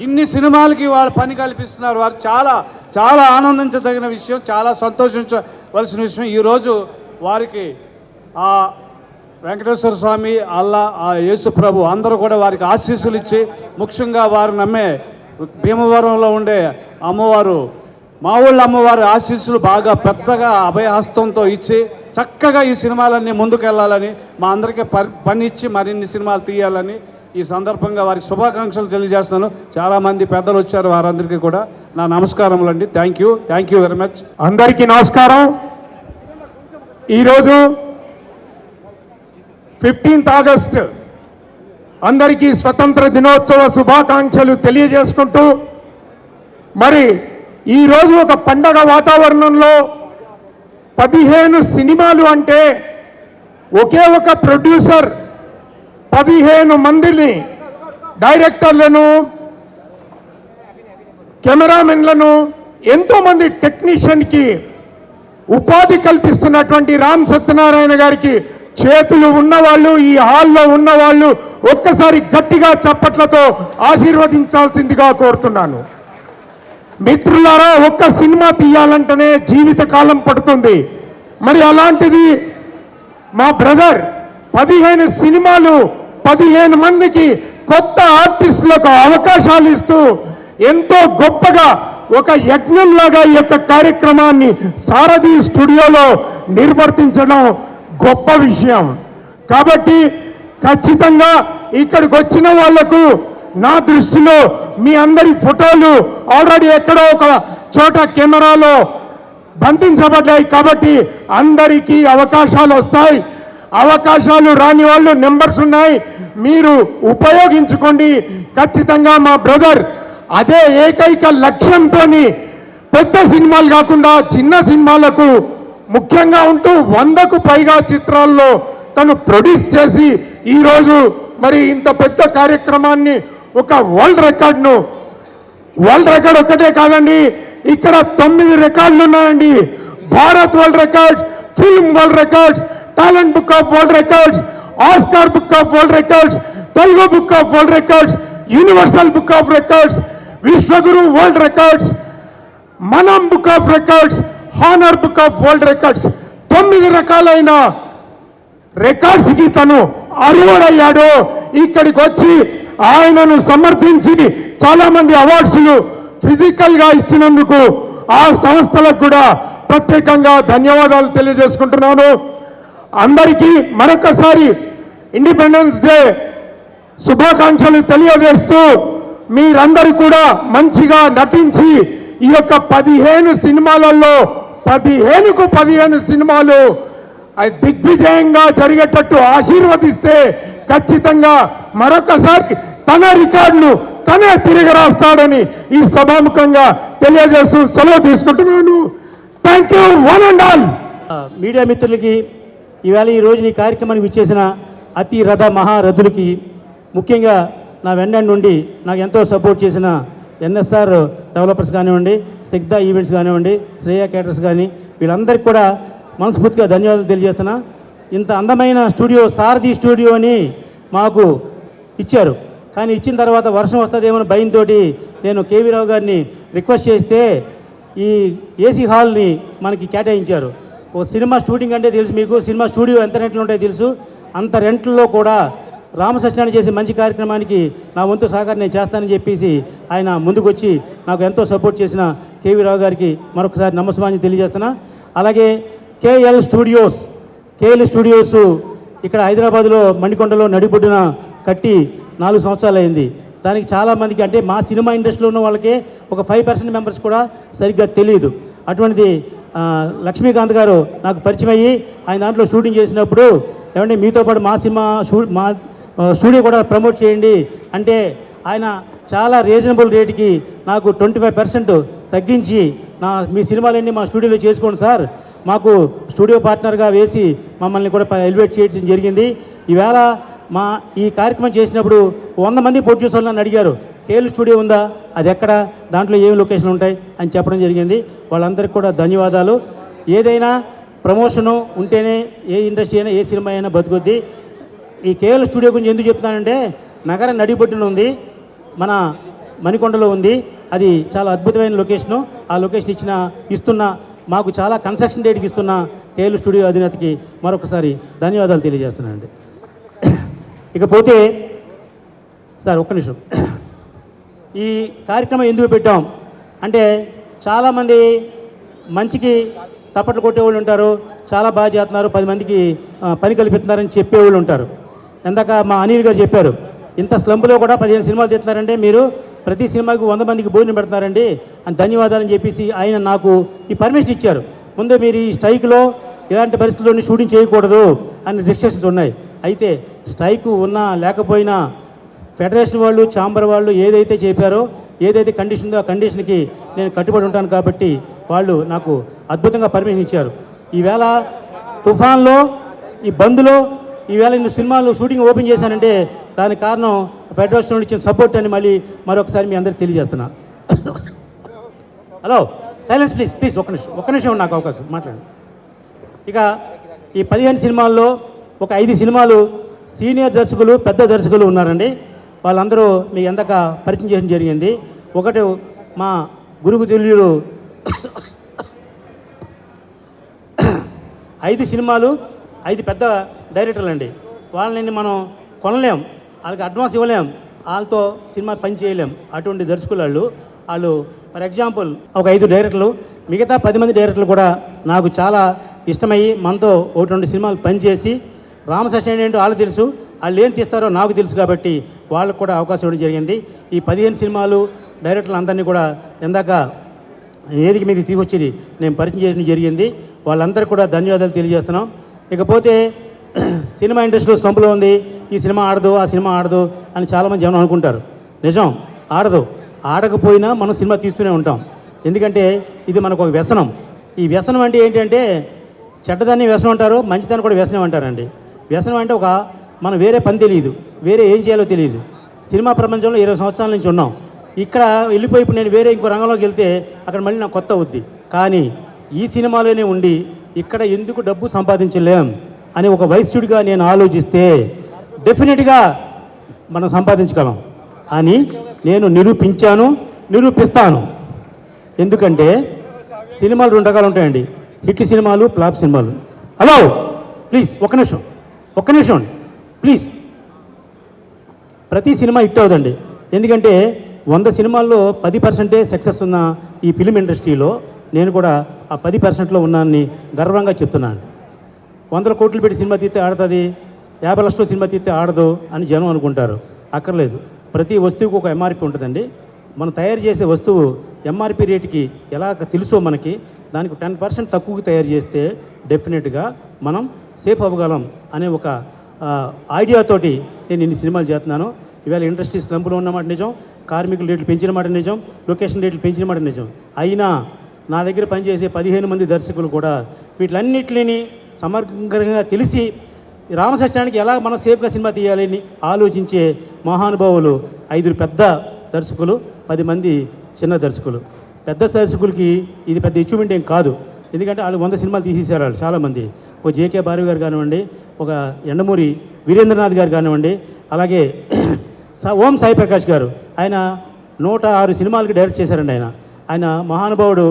ఇన్ని సినిమాలకి వాళ్ళు పని కల్పిస్తున్నారు. వారు చాలా చాలా ఆనందించదగిన విషయం, చాలా సంతోషించవలసిన విషయం. ఈరోజు వారికి ఆ వెంకటేశ్వర స్వామి, అల్లా, ఆ యేసు ప్రభు అందరూ కూడా వారికి ఆశీస్సులు ఇచ్చి, ముఖ్యంగా వారు నమ్మే భీమవరంలో ఉండే అమ్మవారు, మా ఊళ్ళో అమ్మవారి ఆశీస్సులు బాగా పెద్దగా అభయహస్తంతో ఇచ్చి చక్కగా ఈ సినిమాలన్నీ ముందుకెళ్ళాలని, మా అందరికీ పని ఇచ్చి మరిన్ని సినిమాలు తీయాలని ఈ సందర్భంగా వారికి శుభాకాంక్షలు తెలియజేస్తున్నాను. చాలామంది పెద్దలు వచ్చారు, వారందరికీ కూడా నా నమస్కారములు అండి. Thank you very much. అందరికీ నమస్కారం. ఈరోజు 15th ఆగస్ట్ అందరికీ స్వతంత్ర దినోత్సవ శుభాకాంక్షలు తెలియజేసుకుంటూ, మరి ఈరోజు ఒక పండగ వాతావరణంలో 15 సినిమాలు అంటే ఒకే ఒక ప్రొడ్యూసర్ 15 మందిని, డైరెక్టర్లను, కెమెరామెన్లను, ఎంతోమంది టెక్నీషియన్కి ఉపాధి కల్పిస్తున్నటువంటి రామ్ సత్యనారాయణ గారికి చేతులు ఉన్నవాళ్ళు, ఈ హాల్లో ఉన్నవాళ్ళు ఒక్కసారి గట్టిగా చప్పట్లతో ఆశీర్వదించాల్సిందిగా కోరుతున్నాను. మిత్రులారా, ఒక్క సినిమా తీయాలంటేనే జీవితకాలం పడుతుంది. మరి అలాంటిది మా బ్రదర్ 15 సినిమాలు 15 మందికి కొత్త ఆర్టిస్టులకు అవకాశాలు ఇస్తూ ఎంతో గొప్పగా ఒక యజ్ఞంలాగా ఈ యొక్క కార్యక్రమాన్ని సారథి స్టూడియోలో నిర్వర్తించడం గొప్ప విషయం. కాబట్టి ఖచ్చితంగా ఇక్కడికి వచ్చిన వాళ్లకు నా దృష్టిలో మీ అందరి ఫోటోలు ఆల్రెడీ ఎక్కడో ఒక చోట కెమెరాలో బంధించబడ్డాయి. కాబట్టి అందరికీ అవకాశాలు వస్తాయి. అవకాశాలు రాని వాళ్ళు నెంబర్స్ ఉన్నాయి, మీరు ఉపయోగించుకోండి. ఖచ్చితంగా మా బ్రదర్ అదే ఏకైక లక్ష్యంతో పెద్ద సినిమాలు కాకుండా చిన్న సినిమాలకు ముఖ్యంగా ఉంటూ 100కు పైగా చిత్రాల్లో తను ప్రొడ్యూస్ చేసి ఈరోజు మరి ఇంత పెద్ద కార్యక్రమాన్ని ఒక వరల్డ్ రికార్డ్ ఒకటే కాదండి, ఇక్కడ 9 రికార్డులు ఉన్నాయండి. Bharat world records, film world records, talent book of world records, Oscar book of world records, Telugu book of world records, universal book of records, Vishwaguru world records, Manam book of records, honour book of world records, 9 రకాలైన రికార్డ్స్కి తను అర్హుడయ్యాడు. ఇక్కడికి వచ్చి ఆయనను సమర్థించి చాలా మంది అవార్డ్స్లు ఫిజికల్గా ఇచ్చినందుకు ఆ సంస్థలకు కూడా ప్రత్యేకంగా ధన్యవాదాలు తెలియజేసుకుంటున్నాను. అందరికీ మరొకసారి ఇండిపెండెన్స్ డే శుభాకాంక్షలు తెలియజేస్తూ మీరందరూ కూడా మంచిగా నటించి ఈ యొక్క 15 సినిమాలలో 15కు 15 సినిమాలు దిగ్విజయంగా జరిగేటట్టు ఆశీర్వదిస్తే ఖచ్చితంగా మరొకసారి తన రికార్డును తనే తిరిగి రాస్తాడని ఈ సభాముఖంగా తెలియజేస్తూ సెలవు తీసుకుంటున్నాను. Thank you one and all. Media మిత్రులకి ఈవేళ ఈ రోజు ఈ కార్యక్రమానికి విచ్చేసిన అతి రథ మహారథులకి, ముఖ్యంగా నా వెన్నెండు నుండి నాకు ఎంతో సపోర్ట్ చేసిన ఎన్ఎస్ఆర్ డెవలపర్స్ కానివ్వండి, సిగ్దా ఈవెంట్స్ కానివ్వండి, శ్రేయ కేటర్స్ కానీ, వీళ్ళందరికీ కూడా మనస్ఫూర్తిగా ధన్యవాదాలు తెలియజేస్తున్నా. ఇంత అందమైన స్టూడియో సారథి స్టూడియో అని మాకు ఇచ్చారు. కానీ ఇచ్చిన తర్వాత వర్షం వస్తుందేమో భయంతో నేను కేవీ రావు గారిని రిక్వెస్ట్ చేస్తే ఈ ఏసీ హాల్ని మనకి కేటాయించారు. ఓ సినిమా షూటింగ్ అంటే తెలుసు మీకు, సినిమా స్టూడియో ఎంత రెంట్లు ఉంటాయో తెలుసు. అంత రెంట్లలో కూడా రామసత్యనారాయణ చేసే మంచి కార్యక్రమానికి నా వంతు సహకారం నేను చేస్తానని చెప్పేసి ఆయన ముందుకు వచ్చి నాకు ఎంతో సపోర్ట్ చేసిన కేవీ రావు గారికి మరొకసారి నమస్కారం తెలియజేస్తున్నా. అలాగే కేఎల్ స్టూడియోస్ ఇక్కడ హైదరాబాద్లో మణికొండలో నడిబొడ్డున కట్టి 4 సంవత్సరాలు అయింది. దానికి చాలామందికి అంటే మా సినిమా ఇండస్ట్రీలో ఉన్న వాళ్ళకే ఒక 5% మెంబర్స్ కూడా సరిగ్గా తెలియదు. అటువంటిది లక్ష్మీకాంత్ గారు నాకు పరిచయం అయ్యి ఆయన దాంట్లో షూటింగ్ చేసినప్పుడు ఏమంటే మీతో పాటు మా స్టూడియో కూడా ప్రమోట్ చేయండి అంటే ఆయన చాలా రీజనబుల్ రేటుకి నాకు 25% తగ్గించి మీ సినిమాలన్నీ మా స్టూడియోలో చేసుకోండి సార్, మాకు స్టూడియో పార్ట్నర్గా వేసి మమ్మల్ని కూడా ఎలివేట్ చేయడం జరిగింది. ఈవేళ ఈ కార్యక్రమం చేసినప్పుడు 100 మంది ప్రొడ్యూసర్లు నన్ను అడిగారు, కేఎల్ స్టూడియో ఉందా, అది ఎక్కడ, దాంట్లో ఏమి లొకేషన్ ఉంటాయి అని చెప్పడం జరిగింది. వాళ్ళందరికీ కూడా ధన్యవాదాలు. ఏదైనా ప్రమోషను ఉంటేనే ఏ ఇండస్ట్రీ అయినా ఏ సినిమా అయినా బతుకుద్ది. ఈ కేఎల్ స్టూడియో గురించి ఎందుకు చెప్తున్నానంటే నగర నడిబొడ్డున ఉంది, మన మణికొండలో ఉంది. అది చాలా అద్భుతమైన లొకేషను. ఆ లొకేషన్ ఇస్తున్న మాకు చాలా కన్స్ట్రక్షన్ డేట్కి ఇస్తున్న కేఎల్ స్టూడియో అధినేతకి మరొకసారి ధన్యవాదాలు తెలియజేస్తున్నానండి. ఇకపోతే సార్ ఒక్క నిమిషం, ఈ కార్యక్రమం ఎందుకు పెట్టాం అంటే చాలామంది మంచికి తప్పట్లు కొట్టేవాళ్ళు ఉంటారు, చాలా బాగా చేస్తున్నారు, 10 మందికి పని కల్పిస్తున్నారని చెప్పేవాళ్ళు ఉంటారు. ఇందాక మా అనిల్ గారు చెప్పారు, ఇంత స్లంపులో కూడా 15 సినిమాలు తీస్తున్నారంటే మీరు ప్రతి సినిమాకి 100 మందికి భోజనం పెడుతున్నారండి అని ధన్యవాదాలని చెప్పేసి ఆయన నాకు ఈ పర్మిషన్ ఇచ్చారు. ముందు మీరు ఈ స్ట్రైక్లో ఇలాంటి పరిస్థితుల్లోని షూటింగ్ చేయకూడదు అని రిస్ట్రిక్షన్స్ ఉన్నాయి. అయితే స్ట్రైక్ ఉన్నా లేకపోయినా ఫెడరేషన్ వాళ్ళు, ఛాంబర్ వాళ్ళు ఏదైతే చెప్పారో, ఏదైతే కండిషన్ ఉందో ఆ కండిషన్కి నేను కట్టుబడి ఉంటాను. కాబట్టి వాళ్ళు నాకు అద్భుతంగా పర్మిషన్ ఇచ్చారు. ఈవేళ తుఫాన్లో, ఈ బంద్లో ఈవేళ ఇన్ని సినిమాలు షూటింగ్ ఓపెన్ చేశానంటే దానికి కారణం ఫెడరేషన్ ఇచ్చిన సపోర్ట్ అని మరొకసారి మీ అందరికీ తెలియజేస్తున్నా. హలో, సైలెన్స్ ప్లీజ్ ఒక్క నిమిషం నాకు అవకాశం మాట్లాడండి. ఇక ఈ 15 సినిమాల్లో ఒక 5 సినిమాలు సీనియర్ దర్శకులు, పెద్ద దర్శకులు ఉన్నారండి. వాళ్ళందరూ మీకు ఎందాక పరిచయం చేయడం జరిగింది. ఒకటి మా గురుగు తుల్యులు 5 సినిమాలు, 5 పెద్ద డైరెక్టర్లు అండి. వాళ్ళని మనం కొనలేం, వాళ్ళకి అడ్వాన్స్ ఇవ్వలేం, వాళ్ళతో సినిమా పని చేయలేం. అటువంటి దర్శకులు వాళ్ళు ఫర్ ఎగ్జాంపుల్ ఒక 5 డైరెక్టర్లు, మిగతా 10 మంది డైరెక్టర్లు కూడా నాకు చాలా ఇష్టమయ్యి మనతో 1-2 సినిమాలు పనిచేసి రామసత్యనారాయణ ఏంటో వాళ్ళకి తెలుసు, వాళ్ళు ఏం తీస్తారో నాకు తెలుసు కాబట్టి వాళ్ళకు కూడా అవకాశం ఇవ్వడం జరిగింది. ఈ 15 సినిమాలు డైరెక్టర్లు అందరినీ కూడా ఎందాక వేదిక మీద తీసుకొచ్చి నేను పరిచయం చేయడం జరిగింది. వాళ్ళందరికీ కూడా ధన్యవాదాలు తెలియజేస్తున్నాం. ఇకపోతే సినిమా ఇండస్ట్రీలో స్తంపులో ఉంది, ఈ సినిమా ఆడదు, ఆ సినిమా ఆడదు అని చాలామంది జనం అనుకుంటారు. నిజం, ఆడదు. ఆడకపోయినా మనం సినిమా తీస్తూనే ఉంటాం. ఎందుకంటే ఇది మనకు ఒక వ్యసనం. ఈ వ్యసనం అంటే ఏంటంటే చెడ్డదాన్ని వ్యసనం అంటారు, మంచిదాన్ని కూడా వ్యసనం అంటారండి. వ్యసనం అంటే మనం వేరే పని తెలియదు, వేరే ఏం చేయాలో తెలియదు. సినిమా ప్రపంచంలో 20 సంవత్సరాల నుంచి ఉన్నాం. ఇక్కడ వెళ్ళిపోయి ఇప్పుడు నేను వేరే ఇంకో రంగంలోకి వెళ్తే అక్కడ మళ్ళీ నాకు కొత్త అవుద్ది. కానీ ఈ సినిమాలోనే ఉండి ఇక్కడ ఎందుకు డబ్బు సంపాదించలేం అని ఒక వైశ్యుడిగా నేను ఆలోచిస్తే డెఫినెట్గా మనం సంపాదించగలం అని నేను నిరూపిస్తాను. ఎందుకంటే సినిమాలు 2 రకాలు ఉంటాయండి, హిట్ సినిమాలు, ఫ్లాప్ సినిమాలు. హలో ప్లీజ్ ఒక్క నిమిషం ప్లీజ్. ప్రతి సినిమా హిట్ అవుతుంది. ఎందుకంటే 100 సినిమాల్లో 10% సక్సెస్ ఉన్న ఈ ఫిలిం ఇండస్ట్రీలో నేను కూడా ఆ 10%లో ఉన్నానని గర్వంగా చెప్తున్నాను. 100 కోట్లు పెట్టి సినిమా తీస్తే ఆడుతుంది, 50 లక్షల సినిమా తీస్తే ఆడదు అని జనం అనుకుంటారు. అక్కర్లేదు. ప్రతి వస్తువుకు ఒక ఎంఆర్పి ఉంటుందండి. మనం తయారు చేసే వస్తువు ఎంఆర్పి రేటుకి ఎలా తెలుసో మనకి, దానికి 10% తక్కువకి తయారు చేస్తే డెఫినెట్గా మనం సేఫ్ అవ్వగలం అనే ఒక ఐడియాతోటి నేను ఇన్ని సినిమాలు చేస్తున్నాను. ఇవాళ ఇండస్ట్రీ స్లంపులో ఉన్నమాట నిజం, కార్మికుల రేట్లు పెంచిన మాట నిజం, లొకేషన్ రేట్లు పెంచిన మాట నిజం. అయినా నా దగ్గర పనిచేసే 15 మంది దర్శకులు కూడా వీటిలన్నిటిని సమగ్రంగా తెలిసి రామసత్యానికి ఎలా మనం సేఫ్గా సినిమా తీయాలని ఆలోచించే మహానుభావులు 5 పెద్ద దర్శకులు, 10 మంది చిన్న దర్శకులు. పెద్ద దర్శకులకి ఇది పెద్ద అచీవ్మెంట్ ఏం కాదు. ఎందుకంటే వాళ్ళు 100 సినిమాలు తీసేశారు వాళ్ళు చాలామంది. ఒక జేకే భారవి గారు కానివ్వండి, ఒక ఎండమూరి వీరేంద్రనాథ్ గారు కానివ్వండి, అలాగే ఓం సాయి ప్రకాష్ గారు, ఆయన 106 సినిమాలకి డైరెక్ట్ చేశారండి. ఆయన మహానుభావుడు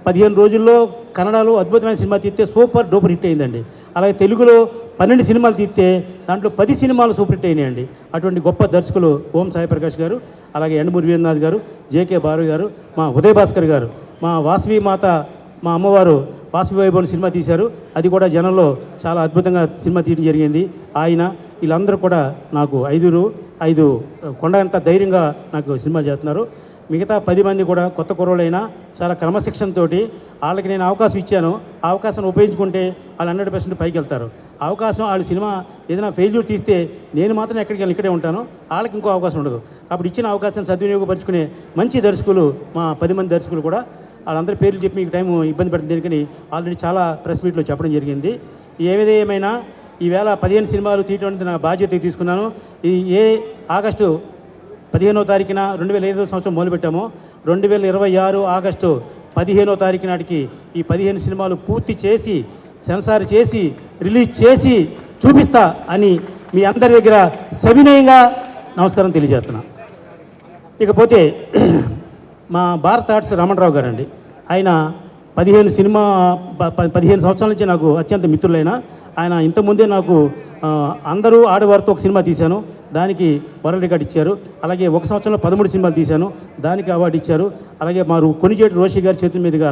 15 రోజుల్లో కన్నడలో అద్భుతమైన సినిమా తీస్తే సూపర్ డూపర్ హిట్ అయిందండి. అలాగే తెలుగులో 12 సినిమాలు తీస్తే దాంట్లో 10 సినిమాలు సూపర్ హిట్ అయినాయండి. అటువంటి గొప్ప దర్శకులు ఓం సాయి ప్రకాష్ గారు, అలాగే ఎండమూరి వీరేంద్రనాథ్ గారు, జేకే భారవి గారు, మా ఉదయ్ భాస్కర్ గారు, మా వాసవి మాత, మా అమ్మవారు వాసవి వైభవం సినిమా తీశారు. అది కూడా జనంలో చాలా అద్భుతంగా సినిమా తీయడం జరిగింది. ఆయన వీళ్ళందరూ కూడా నాకు 5 కొండంత ధైర్యంగా నాకు సినిమాలు చేస్తున్నారు. మిగతా 10 మంది కూడా కొత్త కుర్రోళ్ళైనా చాలా క్రమశిక్షణతోటి వాళ్ళకి నేను అవకాశం ఇచ్చాను. ఆ అవకాశాన్ని ఉపయోగించుకుంటే వాళ్ళు 100% పైకి వెళ్తారు. అవకాశం వాళ్ళు సినిమా ఏదైనా ఫెయిల్యూర్ తీస్తే నేను మాత్రం ఎక్కడికి వెళ్ళి ఇక్కడే ఉంటాను, వాళ్ళకి ఇంకో అవకాశం ఉండదు. కాబట్టి ఇచ్చిన అవకాశాన్ని సద్వినియోగపరుచుకునే మంచి దర్శకులు మా 10 మంది దర్శకులు కూడా. వాళ్ళందరి పేర్లు చెప్పి మీకు టైం ఇబ్బంది పడుతుంది దేనికని ఆల్రెడీ చాలా ప్రెస్ మీట్లో చెప్పడం జరిగింది. ఏమైనా ఈవేళ 15 సినిమాలు తీయడం అనేది నా బాధ్యత తీసుకున్నాను. ఆగస్టు 15వ తారీఖున 2005 సంవత్సరం మొదలుపెట్టాము. 2026 ఆగస్టు 15వ తారీఖు నాటికి ఈ 15 సినిమాలు పూర్తి చేసి సెన్సార్ చేసి రిలీజ్ చేసి చూపిస్తా అని మీ అందరి దగ్గర సవినయంగా నమస్కారం తెలియజేస్తున్నా. ఇకపోతే మా భారత్ ఆర్ట్స్ రమణరావు గారండి, ఆయన 15 సంవత్సరాల నుంచి నాకు అత్యంత మిత్రులైన ఆయన. ఇంతకుముందే నాకు అందరూ ఆడవారితో ఒక సినిమా తీశాను, దానికి వరల్డ్ రికార్డ్ ఇచ్చారు. అలాగే 1 సంవత్సరంలో 13 సినిమాలు తీశాను, దానికి అవార్డు ఇచ్చారు. అలాగే మారు కొనిజేటి రోషి గారి చేతుల మీదుగా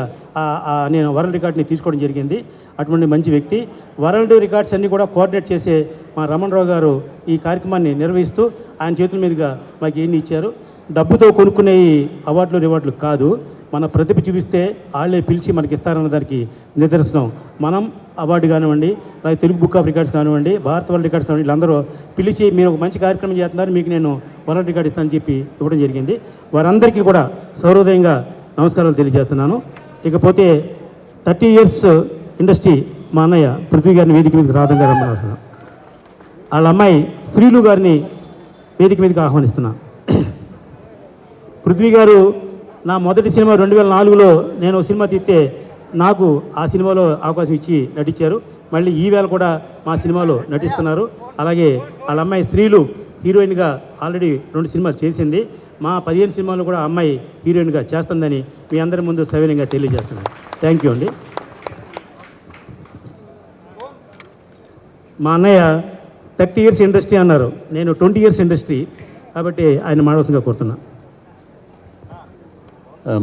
నేను వరల్డ్ రికార్డ్ని తీసుకోవడం జరిగింది. అటువంటి మంచి వ్యక్తి. వరల్డ్ రికార్డ్స్ అన్నీ కూడా కోఆర్డినేట్ చేసే మా రమణరావు గారు ఈ కార్యక్రమాన్ని నిర్వహిస్తూ ఆయన చేతుల మీదుగా మాకు ఎన్ని ఇచ్చారు. డబ్బుతో కొనుక్కునే అవార్డులు రివార్డులు కాదు, మన ప్రతిభ చూపిస్తే వాళ్ళే పిలిచి మనకి ఇస్తారన్న దానికి నిదర్శనం. మనం అవార్డు కానివ్వండి, అలాగే తెలుగు బుక్ ఆఫ్ రికార్డ్స్ కానివ్వండి, భారత వరల్డ్ రికార్డ్స్ కానివ్వండి, వీళ్ళందరూ పిలిచి మీరు ఒక మంచి కార్యక్రమం చేస్తున్నారు, మీకు నేను వరల్డ్ రికార్డ్ ఇస్తానని చెప్పి ఇవ్వడం జరిగింది. వారందరికీ కూడా సౌహృదయంగా నమస్కారాలు తెలియజేస్తున్నాను. ఇకపోతే 30 years ఇండస్ట్రీ మా అన్నయ్య పృథ్వీ గారిని వేదిక మీదకి రాధంగా రమ్మని వాళ్ళ అమ్మాయి శ్రీలు గారిని వేదిక మీదకి ఆహ్వానిస్తున్నా. పృథ్వీ గారు నా మొదటి సినిమా 2004లో నేను సినిమా తీస్తే నాకు ఆ సినిమాలో అవకాశం ఇచ్చి నటించారు. మళ్ళీ ఈవేళ కూడా మా సినిమాలో నటిస్తున్నారు. అలాగే వాళ్ళ అమ్మాయి శ్రీలు హీరోయిన్గా ఆల్రెడీ 2 సినిమాలు చేసింది. మా 15 సినిమాలు కూడా అమ్మాయి హీరోయిన్గా చేస్తుందని మీ అందరి ముందు సవినయంగా తెలియజేస్తున్నాను. థ్యాంక్ యూ అండి. మా అన్నయ్య 30 ఇయర్స్ ఇండస్ట్రీ అన్నారు, నేను 20 ఇయర్స్ ఇండస్ట్రీ కాబట్టి ఆయన మాడవలసిందిగా కోరుతున్నా.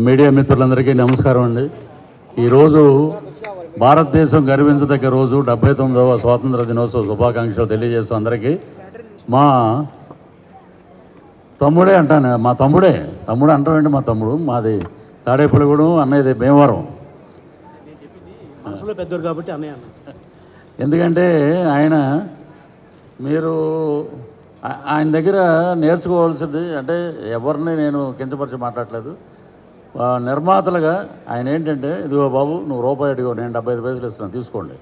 మీడియా మిత్రులందరికీ నమస్కారం అండి. ఈరోజు భారతదేశం గర్వించదగ్గ రోజు 79వ స్వాతంత్ర దినోత్సవ శుభాకాంక్షలు తెలియజేస్తూ అందరికీ. మా తమ్ముడే అంటాను, మా తమ్ముడు అంటామండి. మా తమ్ముడు మాది తాడేపల్లిగూడెం, అన్నయ్యది భీమవరం. మనసులో పెద్దోరు కాబట్టి అన్నయ్య. ఎందుకంటే ఆయన దగ్గర నేర్చుకోవాల్సింది అంటే ఎవరిని నేను కించపరిచి మాట్లాడలేదు. నిర్మాతలుగా ఆయన ఏంటంటే, ఇదిగో బాబు నువ్వు రూపాయి అడిగో, నేను 75 పైసలు ఇస్తున్నాను, తీసుకోండి,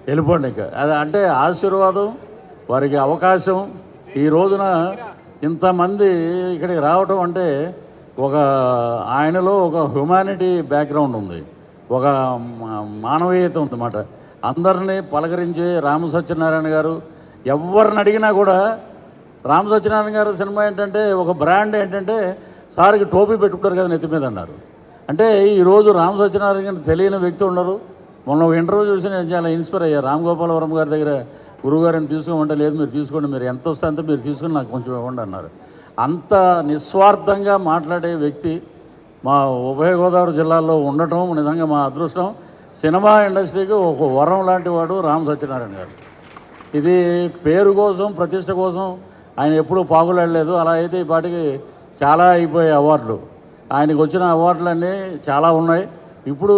వెళ్ళిపోండి. ఇంకా అది అంటే ఆశీర్వాదం, వారికి అవకాశం. ఈ రోజున ఇంతమంది ఇక్కడికి రావటం అంటే ఆయనలో ఒక హ్యుమానిటీ బ్యాక్గ్రౌండ్ ఉంది, ఒక మానవీయత ఉందన్నమాట. అందరినీ పలకరించి రామ సత్యనారాయణ గారు ఎవరిని అడిగినా కూడా, రామ సత్యనారాయణ గారు సినిమా ఏంటంటే ఒక బ్రాండ్ ఏంటంటే సార్కి టోపీ పెట్టుకుంటారు కదా నెత్తి మీద అన్నారు. అంటే ఈరోజు రామ సత్యనారాయణ గారిని తెలియని వ్యక్తి ఉండరు. మొన్న ఒక ఇంటర్వ్యూ చూసి నేను చాలా ఇన్స్పైర్ అయ్యా. రామ్ గోపాలవరం గారి దగ్గర గురువుగారిని తీసుకోమంటే, లేదు మీరు తీసుకోండి, మీరు ఎంత వస్తే అంత మీరు తీసుకుని నాకు కొంచెం ఇవ్వండి అన్నారు. అంత నిస్వార్థంగా మాట్లాడే వ్యక్తి మా ఉభయ గోదావరి జిల్లాలో ఉండటం నిజంగా మా అదృష్టం. సినిమా ఇండస్ట్రీకి ఒక వరం లాంటి వాడు రామ సత్యనారాయణ గారు. ఇది పేరు కోసం, ప్రతిష్ట కోసం ఆయన ఎప్పుడూ పాకులాడలేదు. అలా అయితే ఈ పాటికి చాలా అయిపోయాయి అవార్డులు. ఆయనకు వచ్చిన అవార్డులన్నీ చాలా ఉన్నాయి. ఇప్పుడు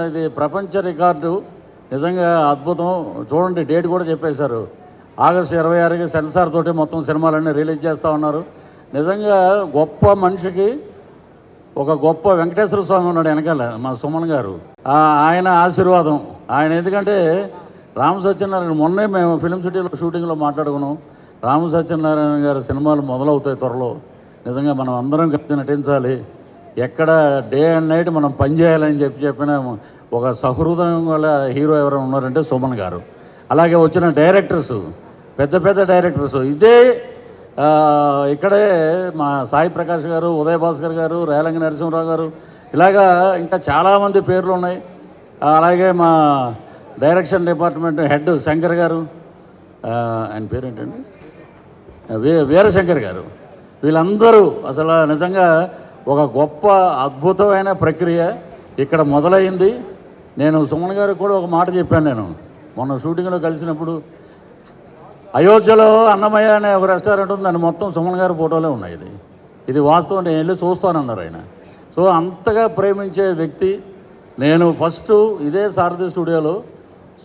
ఇది ప్రపంచ రికార్డు, నిజంగా అద్భుతం. చూడండి, డేట్ కూడా చెప్పేశారు, ఆగస్టు 26కి సెన్సార్ తోటి మొత్తం సినిమాలన్నీ రిలీజ్ చేస్తూ ఉన్నారు. నిజంగా గొప్ప మనిషికి ఒక గొప్ప వెంకటేశ్వర స్వామి ఉన్నాడు వెనకాల, మా సుమన్ గారు. ఆయన ఆశీర్వాదం ఆయన. ఎందుకంటే రామ సత్యనారాయణ మొన్నే మేము ఫిల్మ్ సిటీలో షూటింగ్లో మాట్లాడుకున్నాం. రామ సత్యనారాయణ గారి సినిమాలు మొదలవుతాయి త్వరలో. నిజంగా మనం అందరం కలిసి నటించాలి, ఎక్కడ డే అండ్ నైట్ మనం పనిచేయాలని చెప్పిన ఒక సహృదయం గల హీరో ఎవరైనా ఉన్నారంటే సుమన్ గారు. అలాగే వచ్చిన డైరెక్టర్స్, పెద్ద పెద్ద డైరెక్టర్స్ ఇదే ఇక్కడే మా సాయి ప్రకాష్ గారు, ఉదయ్ భాస్కర్ గారు, రేలంగి నరసింహరావు గారు, ఇలాగా ఇంకా చాలామంది పేర్లు ఉన్నాయి. అలాగే మా డైరెక్షన్ డిపార్ట్మెంట్ హెడ్ శంకర్ గారు, ఆయన పేరేంటండి, వీరశంకర్ గారు, వీళ్ళందరూ అసలు నిజంగా ఒక గొప్ప అద్భుతమైన ప్రక్రియ ఇక్కడ మొదలైంది. నేను సుమన్ గారికి కూడా ఒక మాట చెప్పాను. నేను మొన్న షూటింగ్లో కలిసినప్పుడు, అయోధ్యలో అన్నమయ్య అనే ఒక రెస్టారెంట్ ఉంది, దాన్ని మొత్తం సుమన్ గారి ఫోటోలే ఉన్నాయి. ఇది వాస్తవం, నేను వెళ్ళి చూస్తానన్నారు ఆయన. సో అంతగా ప్రేమించే వ్యక్తి. నేను ఫస్ట్ ఇదే సారథి స్టూడియోలో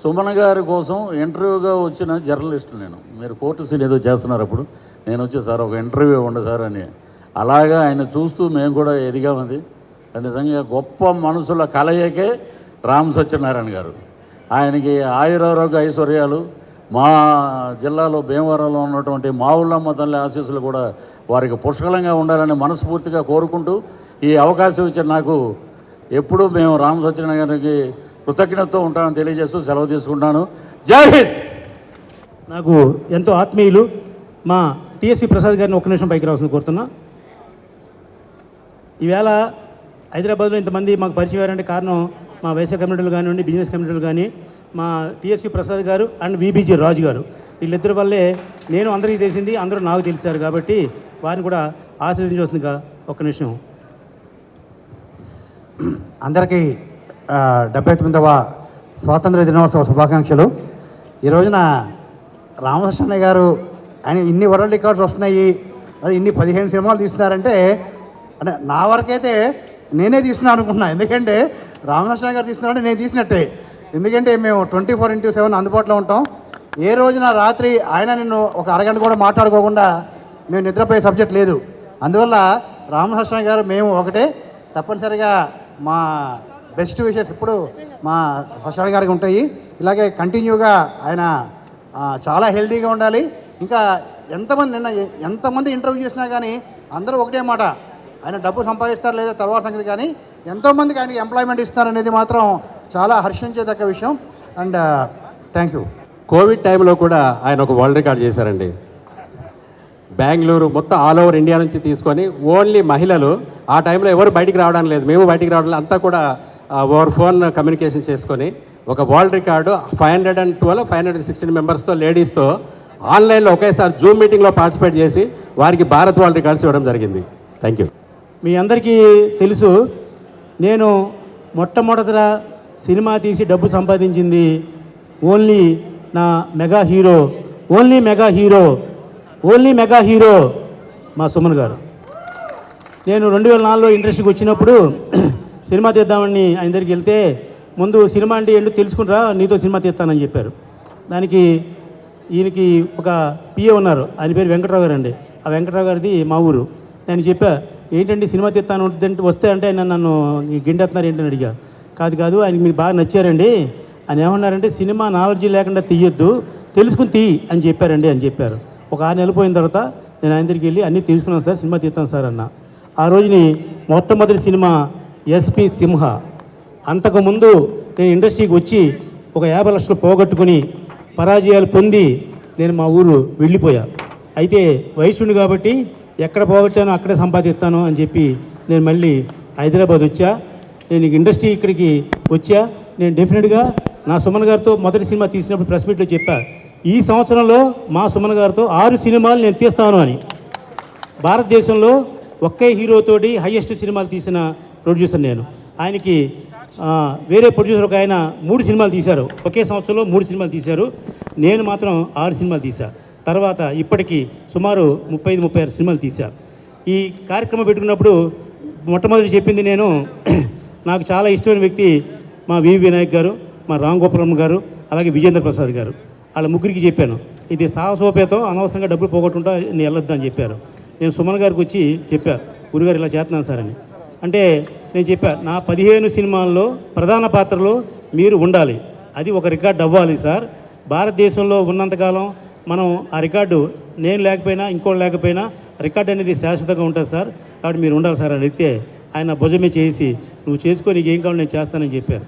సుమన్ గారి కోసం ఇంటర్వ్యూగా వచ్చిన జర్నలిస్ట్ నేను. మీరు కోర్టు సీన్ ఏదో చేస్తున్నారు, అప్పుడు నేను వచ్చి సార్ ఒక ఇంటర్వ్యూ ఇవ్వండి సార్ అని. అలాగా ఆయన చూస్తూ మేము కూడా ఎదిగామది. నిజంగా గొప్ప మనుషుల కలయికే రామ సత్యనారాయణ గారు. ఆయనకి ఆయురారోగ్య ఐశ్వర్యాలు, మా జిల్లాలో భీమవరంలో ఉన్నటువంటి మా ఊళ్ళమ్మ తల్లి ఆశీస్సులు కూడా వారికి పుష్కలంగా ఉండాలని మనస్ఫూర్తిగా కోరుకుంటూ, ఈ అవకాశం ఇచ్చిన నాకు ఎప్పుడూ మేము రామ సత్యనారాయణ గారికి కృతజ్ఞతతో ఉంటానని తెలియజేస్తూ సెలవు తీసుకుంటాను. జై హింద్. నాకు ఎంతో ఆత్మీయులు మా టిఎస్పి ప్రసాద్ గారిని ఒక్క నిమిషం పైకి రావాల్సింది కోరుతున్నా. ఈవేళ హైదరాబాద్లో ఇంతమంది మాకు పరిచయం అయ్యారంటే కారణం మా వైశ్య కమ్యూనిటీలు కానివ్వండి, బిజినెస్ కమ్యూనిటీలు కానీ, మా టిఎస్పి ప్రసాద్ గారు అండ్ విబిజి రాజు గారు, వీళ్ళిద్దరి వల్లే నేను అందరికీ తెలిసింది, అందరూ నాకు తెలిసారు. కాబట్టి వారిని కూడా ఆశీర్వదించవలసిందిగా ఒక్క నిమిషం. అందరికీ 79వ స్వాతంత్ర దినోత్సవ శుభాకాంక్షలు. ఈ రోజున రామకృష్ణ గారు ఆయన ఇన్ని వరల్డ్ రికార్డ్స్ వస్తున్నాయి, అది ఇన్ని 15 సినిమాలు తీస్తున్నారంటే, అంటే నా వరకైతే నేనే తీస్తున్నాను అనుకుంటున్నాను. ఎందుకంటే రామకృష్ణ గారు తీస్తున్నారంటే నేను తీసినట్టే. ఎందుకంటే మేము 24/7 అందుబాటులో ఉంటాం. ఏ రోజున రాత్రి ఆయన నిన్ను ఒక అరగంట కూడా మాట్లాడుకోకుండా మేము నిద్రపోయే సబ్జెక్ట్ లేదు. అందువల్ల రామకృష్ణ గారు మేము ఒకటే. తప్పనిసరిగా మా బెస్ట్ విషెస్ ఇప్పుడు మా ఫస్ట్ గారికి ఉంటాయి. ఇలాగే కంటిన్యూగా ఆయన చాలా హెల్తీగా ఉండాలి. ఇంకా ఎంతమంది ఇంటర్వ్యూ చేసినా కానీ అందరూ ఒకటే మాట, ఆయన డబ్బు సంపాదిస్తారు లేదా తర్వాత సంగతి, కానీ ఎంతోమందికి ఆయనకి ఎంప్లాయ్మెంట్ ఇస్తున్నారనేది మాత్రం చాలా హర్షించేదగ్గ విషయం. And thank you. కోవిడ్ టైంలో కూడా ఆయన ఒక వరల్డ్ రికార్డ్ చేశారండి. బెంగళూరు మొత్తం ఆల్ ఓవర్ ఇండియా నుంచి తీసుకొని ఓన్లీ మహిళలు, ఆ టైంలో ఎవరు బయటికి రావడం లేదు, మేము బయటికి రావడం లేదు, అంతా కూడా ఓవర్ ఫోన్ కమ్యూనికేషన్ చేసుకొని ఒక వరల్డ్ రికార్డు 516 మెంబర్స్తో లేడీస్తో ఆన్లైన్లో ఒకేసారి జూమ్ మీటింగ్లో పార్టిసిపేట్ చేసి వారికి భారత్ వరల్డ్ రికార్డ్స్ ఇవ్వడం జరిగింది. Thank you. మీ అందరికీ తెలుసు, నేను మొట్టమొదట సినిమా తీసి డబ్బు సంపాదించింది ఓన్లీ నా mega hero, only mega hero మా సుమన్ గారు. నేను 2004లో ఇండస్ట్రీకి వచ్చినప్పుడు సినిమా తీద్దామని ఆయన దగ్గరికి వెళ్తే, ముందు సినిమా అంటే ఏంటో తెలుసుకుంటారా, నీతో సినిమా తీస్తానని చెప్పారు. దానికి ఈయనకి ఒక పిఏ ఉన్నారు, ఆయన పేరు వెంకట్రావు గారు అండి. ఆ వెంకట్రావు గారిది మా ఊరు. నేను చెప్పా, ఏంటండి సినిమా తీస్తాను వస్తే అంటే ఆయన నన్ను గిండెత్తున్నారు ఏంటని అడిగా. కాదు ఆయనకి మీరు బాగా నచ్చారండి. ఆయన ఏమన్నారంటే, సినిమా నాలెడ్జీ లేకుండా తీయొద్దు, తెలుసుకుని తీ అని చెప్పారండి అని చెప్పారు. ఒక 6 నెలలు పోయిన తర్వాత నేను ఆయన దగ్గరికి వెళ్ళి అన్నీ తెలుసుకున్నాను సార్, సినిమా తీస్తాను సార్ అన్న. ఆ రోజుని మొట్టమొదటి సినిమా ఎస్పి సింహ. అంతకుముందు నేను ఇండస్ట్రీకి వచ్చి ఒక 50 లక్షలు పోగొట్టుకుని పరాజయాలు పొంది నేను మా ఊరు వెళ్ళిపోయా. అయితే వయసుండి కాబట్టి ఎక్కడ పోగొట్టానో అక్కడే సంపాదిస్తాను అని చెప్పి నేను మళ్ళీ హైదరాబాద్ వచ్చా. నేను ఇండస్ట్రీ ఇక్కడికి వచ్చా. నేను డెఫినెట్గా నా సుమన్ గారితో మొదటి సినిమా తీసినప్పుడు ప్రెస్ మీట్లో చెప్పా, ఈ సంవత్సరంలో మా సుమన్ గారితో 6 సినిమాలు నేను తీస్తాను అని. భారతదేశంలో ఒకే హీరోతోటి హయ్యెస్ట్ సినిమాలు తీసిన ప్రొడ్యూసర్ నేను. ఆయనకి వేరే ప్రొడ్యూసర్ ఒక ఆయన 3 సినిమాలు తీశారు, ఒకే సంవత్సరంలో 3 సినిమాలు తీశారు. నేను మాత్రం 6 సినిమాలు తీశా. తర్వాత ఇప్పటికీ సుమారు 35-36 సినిమాలు తీశా. ఈ కార్యక్రమం పెట్టుకున్నప్పుడు మొట్టమొదటి చెప్పింది నేను, నాకు చాలా ఇష్టమైన వ్యక్తి మా వివి వినాయక్ గారు, మా రామ్ గోపాలం గారు, అలాగే విజేంద్ర ప్రసాద్ గారు. వాళ్ళ ముగ్గురికి చెప్పాను, ఇది సాహసోపేతం, అనవసరంగా డబ్బులు పోగొట్టుంటా నేను వెళ్ళొద్దు అని చెప్పారు. నేను సుమన్ గారికి వచ్చి చెప్పా, గురుగారు ఇలా చేస్తున్నాను సార్ అని. అంటే నేను చెప్పా, నా 15 సినిమాల్లో ప్రధాన పాత్రలో మీరు ఉండాలి, అది ఒక రికార్డు అవ్వాలి సార్. భారతదేశంలో ఉన్నంతకాలం మనం ఆ రికార్డు, నేను లేకపోయినా ఇంకోటి లేకపోయినా రికార్డు అనేది శాశ్వతంగా ఉంటుంది సార్, కాబట్టి మీరు ఉండాలి సార్ అని అడిగితే ఆయన భుజమే చేసి, నువ్వు చేసుకో, నీకు ఏం కావాలి నేను చేస్తానని చెప్పారు.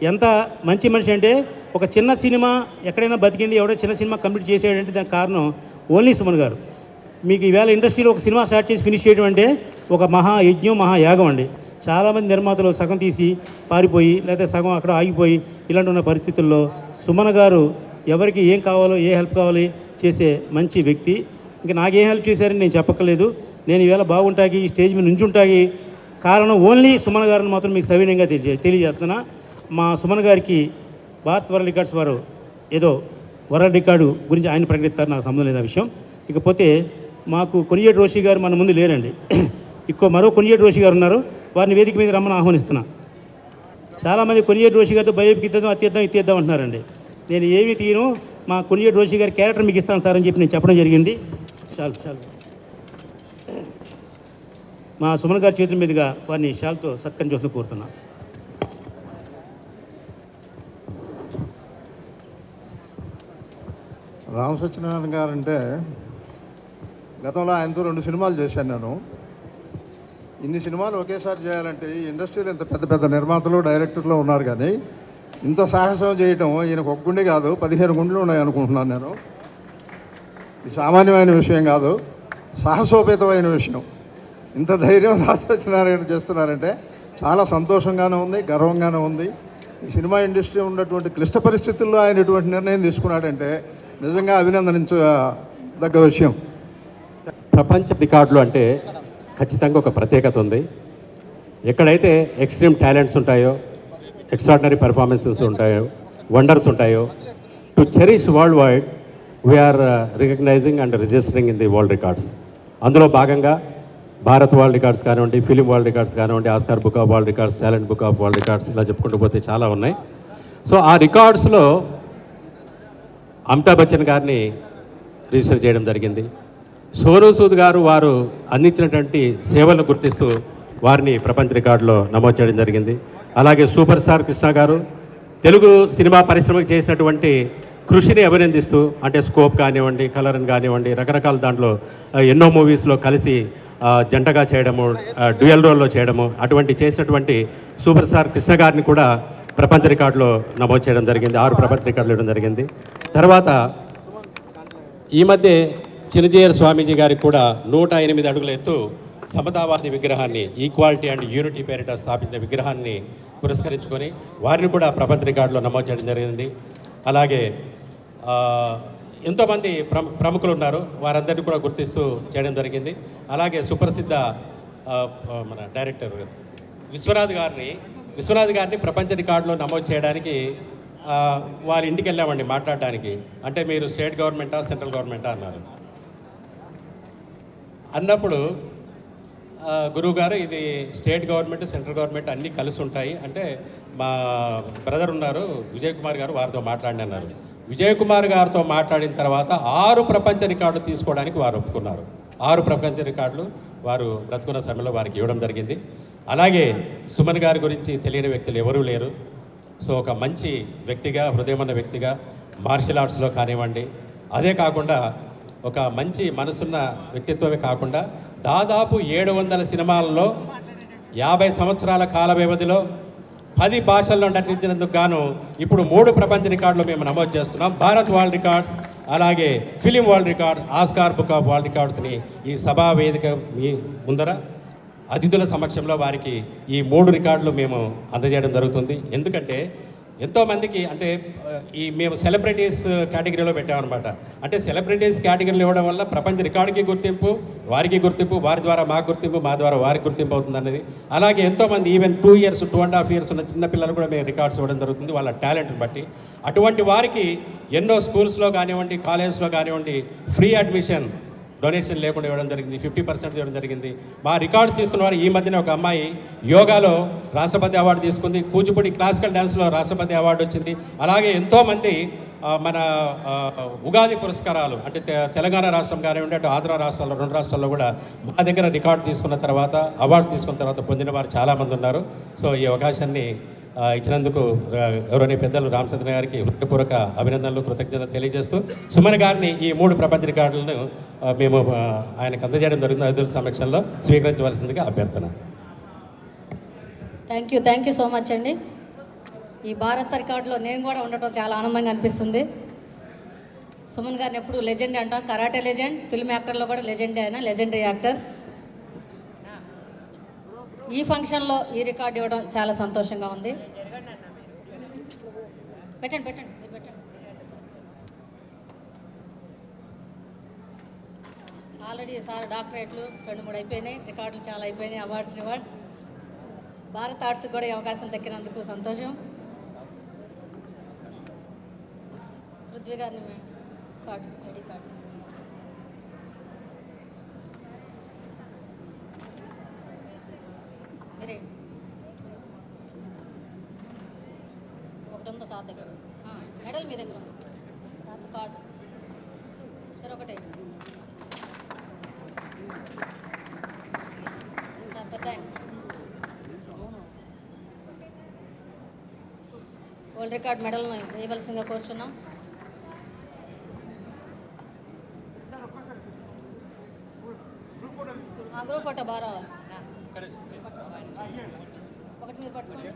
ఎంత మంచి మనిషి అంటే, ఒక చిన్న సినిమా ఎక్కడైనా బతికింది, ఎవడో చిన్న సినిమా కంప్లీట్ చేసేయంటే దానికి కారణం ఓన్లీ సుమన్ గారు. మీకు ఈవేళ ఇండస్ట్రీలో ఒక సినిమా స్టార్ట్ చేసి ఫినిష్ చేయడం అంటే ఒక మహాయజ్ఞం, మహాయాగం అండి. చాలామంది నిర్మాతలు సగం తీసి పారిపోయి, లేకపోతే సగం అక్కడ ఆగిపోయి ఇలాంటి ఉన్న పరిస్థితుల్లో సుమన్ గారు ఎవరికి ఏం కావాలో, ఏ హెల్ప్ కావాలి చేసే మంచి వ్యక్తి. ఇంకా నాకేం హెల్ప్ చేశారని నేను చెప్పక్కర్లేదు. నేను ఈవేళ బాగుంటాకి, ఈ స్టేజ్ మీద నుంచుంటాకి కారణం ఓన్లీ సుమన్ గారిని మాత్రం మీకు సవినయంగా తెలియజేస్తున్నా. మా సుమన్ గారికి భారత్ వరల్డ్ రికార్డ్స్ వారు ఏదో వరల్డ్ రికార్డు గురించి ఆయన ప్రకటిస్తారు, నాకు సంబంధం లేదు ఆ విషయం. ఇకపోతే మాకు కొనియేటి రోషి గారు మన ముందు లేరండి. మరో కొనియేటి రోషి గారు ఉన్నారు, వారిని వేదిక మీద రమ్మని ఆహ్వానిస్తున్నా. చాలామంది కొనియేటి రోషి గారితో బయోపిక్ ఇద్దాం, ఇద్దాం అంటున్నారండి. నేను ఏమీ తీయను, మా కొనియేటి రోషి గారి క్యారెక్టర్ మీకు ఇస్తాను సార్ అని చెప్పి నేను చెప్పడం జరిగింది. చాలు మా సుమన్ గారి చేతుల మీదుగా వారిని షాల్తో సత్కరించి వస్తూ కోరుతున్నా. రామ సత్యనారాయణ గారు అంటే గతంలో ఆయనతో 2 సినిమాలు చేశాను నేను. ఇన్ని సినిమాలు ఒకేసారి చేయాలంటే ఈ ఇండస్ట్రీలో ఇంత పెద్ద పెద్ద నిర్మాతలు, డైరెక్టర్లు ఉన్నారు, కానీ ఇంత సాహసం చేయటం ఈయనకు ఒక గుండె కాదు, 15 గుండెలు ఉన్నాయి అనుకుంటున్నాను నేను. ఇది సామాన్యమైన విషయం కాదు, సాహసోపేతమైన విషయం. ఇంత ధైర్యం రామ సత్యనారాయణ చేస్తున్నారంటే చాలా సంతోషంగానే ఉంది, గర్వంగానే ఉంది. ఈ సినిమా ఇండస్ట్రీ ఉన్నటువంటి క్లిష్ట పరిస్థితుల్లో ఆయన ఇటువంటి నిర్ణయం తీసుకున్నాడంటే నిజంగా అభినందనించదగ్గ విషయం. ప్రపంచ రికార్డులు అంటే ఖచ్చితంగా ఒక ప్రత్యేకత ఉంది. ఎక్కడైతే ఎక్స్ట్రీమ్ టాలెంట్స్ ఉంటాయో, ఎక్స్ట్రాడినరీ పెర్ఫార్మెన్సెస్ ఉంటాయో, వండర్స్ ఉంటాయో, to cherish worldwide we're recognising and registering in the world records. అందులో భాగంగా భారత్ వరల్డ్ రికార్డ్స్ కానివ్వండి, ఫిలిం వరల్డ్ రికార్డ్స్ కానివ్వండి, Oscar book of world records, talent book of world records, ఇలా చెప్పుకుంటూ పోతే చాలా ఉన్నాయి. సో ఆ రికార్డ్స్లో అమితాబ్ బచ్చన్ గారిని రిజిస్టర్ చేయడం జరిగింది. సోనూ సూద్ గారు వారు అందించినటువంటి సేవలను గుర్తిస్తూ వారిని ప్రపంచ రికార్డులో నమోదు చేయడం జరిగింది. అలాగే సూపర్ స్టార్ కృష్ణ గారు తెలుగు సినిమా పరిశ్రమకు చేసినటువంటి కృషిని అభినందిస్తూ, అంటే స్కోప్ కానివ్వండి, కలర్ కానివ్వండి, రకరకాల దాంట్లో ఎన్నో మూవీస్లో కలిసి జంటగా చేయడము, డ్యూయల్ రోల్లో చేయడము, అటువంటి చేసినటువంటి సూపర్ స్టార్ కృష్ణ గారిని కూడా ప్రపంచ రికార్డులో నమోదు చేయడం జరిగింది, 6 ప్రపంచ రికార్డులు ఇవ్వడం జరిగింది. తర్వాత ఈ మధ్య చిన్నజీయర్ స్వామీజీ గారికి కూడా 108 అడుగుల ఎత్తు సమతావాది విగ్రహాన్ని, ఈక్వాలిటీ అండ్ యూనిటీ పేరిట స్థాపించిన విగ్రహాన్ని పురస్కరించుకొని వారిని కూడా ప్రపంచ రికార్డులో నమోదు చేయడం జరిగింది. అలాగే ఎంతోమంది ప్రముఖులు ఉన్నారు, వారందరినీ కూడా గుర్తిస్తూ చేయడం జరిగింది. అలాగే సుప్రసిద్ధ మన డైరెక్టర్ విశ్వనాథ్ గారిని ప్రపంచ రికార్డులో నమోదు చేయడానికి వారి ఇంటికి వెళ్ళామండి మాట్లాడడానికి. అంటే మీరు స్టేట్ గవర్నమెంటా సెంట్రల్ గవర్నమెంటా అన్నారు. అన్నప్పుడు గురువు గారు ఇది స్టేట్ గవర్నమెంట్ సెంట్రల్ గవర్నమెంట్ అన్నీ కలిసి ఉంటాయి అంటే, మా బ్రదర్ ఉన్నారు విజయ్ కుమార్ గారు, వారితో మాట్లాడినారు. విజయ్ కుమార్ గారితో మాట్లాడిన తర్వాత 6 ప్రపంచ రికార్డులు తీసుకోవడానికి వారు ఒప్పుకున్నారు. 6 ప్రపంచ రికార్డులు వారు బ్రతుకున్న సమయంలో వారికి ఇవ్వడం జరిగింది. అలాగే సుమన్ గారి గురించి తెలియని వ్యక్తులు ఎవరూ లేరు. సో ఒక మంచి వ్యక్తిగా, హృదయమన్న వ్యక్తిగా, మార్షల్ ఆర్ట్స్లో కానివ్వండి, అదే కాకుండా ఒక మంచి మనసున్న వ్యక్తిత్వమే కాకుండా దాదాపు 700 సినిమాల్లో 50 సంవత్సరాల కాల వ్యవధిలో 10 భాషల్లో నటించినందుకు గాను ఇప్పుడు 3 ప్రపంచ రికార్డులు మేము నమోదు చేస్తున్నాం. భారత్ వరల్డ్ రికార్డ్స్, అలాగే film world record, Oscar book of world రికార్డ్స్ని ఈ సభా వేదిక మీ ముందర అతిథుల సమక్షంలో వారికి ఈ 3 రికార్డులు మేము అందజేయడం జరుగుతుంది. ఎందుకంటే ఎంతోమందికి అంటే మేము సెలబ్రిటీస్ కేటగిరీలో పెట్టామన్నమాట. అంటే సెలబ్రిటీస్ కేటగిరీలో ఇవ్వడం వల్ల ప్రపంచ రికార్డుకి గుర్తింపు, వారికి గుర్తింపు, వారి ద్వారా మాకు గుర్తింపు, మా ద్వారా వారికి గుర్తింపు అవుతుంది అన్నది. అలాగే ఎంతోమంది ఈవెన్ 2 years 2.5 years ఉన్న చిన్నపిల్లలు కూడా మేము రికార్డ్స్ ఇవ్వడం జరుగుతుంది వాళ్ళ టాలెంట్ని బట్టి. అటువంటి వారికి ఎన్నో స్కూల్స్లో కానివ్వండి, కాలేజ్లో కానివ్వండి ఫ్రీ అడ్మిషన్ డొనేషన్ లేకుండా ఇవ్వడం జరిగింది, 50% ఇవ్వడం జరిగింది. మా రికార్డు తీసుకున్న వారు ఈ మధ్యన ఒక అమ్మాయి యోగాలో రాష్ట్రపతి అవార్డు తీసుకుంది, కూచిపూడి క్లాసికల్ డ్యాన్స్లో రాష్ట్రపతి అవార్డు వచ్చింది. అలాగే ఎంతోమంది మన ఉగాది పురస్కారాలు అంటే తెలంగాణ రాష్ట్రం కానివ్వండి, అటు ఆంధ్ర రాష్ట్రాల్లో 2 రాష్ట్రాల్లో కూడా మా దగ్గర రికార్డు తీసుకున్న తర్వాత, అవార్డు తీసుకున్న తర్వాత పొందిన వారు చాలామంది ఉన్నారు. సో ఈ అవకాశాన్ని ఇచ్చినందుకు ఎవరైనా పెద్దలు రామచంద్ర గారికి హృదయపూర్వక అభినందనలు, కృతజ్ఞతలు తెలియజేస్తూ సుమన్ గారిని ఈ 3 ప్రపంచ రికార్డులను మేము ఆయనకు అందజేయడం జరుగుతుంది. అతిథుల సమక్షంలో స్వీకరించవలసిందిగా అభ్యర్థన. థ్యాంక్ యూ సో మచ్ అండి. ఈ భారత రికార్డులో నేను కూడా ఉండటం చాలా ఆనందంగా అనిపిస్తుంది. సుమన్ గారిని ఎప్పుడు లెజెండ్ అంటాం, కరాటే లెజెండ్, ఫిల్మ్ యాక్టర్లో కూడా లెజెండే, ఆయన లెజెండరీ యాక్టర్. ఈ ఫంక్షన్లో ఈ రికార్డు ఇవ్వడం చాలా సంతోషంగా ఉంది. పెట్టండి. ఆల్రెడీ సార్ డాక్టరేట్లు 2-3 అయిపోయినాయి, రికార్డులు చాలా అయిపోయినాయి, అవార్డ్స్ రివార్డ్స్. భారత్ ఆర్ట్స్కి కూడా ఈ అవకాశం దక్కినందుకు సంతోషం. పృథ్వీ గారిని కార్డు, ఐడి కార్డు. ఒకటి ఉందో సార్ దగ్గర, మెడల్ మీ దగ్గర ఉంది సార్, కార్డు సరే ఒకటే సార్. పెద్ద వరల్డ్ రికార్డ్ మెడల్ను వేయవలసిందిగా కోరుచున్నాం. గ్రూప్ ఫోటో బాగా రావాలి. ఒకటి మీరు పట్టుకోండి.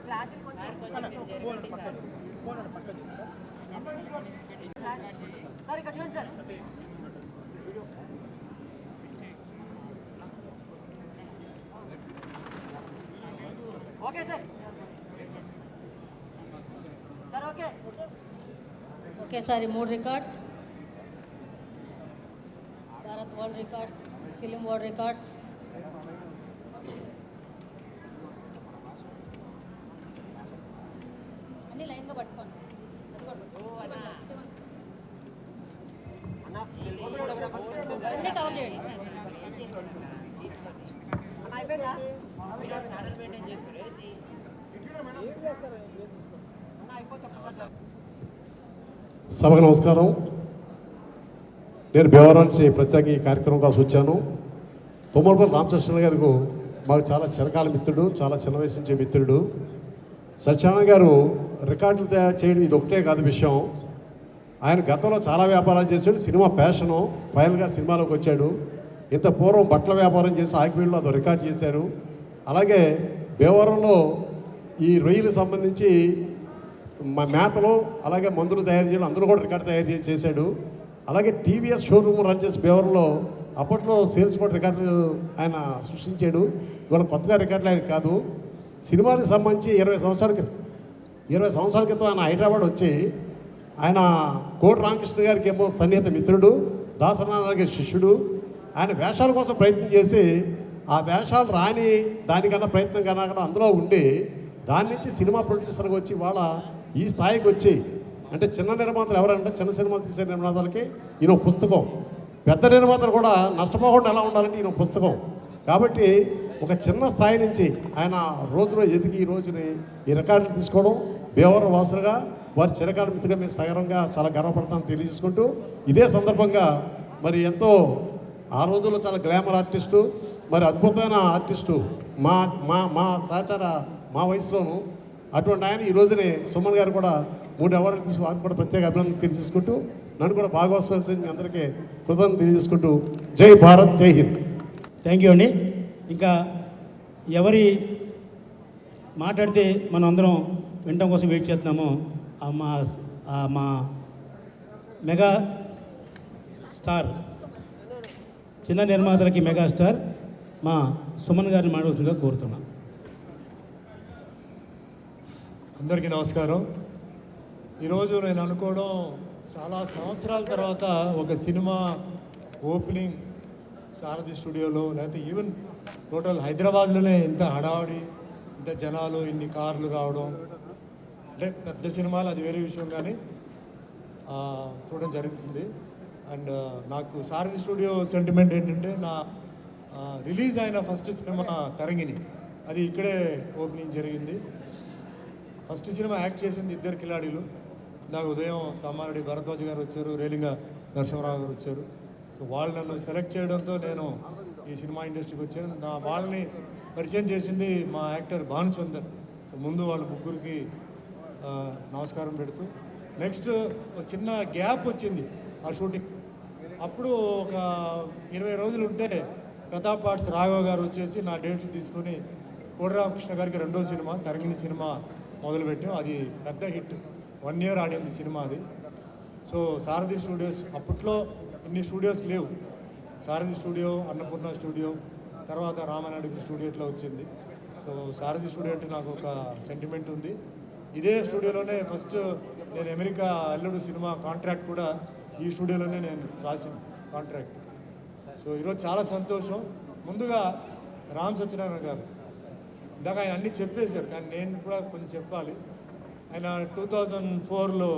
ఫ్లాష్ సార్ ఇక్కడ చూడండి సార్. ఓకే సార్, ఒకేసారి 3 records, Bharat world records, film world records. అన్ని లైన్గా పట్టుకోండి. అన్నీ కవర్ చేయండి. సభకు నమస్కారం. నేను భీమవరం నుంచి ప్రత్యేక ఈ కార్యక్రమం కోసం వచ్చాను. తుమ్మలపల్లి రామకృష్ణ గారికి మాకు చాలా చిరకాల మిత్రుడు, చాలా చిన్న వయసు నుంచి మిత్రుడు. సత్యనారాయణ గారు రికార్డులు చేయడం ఇది ఒకటే కాదు విషయం. ఆయన గతంలో చాలా వ్యాపారాలు చేశాడు. సినిమా ప్యాషను, ఫైనల్గా సినిమాలోకి వచ్చాడు. ఇంత పూర్వం బట్టల వ్యాపారం చేసి ఆకివీడులో అది రికార్డ్ చేశారు. అలాగే భీమవరంలో ఈ రొయ్యలకు సంబంధించి మేతలు అలాగే మందులు తయారు చేయడం అందులో కూడా రికార్డు తయారు చేశాడు. అలాగే టీవీఎస్ షోరూమ్ రన్ చేసి భీమవరంలో అప్పట్లో సేల్స్ కూడా రికార్డు ఆయన సృష్టించాడు. ఇవాళ కొత్తగా రికార్డులు ఆయన కాదు. సినిమాలకు సంబంధించి 20 సంవత్సరాల క్రితం ఆయన హైదరాబాద్ వచ్చి ఆయన కోటి రామకృష్ణ గారికి ఏమో సన్నిహిత మిత్రుడు, దాసనారాయణ గారి శిష్యుడు. ఆయన వేషాల కోసం ప్రయత్నం చేసి ఆ వేషాలు రాని దానికన్నా ప్రయత్నం కన్నా కూడా అందులో ఉండి దాని నుంచి సినిమా ప్రొడ్యూసర్గా వచ్చి వాళ్ళ ఈ స్థాయికి వచ్చి, అంటే చిన్న నిర్మాతలు ఎవరంటే చిన్న సినిమాలు తీసే నిర్మాతలకి ఈయన పుస్తకం, పెద్ద నిర్మాతలు కూడా నష్టపోకుండా ఎలా ఉండాలంటే ఈయన పుస్తకం. కాబట్టి ఒక చిన్న స్థాయి నుంచి ఆయన రోజులో ఎదిగి ఈ రోజుని ఈ రికార్డులు తీసుకోవడం, భీమవరం వాసులుగా వారి చిరకాల మిత్రుగా మేము సగరంగా చాలా గర్వపడతామని తెలియజేసుకుంటూ, ఇదే సందర్భంగా మరి ఎంతో ఆ రోజుల్లో చాలా గ్లామర్ ఆర్టిస్టు, మరి అద్భుతమైన ఆర్టిస్టు మా మా మా సహచార మా వయసులోను అటువంటి ఆయన ఈ రోజునే సుమన్ గారు కూడా 3 అవార్డులు తీసుకు వారికి కూడా ప్రత్యేక అభినందన తెలియజేసుకుంటూ, నన్ను కూడా భాగవత్సవం అందరికీ కృతజ్ఞతలు తెలియజేసుకుంటూ జై భారత్, జై హింద్. థ్యాంక్ యూ అండి. ఇంకా ఎవరి మాట్లాడితే మనం అందరం వినడం కోసం వెయిట్ చేస్తున్నామో మా మెగా స్టార్, చిన్న నిర్మాతలకి మెగా స్టార్ మా సుమన్ గారిని మాట్లాడుతుందిగా కోరుతున్నాం. అందరికీ నమస్కారం. ఈరోజు నేను అనుకోవడం, చాలా సంవత్సరాల తర్వాత ఒక సినిమా ఓపెనింగ్ సారథి స్టూడియోలో, లేకపోతే ఈవెన్ టోటల్ హైదరాబాద్లోనే ఇంత హడావుడి, ఇంత జనాలు, ఇన్ని కార్లు రావడం, అంటే పెద్ద సినిమాలు అది వేరే విషయం, కానీ చూడడం జరుగుతుంది. అండ్ నాకు సారథి స్టూడియో సెంటిమెంట్ ఏంటంటే, నా రిలీజ్ అయిన ఫస్ట్ సినిమా తరంగిణి, అది ఇక్కడే ఓపెనింగ్ జరిగింది. ఫస్ట్ సినిమా యాక్ట్ చేసింది 2 కిలాడీలు. నాకు ఉదయం తమ్మారెడ్డి భరద్వాజ్ గారు వచ్చారు, రేలింగ నరసింహరావు గారు వచ్చారు. సో వాళ్ళు నన్ను సెలెక్ట్ చేయడంతో నేను ఈ సినిమా ఇండస్ట్రీకి వచ్చాను. వాళ్ళని పరిచయం చేసింది మా యాక్టర్ భానుచందర్. సో ముందు వాళ్ళ ముగ్గురికి నమస్కారం పెడుతూ, నెక్స్ట్ చిన్న గ్యాప్ వచ్చింది ఆ షూటింగ్. అప్పుడు ఒక 20 రోజులు ఉంటే ప్రతాప్ ఆర్ట్స్ రాఘవ్ గారు వచ్చేసి నా డేట్లు తీసుకొని కోడిరామకృష్ణ గారికి 2వ సినిమా తరంగిణి సినిమా మొదలుపెట్టాం. అది పెద్ద హిట్, 1 year ఆడింది సినిమా అది. సో సారథి స్టూడియోస్, అప్పట్లో ఇన్ని స్టూడియోస్ లేవు. సారథి స్టూడియో, అన్నపూర్ణ స్టూడియో, తర్వాత రామనాయుడు స్టూడియో ఇట్లా వచ్చింది. సో సారథి స్టూడియో అంటే నాకు ఒక సెంటిమెంట్ ఉంది. ఇదే స్టూడియోలోనే ఫస్ట్ నేను అమెరికా అల్లుడు సినిమా కాంట్రాక్ట్ కూడా ఈ స్టూడియోలోనే నేను రాసిన కాంట్రాక్ట్. సో ఈరోజు చాలా సంతోషం. ముందుగా రామ్ సత్యనారాయణ గారు, ఇందాక ఆయన అన్నీ చెప్పేశారు, కానీ నేను కూడా కొంచెం చెప్పాలి. ఆయన 2004లో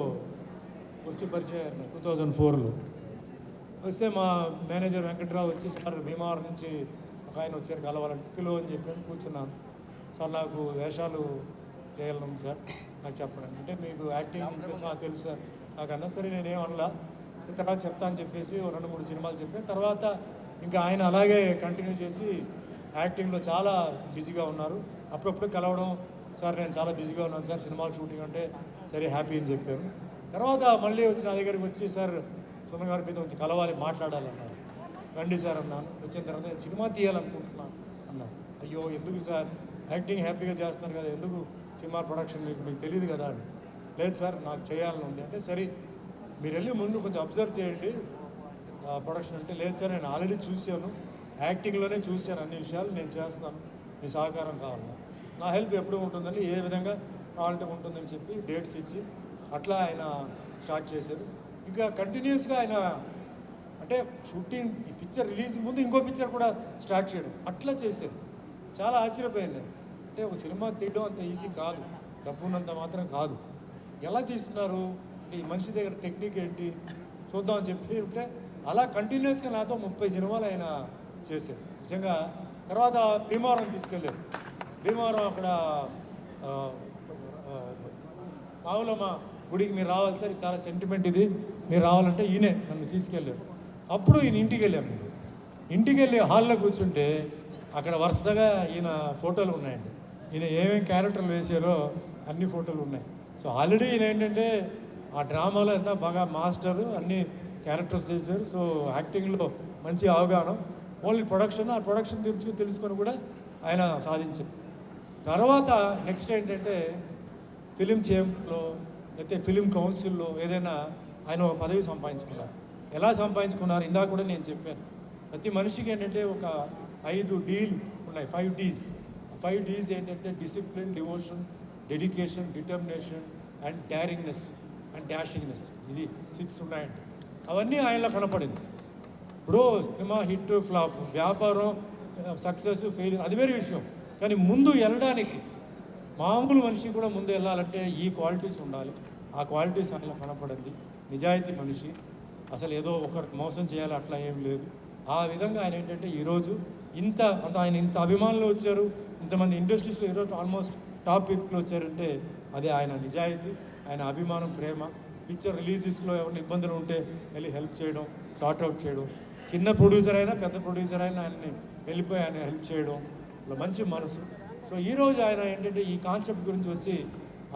వచ్చి పరిచయం. 2004లో వస్తే మా మేనేజర్ వెంకట్రావు వచ్చి, సార్ భీమవరం నుంచి ఒక ఆయన వచ్చారు కలవాలంటే పిలువ అని చెప్పాను. కూర్చున్నాను. సార్ నాకు వేషాలు చేయాలను సార్, నాకు చెప్పండి అంటే, మీకు యాక్టింగ్ తెలుసు సార్ నాకన్నా. సరే నేనేం అనలా, తర్వాత చెప్తా అని చెప్పేసి 2-3 సినిమాలు చెప్పాను. తర్వాత ఇంకా ఆయన అలాగే కంటిన్యూ చేసి యాక్టింగ్లో చాలా బిజీగా ఉన్నారు. అప్పుడప్పుడు కలవడం, సార్ నేను చాలా బిజీగా ఉన్నాను సార్ సినిమాలు షూటింగ్ అంటే, సరే హ్యాపీ అని చెప్పాను. తర్వాత మళ్ళీ వచ్చి నా దగ్గరికి వచ్చి, సార్ సుమన్ గారి మీద వచ్చి కలవాలి, మాట్లాడాలన్నారు. రండి సార్ అన్నాను. వచ్చిన తర్వాత నేను సినిమా తీయాలనుకుంటున్నాను అన్నాను. అయ్యో ఎందుకు సార్, యాక్టింగ్ హ్యాపీగా చేస్తున్నారు కదా, ఎందుకు సినిమా ప్రొడక్షన్ మీకు తెలియదు కదా అని. లేదు సార్ నాకు చేయాలని ఉంది అంటే, సరే మీరు వెళ్ళి ముందు కొంచెం అబ్జర్వ్ చేయండి ప్రొడక్షన్ అంటే. లేదు సార్ నేను ఆల్రెడీ చూశాను, యాక్టింగ్లోనే చూశాను అన్ని విషయాలు, నేను చేస్తాను, మీ సహకారం కావాలన్నా, నా హెల్ప్ ఎప్పుడు ఉంటుందని, ఏ విధంగా కావాలంటే ఉంటుందని చెప్పి డేట్స్ ఇచ్చి అట్లా ఆయన స్టార్ట్ చేశారు. ఇంకా కంటిన్యూస్గా ఆయన అంటే షూటింగ్, ఈ పిక్చర్ రిలీజ్ ముందు ఇంకో పిక్చర్ కూడా స్టార్ట్ చేయడం, అట్లా చేశారు. చాలా ఆశ్చర్యపోయింది. అంటే ఒక సినిమా తీయడం అంత ఈజీ కాదు, డబ్బు ఉన్నంత మాత్రం కాదు. ఎలా తీస్తున్నారు అంటే, ఈ మనిషి దగ్గర టెక్నిక్ ఏంటి చూద్దామని చెప్పి ఉంటే అలా కంటిన్యూస్గా నాతో 30 సినిమాలు ఆయన చేశారు నిజంగా. తర్వాత భీమవరం తీసుకెళ్ళారు. భీమవరం అక్కడ పావులమ్మ గుడికి మీరు రావాలి సార్, చాలా సెంటిమెంట్ ఇది, మీరు రావాలంటే ఈయనే నన్ను తీసుకెళ్ళారు. అప్పుడు ఈయన ఇంటికి వెళ్ళాము. ఇంటికి వెళ్ళి హాల్లో కూర్చుంటే అక్కడ వరుసగా ఈయన ఫోటోలు ఉన్నాయండి. ఈయన ఏమేమి క్యారెక్టర్లు వేసారో అన్ని ఫోటోలు ఉన్నాయి. సో ఆల్రెడీ ఈయన ఏంటంటే ఆ డ్రామాలో ఎంత బాగా మాస్టర్ అన్ని క్యారెక్టర్స్ చేశారు. సో యాక్టింగ్లో మంచి అవగాహన. ఓన్లీ ప్రొడక్షన్, ఆ ప్రొడక్షన్ తెలుసుకొని కూడా ఆయన సాధించారు. తర్వాత నెక్స్ట్ ఏంటంటే ఫిలిం చేంబర్లో లేకపోతే ఫిలిం కౌన్సిల్లో ఏదైనా ఆయన ఒక పదవి సంపాదించుకున్నారు. ఎలా సంపాదించుకున్నారు ఇందాక కూడా నేను చెప్పాను. ప్రతి మనిషికి ఏంటంటే ఒక 5 డీలు ఉన్నాయి, 5 Ds. 5 Ds ఏంటంటే discipline, devotion, dedication, determination and daringness and dashingness. ఇది 6 ఉన్నాయండి. అవన్నీ ఆయనలో కనపడింది. ఇప్పుడు సినిమా హిట్, ఫ్లాప్, వ్యాపారం, సక్సెస్, ఫెయిల్యూర్ అది వేరే విషయం. కానీ ముందు వెళ్ళడానికి మామూలు మనిషి కూడా ముందు వెళ్ళాలంటే ఈ క్వాలిటీస్ ఉండాలి. ఆ క్వాలిటీస్ ఆయనలో కనపడింది. నిజాయితీ మనిషి, అసలు ఏదో ఒకరు మోసం చేయాలి అట్లా ఏం లేదు. ఆ విధంగా ఆయన ఏంటంటే ఈరోజు ఆయన ఇంత అభిమానులు వచ్చారు, ఇంతమంది ఇండస్ట్రీస్లో ఈరోజు ఆల్మోస్ట్ టాప్ పీపుల్ వచ్చారంటే అది ఆయన నిజాయితీ, ఆయన అభిమానం, ప్రేమ. పిక్చర్ రిలీజెస్లో ఎవరిని ఇబ్బందులు ఉంటే వెళ్ళి హెల్ప్ చేయడం, సార్ట్అవుట్ చేయడం. చిన్న ప్రొడ్యూసర్ అయినా పెద్ద ప్రొడ్యూసర్ అయినా ఆయన్ని వెళ్ళిపోయి ఆయన హెల్ప్ చేయడం, ఇలా మంచి మనసు. సో ఈరోజు ఆయన ఏంటంటే ఈ కాన్సెప్ట్ గురించి వచ్చి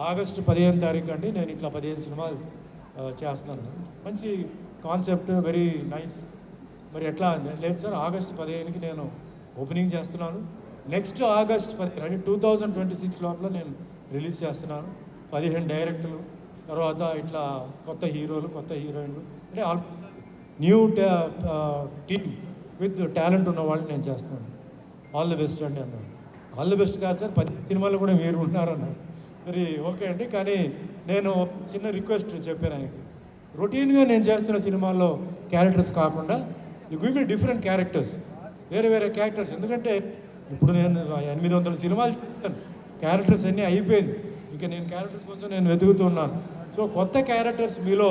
ఆగస్టు 15 తారీఖు అండి నేను ఇట్లా 15 సినిమాలు చేస్తున్నాను. మంచి కాన్సెప్ట్, వెరీ నైస్. మరి ఎట్లా లేదు సార్, ఆగస్టు 15కి నేను ఓపెనింగ్ చేస్తున్నాను. నెక్స్ట్ ఆగస్ట్ 15 అంటే 2026 లోపల నేను రిలీజ్ చేస్తున్నాను. 15 డైరెక్టర్లు, తర్వాత ఇట్లా కొత్త హీరోలు, కొత్త హీరోయిన్లు, అంటే న్యూ టీమ్ విత్ టాలెంట్ ఉన్న వాళ్ళు నేను చేస్తున్నాను. ఆల్ ది బెస్ట్ అండి అన్నాను. ఆల్ ది బెస్ట్ కాదు సార్, 10 సినిమాలు కూడా మీరు ఉన్నారన్నారు. మరి ఓకే అండి. కానీ నేను చిన్న రిక్వెస్ట్ చెప్పాను ఆయనకి. రొటీన్గా నేను చేస్తున్న సినిమాల్లో క్యారెక్టర్స్ కాకుండా you give me different characters, వేరే వేరే క్యారెక్టర్స్. ఎందుకంటే ఇప్పుడు నేను 800 సినిమాలు చేస్తాను, క్యారెక్టర్స్ అన్నీ అయిపోయింది. ఇంకా నేను క్యారెక్టర్స్ కోసం నేను వెతుకుతున్నాను. సో కొత్త క్యారెక్టర్స్ మీలో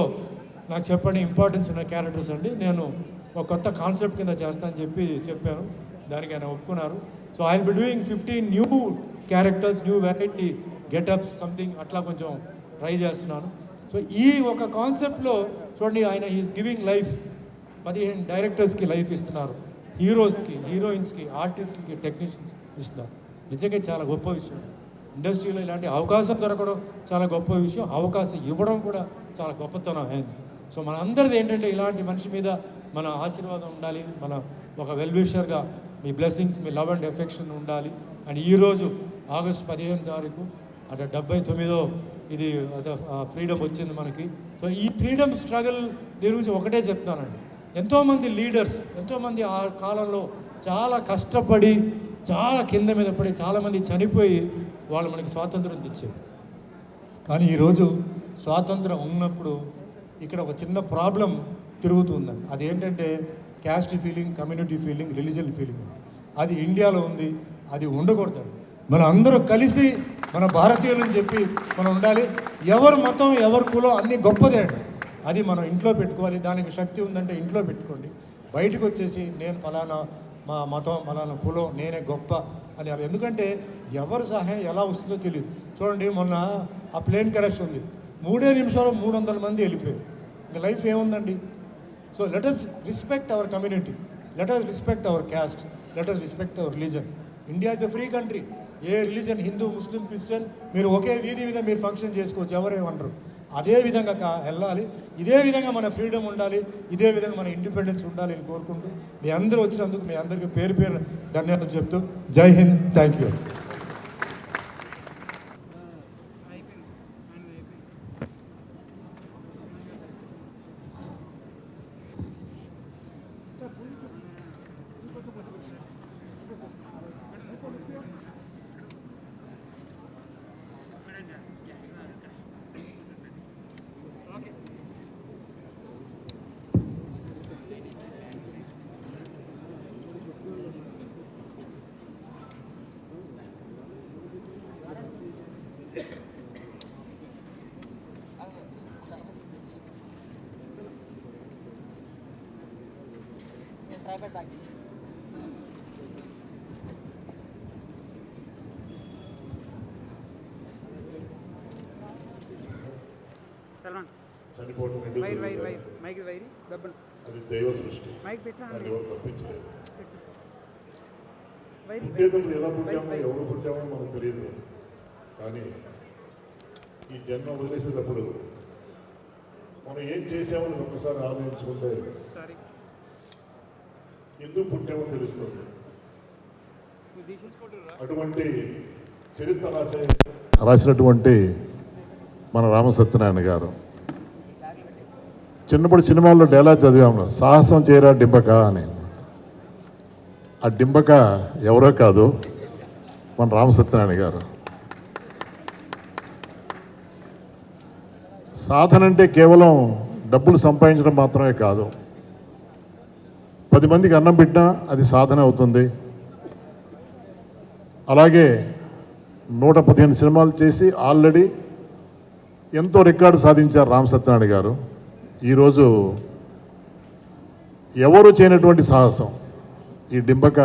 నాకు చెప్పండి, ఇంపార్టెన్స్ ఉన్న క్యారెక్టర్స్ అండి. నేను ఒక కొత్త కాన్సెప్ట్ కింద చేస్తానని చెప్పాను. దానికి ఆయన ఒప్పుకున్నారు. So I will be doing 15 new characters, new variety getups, something అట్లా కొంచెం ట్రై చేస్తున్నాను. సో ఈ ఒక కాన్సెప్ట్లో చూడండి, ఆయన ఈజ్ గివింగ్ లైఫ్. 15 డైరెక్టర్స్కి లైఫ్ ఇస్తున్నారు, హీరోస్కి, హీరోయిన్స్కి, ఆర్టిస్ట్కి, టెక్నీషియన్స్ ఇస్తున్నారు. నిజంగా చాలా గొప్ప విషయం. ఇండస్ట్రీలో ఇలాంటి అవకాశం దొరకడం చాలా గొప్ప విషయం. అవకాశం ఇవ్వడం కూడా చాలా గొప్పతనం అయింది. సో మన అందరిది ఏంటంటే ఇలాంటి మనిషి మీద మన ఆశీర్వాదం ఉండాలి, మన ఒక వెల్విషర్గా మీ బ్లెస్సింగ్స్, మీ లవ్ అండ్ ఎఫెక్షన్ ఉండాలి. అండ్ ఈరోజు ఆగస్టు 15 తారీఖు అదే 79వ ఇది ఫ్రీడమ్ వచ్చింది మనకి. సో ఈ ఫ్రీడమ్ స్ట్రగుల్ దీని గురించి ఒకటే చెప్తానండి. ఎంతోమంది లీడర్స్, ఎంతోమంది ఆ కాలంలో చాలా కష్టపడి, చాలా కింద మీద పడి, చాలామంది చనిపోయి వాళ్ళు మనకి స్వాతంత్రం తెచ్చారు. కానీ ఈరోజు స్వాతంత్రం ఉన్నప్పుడు ఇక్కడ ఒక చిన్న ప్రాబ్లం తిరుగుతుందండి. అదేంటంటే caste feeling, community feeling, religion feeling. అది ఇండియాలో ఉంది, అది ఉండకూడదు. మనం అందరూ కలిసి మన భారతీయులని చెప్పి మనం ఉండాలి. ఎవరు మతం, ఎవరు కులం అన్నీ గొప్పదే అండి. అది మనం ఇంట్లో పెట్టుకోవాలి. దానికి శక్తి ఉందంటే ఇంట్లో పెట్టుకోండి. బయటకు వచ్చేసి నేను ఫలానా మా మతం, ఫలానా కులం, నేనే గొప్ప అని. ఎందుకంటే ఎవరు సహాయం ఎలా వస్తుందో తెలియదు. చూడండి, మొన్న ఆ ప్లేన్ క్రాష్ ఉంది, 3 నిమిషాలు 300 మంది వెళ్ళిపోయారు. ఇంకా లైఫ్ ఏముందండి? So let us respect our community, let us respect our caste, let us respect our religion. India is a free country. A religion, Hindu, Muslim, Christian, మీరు ఒకే వీధి మీద మీరు ఫంక్షన్ చేసుకోవచ్చు, ఎవరేమనరు. అదే విధంగా వెళ్ళాలి. ఇదే విధంగా మన ఫ్రీడమ్ ఉండాలి, ఇదే విధంగా మన ఇండిపెండెన్స్ ఉండాలి అని కోరుకుంటూ మీ అందరూ వచ్చినందుకు మీ అందరికీ పేరు పేరు ధన్యవాదాలు చెప్తూ జై హింద్, థ్యాంక్ యూ. చనిపోవడం అది దైవ సృష్టి, దాన్ని ఎవరు తప్పించలేదు. పుట్టేటప్పుడు ఎలా పుట్టామో, ఎవరు పుట్టామో మనకు తెలియదు. కానీ ఈ జన్మ వదిలేసేటప్పుడు మనం ఏం చేసామని ఒక్కసారి ఆలోచించుకుంటే ఎందుకు పుట్టామో తెలుస్తుంది. అటువంటి చరిత్ర రాసినటువంటి మన రామసత్యనారాయణ గారు చిన్నప్పుడు సినిమాల్లో డైలాగ్ చదివాము, సాహసం చేయరా డింబక అని. ఆ డింబక ఎవరో కాదు, మన రామసత్యనారాయణ గారు. సాధన అంటే కేవలం డబ్బులు సంపాదించడం మాత్రమే కాదు, 10 మందికి అన్నం పెట్టినా అది సాధన అవుతుంది. అలాగే 115 సినిమాలు చేసి ఆల్రెడీ ఎంతో రికార్డు సాధించారు రామసత్యనారాయణ గారు. ఈరోజు ఎవరు చేయనటువంటి సాహసం ఈ డింబక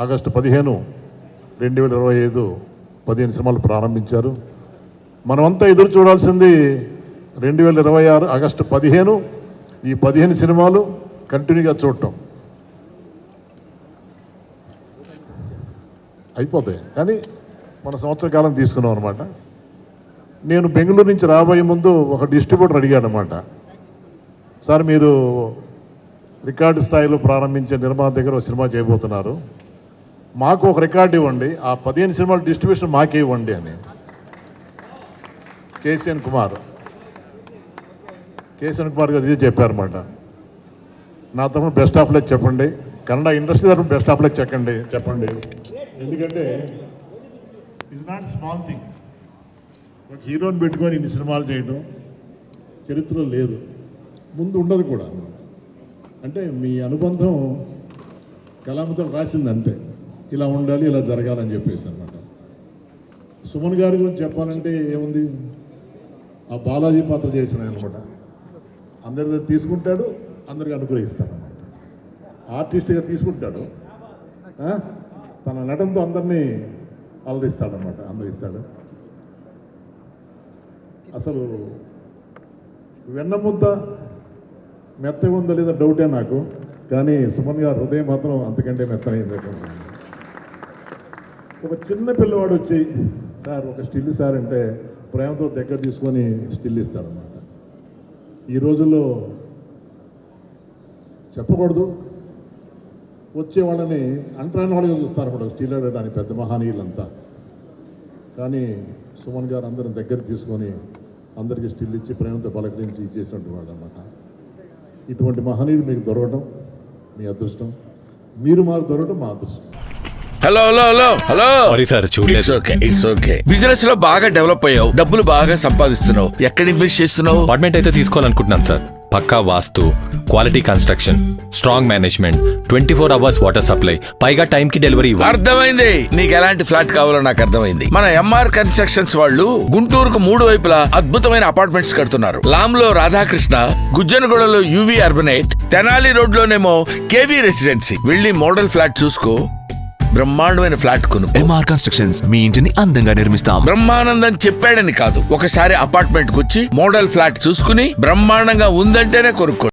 ఆగస్టు 15, 2025 15 సినిమాలు ప్రారంభించారు. మనమంతా ఎదురు చూడాల్సింది 2026 ఆగస్టు 15 ఈ 15 సినిమాలు కంటిన్యూగా చూడటం అయిపోతాయి. కానీ మన సంవత్సర కాలం తీసుకున్నాం అనమాట. నేను బెంగళూరు నుంచి రాబోయే ముందు ఒక డిస్ట్రిబ్యూటర్ అడిగాడు అనమాట, సార్ మీరు రికార్డు స్థాయిలో ప్రారంభించే నిర్మాత దగ్గర ఒక సినిమా చేయబోతున్నారు, మాకు ఒక రికార్డు ఇవ్వండి, ఆ 15 సినిమాల డిస్ట్రిబ్యూషన్ మాకే ఇవ్వండి అని. కేసీఎన్ కుమార్ గారు ఇదే చెప్పారన్నమాట. నా తరఫున బెస్ట్ ఆఫ్ లక్ చెప్పండి, కన్నడ ఇండస్ట్రీ తరఫున బెస్ట్ ఆఫ్ లక్ చెప్పండి. ఎందుకంటే ఇట్స్ నాట్ స్మాల్ థింగ్. ఒక హీరోని పెట్టుకొని ఇన్ని సినిమాలు చేయడం చరిత్రలో లేదు, ముందు ఉండదు కూడా. అంటే మీ అనుబంధం కళామతం రాసిందంటే ఇలా ఉండాలి, ఇలా జరగాలని చెప్పేసి అనమాట. సుమన్ గారి గురించి చెప్పాలంటే ఏముంది, ఆ బాలాజీ పాత్ర చేసిన అనమాట. అందరి తీసుకుంటాడు, అందరికి అనుగ్రహిస్తాడు అనమాట. ఆర్టిస్ట్గా తీసుకుంటాడు, తన నటనతో అందరినీ అలరిస్తాడనమాట, అందరిస్తాడు. అసలు వెన్నముద్ద మెత్తగా ఉందా లేదా డౌటే నాకు, కానీ సుమన్ గారు హృదయం మాత్రం అంతకంటే మెత్తనైంది. ఒక చిన్న పిల్లవాడు వచ్చి సార్ ఒక స్టిల్ సార్ అంటే ప్రేమతో దగ్గర తీసుకొని స్టిల్ ఇస్తాడనమాట. ఈ రోజుల్లో చెప్పకూడదు, వచ్చే వాళ్ళని అంటరాని వాళ్ళగా చూస్తారు అన్నమాట, స్టిల్ అడగడానికి పెద్ద మహానీయులంతా. కానీ సుమన్ గారు అందరం దగ్గర తీసుకొని అందరికీ స్టిల్ ఇచ్చి ప్రేమతో పలకరించి ఇచ్చేసినట్టు వాడు అన్నమాట. ఇటువంటి మహనీయులు మీకు దొరకడం మీ అదృష్టం, మీరు మాకు దొరకడం మా అదృష్టం. Hello hello hello hello sorry sir, చూడలేదు. It's okay. బిజినెస్ లో బాగా డెవలప్ అయ్యావు, డబ్బులు బాగా సంపాదిస్తున్నావు. ఎక్కడ ఇన్వెస్ట్ చేస్తున్నావు? అపార్ట్మెంట్ అయితే తీసుకోవాలనుకుంటున్నాను సార్. పక్కా vastu, quality construction, strong management, 24 hours water supply, పైగా టైం కి డెలివరీ. అర్థమైంది, నీకు ఎలాంటి ఫ్లాట్ కావాలో నాకు అర్థమైంది. మన ఎంఆర్ కన్స్ట్రక్షన్స్ వాళ్ళు గుంటూరుకు 3 వైపులా అద్భుతమైన అపార్ట్మెంట్స్ కడుతున్నారు. లామ్ లో Radhakrishna, గుజ్జనగూడలో UV అర్బనేట్, Tenali road లోనేమో KV residency. వెళ్ళి మోడల్ ఫ్లాట్ చూసుకో, బ్రహ్మాండమైన ఫ్లాట్ కొను. ఎంఆర్ కన్స్ట్రక్షన్స్ మీ ఇంటిని అందంగా నిర్మిస్తాం. బ్రహ్మానందం చెప్పాడని కాదు, ఒకసారి అపార్ట్మెంట్ కు వచ్చి మోడల్ ఫ్లాట్ చూసుకుని బ్రహ్మాండంగా ఉందంటేనే కొనుక్కో.